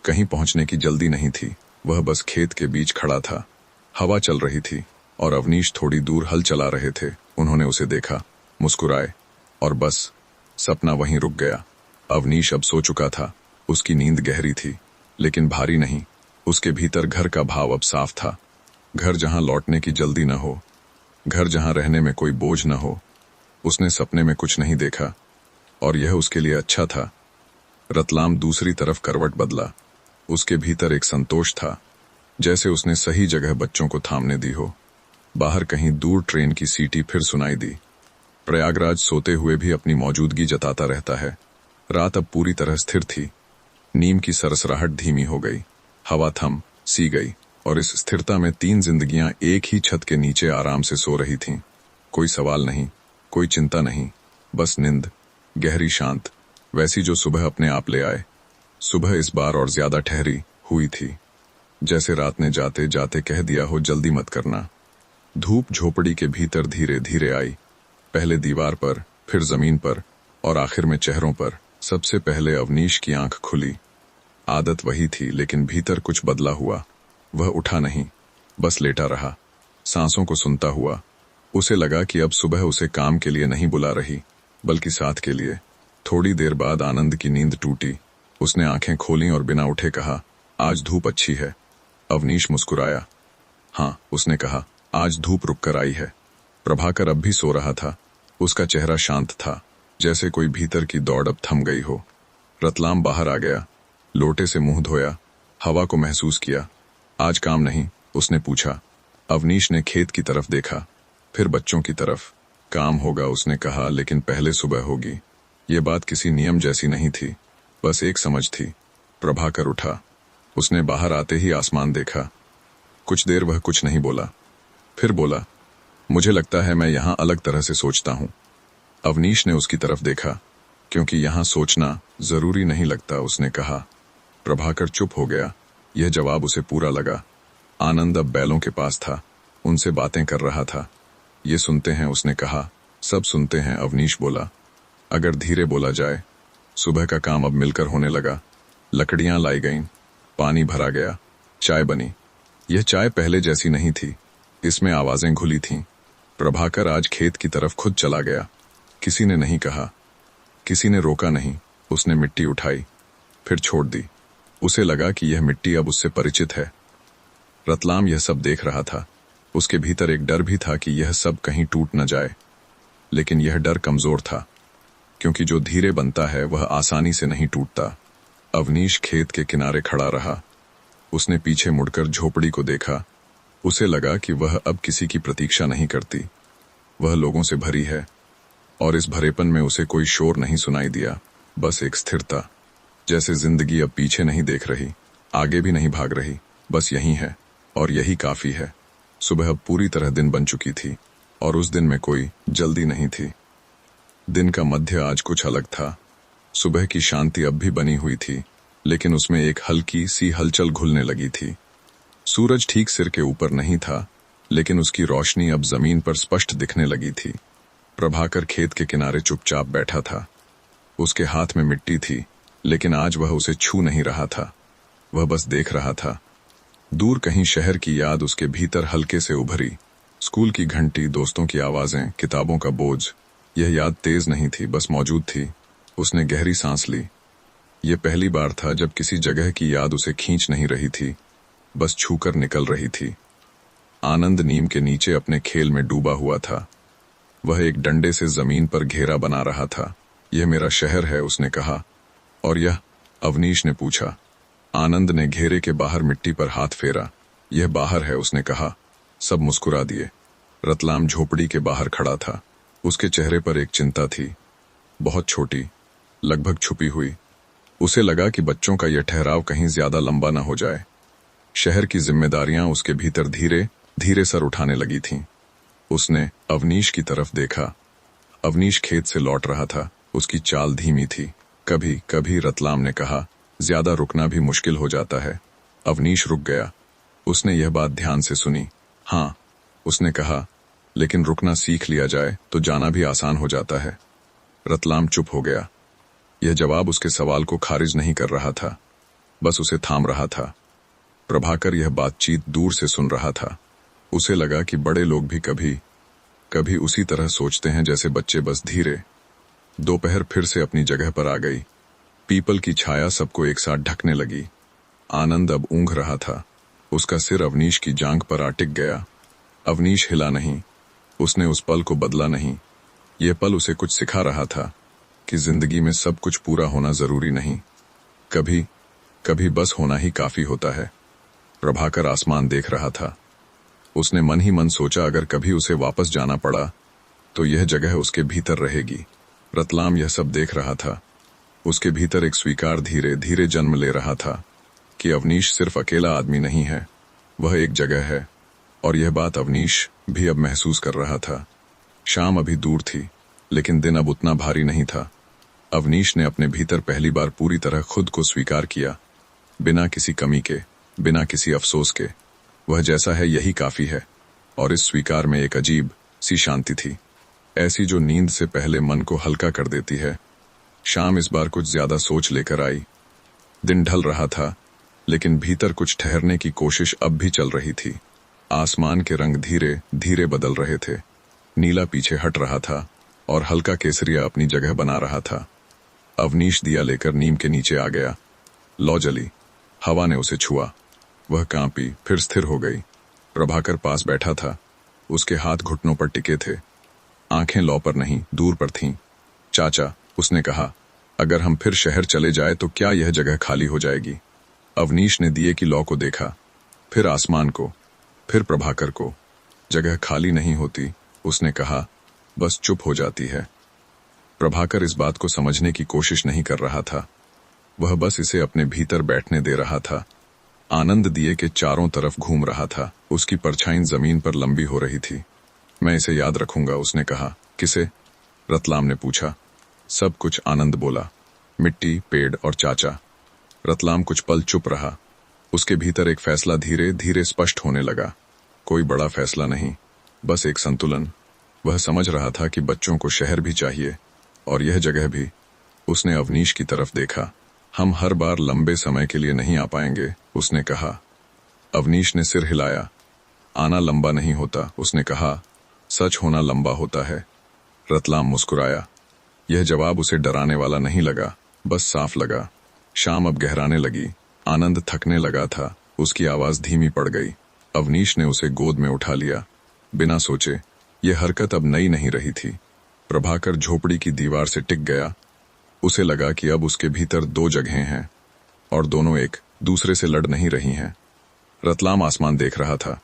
कहीं पहुंचने की जल्दी नहीं थी। वह बस खेत के बीच खड़ा था। हवा चल रही थी और अवनीश थोड़ी दूर हल चला रहे थे। उन्होंने उसे देखा, मुस्कुराए, और बस सपना वहीं रुक गया। अवनीश अब सो चुका था। उसकी नींद गहरी थी, लेकिन भारी नहीं। उसके भीतर घर का भाव अब साफ था। घर जहां लौटने की जल्दी न हो, घर जहां रहने में कोई बोझ न हो। उसने सपने में कुछ नहीं देखा, और यह उसके लिए अच्छा था। रतलाम दूसरी तरफ करवट बदला। उसके भीतर एक संतोष था, जैसे उसने सही जगह बच्चों को थामने दी हो। बाहर कहीं दूर ट्रेन की सीटी फिर सुनाई दी। प्रयागराज सोते हुए भी अपनी मौजूदगी जताता रहता है। रात अब पूरी तरह स्थिर थी। नीम की सरसराहट धीमी हो गई, हवा थम सी गई, और इस स्थिरता में 3 जिंदगियां एक ही छत के नीचे आराम से सो रही थीं। कोई सवाल नहीं, कोई चिंता नहीं, बस नींद, गहरी शांत, वैसी जो सुबह अपने आप ले आए। सुबह इस बार और ज्यादा ठहरी हुई थी, जैसे रात ने जाते जाते कह दिया हो, जल्दी मत करना। धूप झोपड़ी के भीतर धीरे धीरे आई, पहले दीवार पर, फिर जमीन पर, और आखिर में चेहरों पर। सबसे पहले अवनीश की आंख खुली। आदत वही थी, लेकिन भीतर कुछ बदला हुआ। वह उठा नहीं, बस लेटा रहा, सांसों को सुनता हुआ। उसे लगा कि अब सुबह उसे काम के लिए नहीं बुला रही, बल्कि साथ के लिए। थोड़ी देर बाद आनंद की नींद टूटी। उसने आंखें खोलीं और बिना उठे कहा, आज धूप अच्छी है। अवनीश मुस्कुराया। हाँ, उसने कहा, आज धूप रुक कर आई है। प्रभाकर अब भी सो रहा था। उसका चेहरा शांत था, जैसे कोई भीतर की दौड़ अब थम गई हो। रतलाम बाहर आ गया, लोटे से मुंह धोया, हवा को महसूस किया। आज काम नहीं? उसने पूछा। अवनीश ने खेत की तरफ देखा, फिर बच्चों की तरफ। काम होगा, उसने कहा, लेकिन पहले सुबह होगी। ये बात किसी नियम जैसी नहीं थी, बस एक समझ थी। प्रभाकर उठा। उसने बाहर आते ही आसमान देखा। कुछ देर वह कुछ नहीं बोला, फिर बोला, मुझे लगता है मैं यहाँ अलग तरह से सोचता हूँ। अवनीश ने उसकी तरफ देखा। क्योंकि यहाँ सोचना जरूरी नहीं लगता, उसने कहा। प्रभाकर चुप हो गया। यह जवाब उसे पूरा लगा। आनंद अब बैलों के पास था, उनसे बातें कर रहा था। ये सुनते हैं, उसने कहा। सब सुनते हैं, अवनीश बोला। अगर धीरे बोला जाए। सुबह का काम अब मिलकर होने लगा। लकड़ियां लाई गईं, पानी भरा गया, चाय बनी। यह चाय पहले जैसी नहीं थी, इसमें आवाजें घुली थीं। प्रभाकर आज खेत की तरफ खुद चला गया। किसी ने नहीं कहा, किसी ने रोका नहीं। उसने मिट्टी उठाई, फिर छोड़ दी। उसे लगा कि यह मिट्टी अब उससे परिचित है। रतलाम यह सब देख रहा था। उसके भीतर एक डर भी था कि यह सब कहीं टूट न जाए, लेकिन यह डर कमजोर था, क्योंकि जो धीरे बनता है वह आसानी से नहीं टूटता। अवनीश खेत के किनारे खड़ा रहा। उसने पीछे मुड़कर झोपड़ी को देखा। उसे लगा कि वह अब किसी की प्रतीक्षा नहीं करती। वह लोगों से भरी है, और इस भरेपन में उसे कोई शोर नहीं सुनाई दिया, बस एक स्थिरता, जैसे जिंदगी अब पीछे नहीं देख रही, आगे भी नहीं भाग रही, बस यही है, और यही काफी है। सुबह अब पूरी तरह दिन बन चुकी थी, और उस दिन में कोई जल्दी नहीं थी। दिन का मध्य आज कुछ अलग था। सुबह की शांति अब भी बनी हुई थी, लेकिन उसमें एक हल्की सी हलचल घुलने लगी थी। सूरज ठीक सिर के ऊपर नहीं था, लेकिन उसकी रोशनी अब जमीन पर स्पष्ट दिखने लगी थी। प्रभाकर खेत के किनारे चुपचाप बैठा था। उसके हाथ में मिट्टी थी, लेकिन आज वह उसे छू नहीं रहा था। वह बस देख रहा था। दूर कहीं शहर की याद उसके भीतर हल्के से उभरी। स्कूल की घंटी, दोस्तों की आवाजें, किताबों का बोझ। यह याद तेज नहीं थी, बस मौजूद थी। उसने गहरी सांस ली। यह पहली बार था जब किसी जगह की याद उसे खींच नहीं रही थी, बस छूकर निकल रही थी। आनंद नीम के नीचे अपने खेल में डूबा हुआ था। वह एक डंडे से जमीन पर घेरा बना रहा था। यह मेरा शहर है, उसने कहा। और यह? अवनीश ने पूछा। आनंद ने घेरे के बाहर मिट्टी पर हाथ फेरा। यह बाहर है, उसने कहा। सब मुस्कुरा दिए। रतलाम झोपड़ी के बाहर खड़ा था। उसके चेहरे पर एक चिंता थी, बहुत छोटी, लगभग छुपी हुई। उसे लगा कि बच्चों का यह ठहराव कहीं ज्यादा लंबा न हो जाए। शहर की जिम्मेदारियां उसके भीतर धीरे धीरे सर उठाने लगी थीं। उसने अवनीश की तरफ देखा। अवनीश खेत से लौट रहा था। उसकी चाल धीमी थी। कभी कभी रतलाम ने कहा, ज्यादा रुकना भी मुश्किल हो जाता है। अवनीश रुक गया। उसने यह बात ध्यान से सुनी। हाँ, उसने कहा, लेकिन रुकना सीख लिया जाए तो जाना भी आसान हो जाता है। रतलाम चुप हो गया। यह जवाब उसके सवाल को खारिज नहीं कर रहा था, बस उसे थाम रहा था। प्रभाकर यह बातचीत दूर से सुन रहा था। उसे लगा कि बड़े लोग भी कभी कभी उसी तरह सोचते हैं जैसे बच्चे, बस धीरे। दोपहर फिर से अपनी जगह पर आ गई। पीपल की छाया सबको एक साथ ढकने लगी। आनंद अब ऊँघ रहा था। उसका सिर अवनीश की जांघ पर आ टिक गया। अवनीश हिला नहीं। उसने उस पल को बदला नहीं। यह पल उसे कुछ सिखा रहा था कि जिंदगी में सब कुछ पूरा होना जरूरी नहीं, कभी कभी बस होना ही काफी होता है। प्रभाकर आसमान देख रहा था। उसने मन ही मन सोचा, अगर कभी उसे वापस जाना पड़ा तो यह जगह उसके भीतर रहेगी। रतलाम यह सब देख रहा था। उसके भीतर एक स्वीकार धीरे धीरे जन्म ले रहा था कि अवनीश सिर्फ अकेला आदमी नहीं है, वह एक जगह है। और यह बात अवनीश भी अब महसूस कर रहा था। शाम अभी दूर थी, लेकिन दिन अब उतना भारी नहीं था। अवनीश ने अपने भीतर पहली बार पूरी तरह खुद को स्वीकार किया, बिना किसी कमी के, बिना किसी अफसोस के। वह जैसा है यही काफी है। और इस स्वीकार में एक अजीब सी शांति थी, ऐसी जो नींद से पहले मन को हल्का कर देती है। शाम इस बार कुछ ज्यादा सोच लेकर आई। दिन ढल रहा था, लेकिन भीतर कुछ ठहरने की कोशिश अब भी चल रही थी। आसमान के रंग धीरे धीरे बदल रहे थे। नीला पीछे हट रहा था और हल्का केसरिया अपनी जगह बना रहा था। अवनीश दिया लेकर नीम के नीचे आ गया। लौ जली। हवा ने उसे छुआ। वह कांपी, फिर स्थिर हो गई। प्रभाकर पास बैठा था। उसके हाथ घुटनों पर टिके थे। आंखें लौ पर नहीं, दूर पर थीं। चाचा, उसने कहा, अगर हम फिर शहर चले जाए तो क्या यह जगह खाली हो जाएगी? अवनीश ने दिए की लौ को देखा, फिर आसमान को, फिर प्रभाकर को। जगह खाली नहीं होती, उसने कहा, बस चुप हो जाती है। प्रभाकर इस बात को समझने की कोशिश नहीं कर रहा था। वह बस इसे अपने भीतर बैठने दे रहा था। आनंद दिए के चारों तरफ घूम रहा था। उसकी परछाई जमीन पर लंबी हो रही थी। मैं इसे याद रखूंगा, उसने कहा। किसे? रतलाम ने पूछा। सब कुछ, आनंद बोला। मिट्टी, पेड़ और चाचा। रतलाम कुछ पल चुप रहा। उसके भीतर एक फैसला धीरे धीरे स्पष्ट होने लगा। कोई बड़ा फैसला नहीं, बस एक संतुलन। वह समझ रहा था कि बच्चों को शहर भी चाहिए और यह जगह भी। उसने अवनीश की तरफ देखा। हम हर बार लंबे समय के लिए नहीं आ पाएंगे, उसने कहा। अवनीश ने सिर हिलाया। आना लंबा नहीं होता, उसने कहा। सच होना लंबा होता है। रतलाम मुस्कुराया। यह जवाब उसे डराने वाला नहीं लगा, बस साफ लगा। शाम अब गहराने लगी। आनंद थकने लगा था। उसकी आवाज धीमी पड़ गई। अवनीश ने उसे गोद में उठा लिया। बिना सोचे। यह हरकत अब नई नहीं रही थी। प्रभाकर झोपड़ी की दीवार से टिक गया। उसे लगा कि अब उसके भीतर दो जगहें हैं और दोनों एक दूसरे से लड़ नहीं रही हैं। रतलाम आसमान देख रहा था।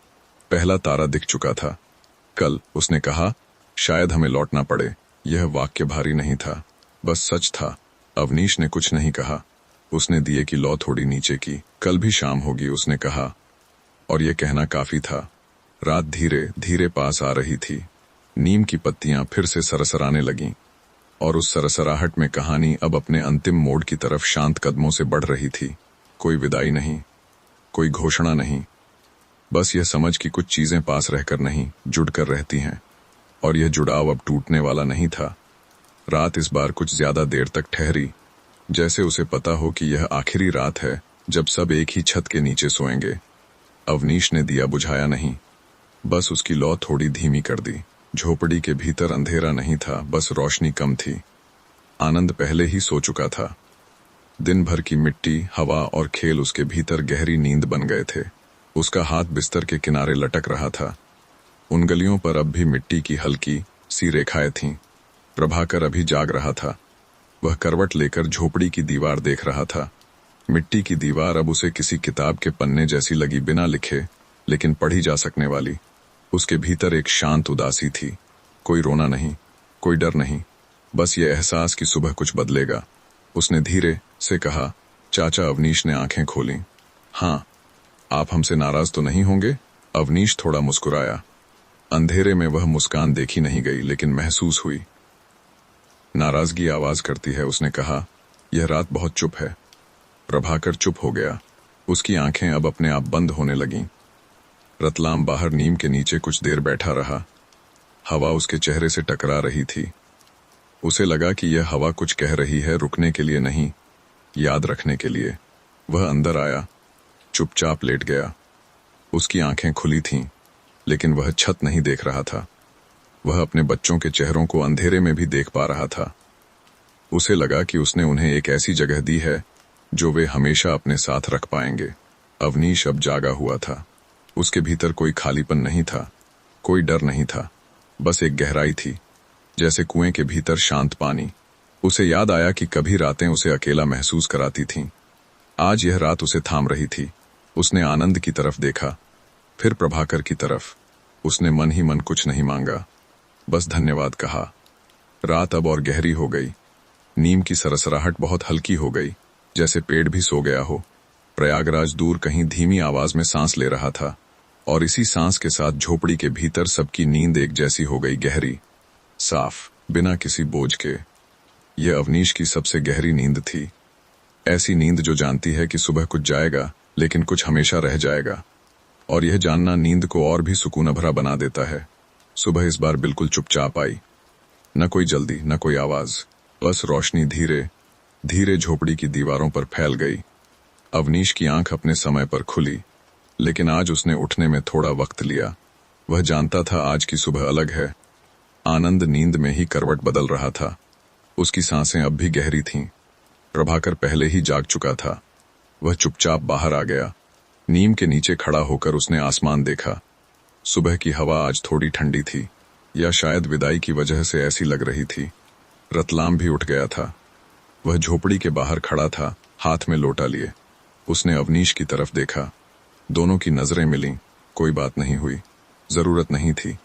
पहला तारा दिख चुका था। कल, उसने कहा, शायद हमें लौटना पड़े। यह वाक्य भारी नहीं था, बस सच था। अवनीश ने कुछ नहीं कहा। उसने दिए की लौ थोड़ी नीचे की। कल भी शाम होगी, उसने कहा, और यह कहना काफी था। रात धीरे धीरे पास आ रही थी। नीम की पत्तियां फिर से सरसराने लगीं और उस सरसराहट में कहानी अब अपने अंतिम मोड़ की तरफ शांत कदमों से बढ़ रही थी। कोई विदाई नहीं, कोई घोषणा नहीं, बस यह समझ कि कुछ चीजें पास रहकर नहीं, जुड़कर रहती हैं, और यह जुड़ाव अब टूटने वाला नहीं था। रात इस बार कुछ ज्यादा देर तक ठहरी, जैसे उसे पता हो कि यह आखिरी रात है जब सब एक ही छत के नीचे सोएंगे। अवनीश ने दिया बुझाया नहीं, बस उसकी लौ थोड़ी धीमी कर दी। झोपड़ी के भीतर अंधेरा नहीं था, बस रोशनी कम थी। आनंद पहले ही सो चुका था। दिन भर की मिट्टी, हवा और खेल उसके भीतर गहरी नींद बन गए थे। उसका हाथ बिस्तर के किनारे लटक रहा था। उंगलियों पर अब भी मिट्टी की हल्की सी रेखाएं थीं। प्रभाकर अभी जाग रहा था। वह करवट लेकर झोपड़ी की दीवार देख रहा था। मिट्टी की दीवार अब उसे किसी किताब के पन्ने जैसी लगी, बिना लिखे लेकिन पढ़ी जा सकने वाली। उसके भीतर एक शांत उदासी थी। कोई रोना नहीं, कोई डर नहीं, बस ये एहसास कि सुबह कुछ बदलेगा। उसने धीरे से कहा, चाचा। अवनीश ने आंखें खोलीं। हाँ, आप हमसे नाराज तो नहीं होंगे? अवनीश थोड़ा मुस्कुराया। अंधेरे में वह मुस्कान देखी नहीं गई, लेकिन महसूस हुई। नाराजगी आवाज करती है, उसने कहा। यह रात बहुत चुप है। प्रभाकर चुप हो गया। उसकी आंखें अब अपने आप बंद होने लगीं। रतलाम बाहर नीम के नीचे कुछ देर बैठा रहा। हवा उसके चेहरे से टकरा रही थी। उसे लगा कि यह हवा कुछ कह रही है, रुकने के लिए नहीं, याद रखने के लिए। वह अंदर आया, चुपचाप लेट गया। उसकी आंखें खुली थीं, लेकिन वह छत नहीं देख रहा था। वह अपने बच्चों के चेहरों को अंधेरे में भी देख पा रहा था। उसे लगा कि उसने उन्हें एक ऐसी जगह दी है जो वे हमेशा अपने साथ रख पाएंगे। अवनीश अब जागा हुआ था। उसके भीतर कोई खालीपन नहीं था, कोई डर नहीं था, बस एक गहराई थी, जैसे कुएं के भीतर शांत पानी। उसे याद आया कि कभी रातें उसे अकेला महसूस कराती थीं। आज यह रात उसे थाम रही थी। उसने आनंद की तरफ देखा, फिर प्रभाकर की तरफ। उसने मन ही मन कुछ नहीं मांगा, बस धन्यवाद कहा। रात अब और गहरी हो गई। नीम की सरसराहट बहुत हल्की हो गई, जैसे पेड़ भी सो गया हो। प्रयागराज दूर कहीं धीमी आवाज में सांस ले रहा था, और इसी सांस के साथ झोपड़ी के भीतर सबकी नींद एक जैसी हो गई, गहरी, साफ, बिना किसी बोझ के। यह अवनीश की सबसे गहरी नींद थी। ऐसी नींद जो जानती है कि सुबह कुछ जाएगा, लेकिन कुछ हमेशा रह जाएगा। और यह जानना नींद को और भी सुकून भरा बना देता है। सुबह इस बार बिल्कुल चुपचाप आई। न कोई जल्दी, न कोई आवाज, बस रोशनी धीरे धीरे झोपड़ी की दीवारों पर फैल गई। अवनीश की आंख अपने समय पर खुली, लेकिन आज उसने उठने में थोड़ा वक्त लिया। वह जानता था आज की सुबह अलग है। आनंद नींद में ही करवट बदल रहा था। उसकी सांसें अब भी गहरी थीं। प्रभाकर पहले ही जाग चुका था। वह चुपचाप बाहर आ गया। नीम के नीचे खड़ा होकर उसने आसमान देखा। सुबह की हवा आज थोड़ी ठंडी थी, या शायद विदाई की वजह से ऐसी लग रही थी। रतलाम भी उठ गया था। वह झोपड़ी के बाहर खड़ा था, हाथ में लोटा लिए। उसने अवनीश की तरफ देखा। दोनों की नजरें मिलीं। कोई बात नहीं हुई, जरूरत नहीं थी।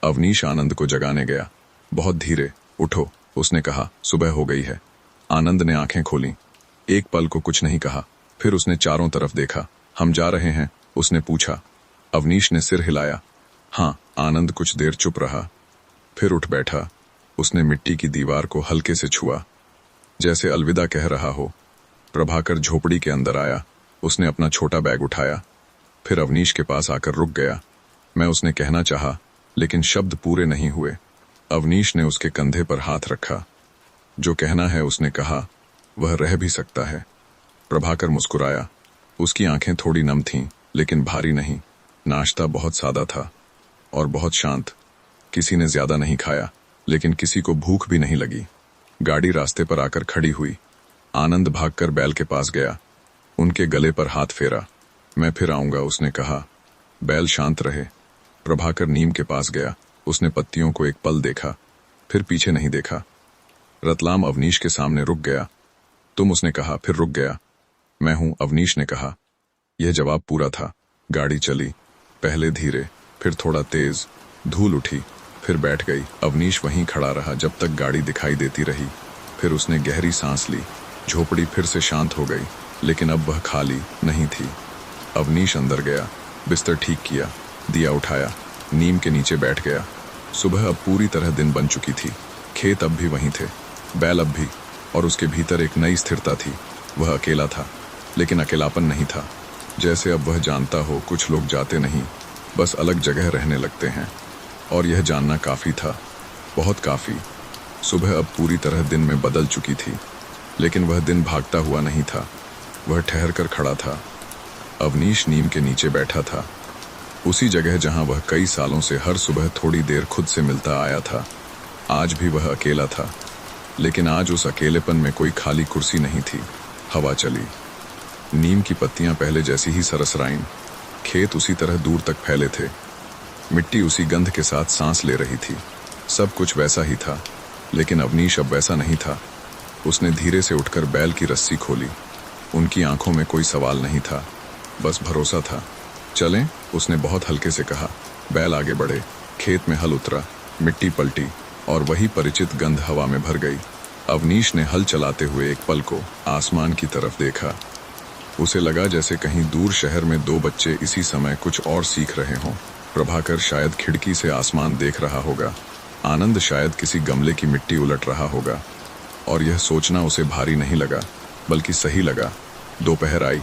अवनीश आनंद को जगाने गया। बहुत धीरे, उठो, उसने कहा। सुबह हो गई है। आनंद ने आंखें खोलीं। एक पल को कुछ नहीं कहा। फिर उसने चारों तरफ देखा। हम जा रहे हैं, उसने पूछा। अवनीश ने सिर हिलाया। हाँ। आनंद कुछ देर चुप रहा, फिर उठ बैठा। उसने मिट्टी की दीवार को हल्के से छुआ, जैसे अलविदा कह रहा हो। प्रभाकर झोपड़ी के अंदर आया। उसने अपना छोटा बैग उठाया, फिर अवनीश के पास आकर रुक गया। मैं उसने कहना चाहा, लेकिन शब्द पूरे नहीं हुए। अवनीश ने उसके कंधे पर हाथ रखा। जो कहना है उसने कहा, वह रह भी सकता है। प्रभाकर मुस्कुराया। उसकी आंखें थोड़ी नम थीं, लेकिन भारी नहीं। नाश्ता बहुत सादा था और बहुत शांत। किसी ने ज्यादा नहीं खाया, लेकिन किसी को भूख भी नहीं लगी। गाड़ी रास्ते पर आकर खड़ी हुई। आनंद भागकर बैल के पास गया, उनके गले पर हाथ फेरा। मैं फिर आऊंगा, उसने कहा। बैल शांत रहे। प्रभाकर नीम के पास गया। उसने पत्तियों को एक पल देखा, फिर पीछे नहीं देखा। रतलाम अवनीश के सामने रुक गया। तुम, उसने कहा, फिर रुक गया। मैं हूं, अवनीश ने कहा। यह जवाब पूरा था। गाड़ी चली, पहले धीरे, फिर थोड़ा तेज। धूल उठी, फिर बैठ गई। अवनीश वहीं खड़ा रहा जब तक गाड़ी दिखाई देती रही। फिर उसने गहरी सांस ली। झोपड़ी फिर से शांत हो गई, लेकिन अब वह खाली नहीं थी। अवनीश अंदर गया, बिस्तर ठीक किया, दिया उठाया, नीम के नीचे बैठ गया। सुबह अब पूरी तरह दिन बन चुकी थी। खेत अब भी वहीं थे, बैल अब भी, और उसके भीतर एक नई स्थिरता थी। वह अकेला था, लेकिन अकेलापन नहीं था। जैसे अब वह जानता हो, कुछ लोग जाते नहीं, बस अलग जगह रहने लगते हैं। और यह जानना काफी था, बहुत काफी। सुबह अब पूरी तरह दिन में बदल चुकी थी, लेकिन वह दिन भागता हुआ नहीं था। वह ठहर कर खड़ा था। अवनीश नीम के नीचे बैठा था, उसी जगह जहां वह कई सालों से हर सुबह थोड़ी देर खुद से मिलता आया था। आज भी वह अकेला था, लेकिन आज उस अकेलेपन में कोई खाली कुर्सी नहीं थी। हवा चली, नीम की पत्तियां पहले जैसी ही सरसराईं। खेत उसी तरह दूर तक फैले थे। मिट्टी उसी गंध के साथ सांस ले रही थी। सब कुछ वैसा ही था, लेकिन अवनीश अब वैसा नहीं था। उसने धीरे से उठकर बैल की रस्सी खोली। उनकी आंखों में कोई सवाल नहीं था, बस भरोसा था। चलें, उसने बहुत हल्के से कहा। बैल आगे बढ़े। खेत में हल उतरा, मिट्टी पलटी, और वही परिचित गंध हवा में भर गई। अवनीश ने हल चलाते हुए एक पल को आसमान की तरफ देखा। उसे लगा जैसे कहीं दूर शहर में दो बच्चे इसी समय कुछ और सीख रहे हों। प्रभाकर शायद खिड़की से आसमान देख रहा होगा। आनंद शायद किसी गमले की मिट्टी उलट रहा होगा। और यह सोचना उसे भारी नहीं लगा, बल्कि सही लगा। दोपहर आई,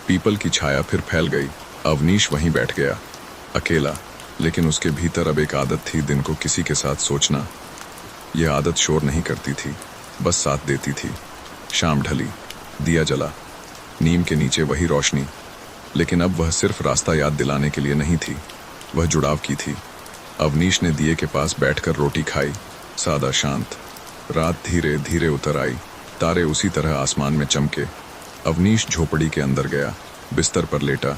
पीपल की छाया फिर फैल गई। अवनीश वहीं बैठ गया, अकेला, लेकिन उसके भीतर अब एक आदत थी, दिन को किसी के साथ सोचना। यह आदत शोर नहीं करती थी, बस साथ देती थी। शाम ढली, दिया जला, नीम के नीचे वही रोशनी, लेकिन अब वह सिर्फ रास्ता याद दिलाने के लिए नहीं थी, वह जुड़ाव की थी। अवनीश ने दिए के पास बैठकर रोटी खाई, सादा शांत। रात धीरे धीरे उतर आई, तारे उसी तरह आसमान में चमके। अवनीश झोपड़ी के अंदर गया, बिस्तर पर लेटा।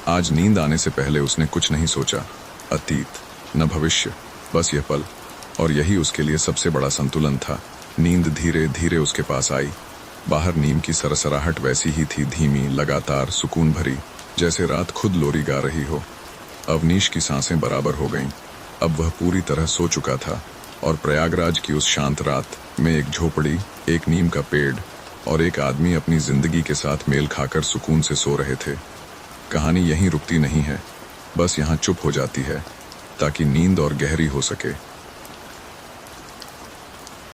आज नींद आने से पहले उसने कुछ नहीं सोचा, अतीत न भविष्य, बस यह पल। और यही उसके लिए सबसे बड़ा संतुलन था। नींद धीरे धीरे उसके पास आई। बाहर नीम की सरसराहट वैसी ही थी, धीमी, लगातार, सुकून भरी, जैसे रात खुद लोरी गा रही हो। अवनीश की सांसें बराबर हो गईं। अब वह पूरी तरह सो चुका था, और प्रयागराज की उस शांत रात में एक झोपड़ी, एक नीम का पेड़ और एक आदमी अपनी जिंदगी के साथ मेल खाकर सुकून से सो रहे थे। कहानी यहीं रुकती नहीं है, बस यहाँ चुप हो जाती है, ताकि नींद और गहरी हो सके।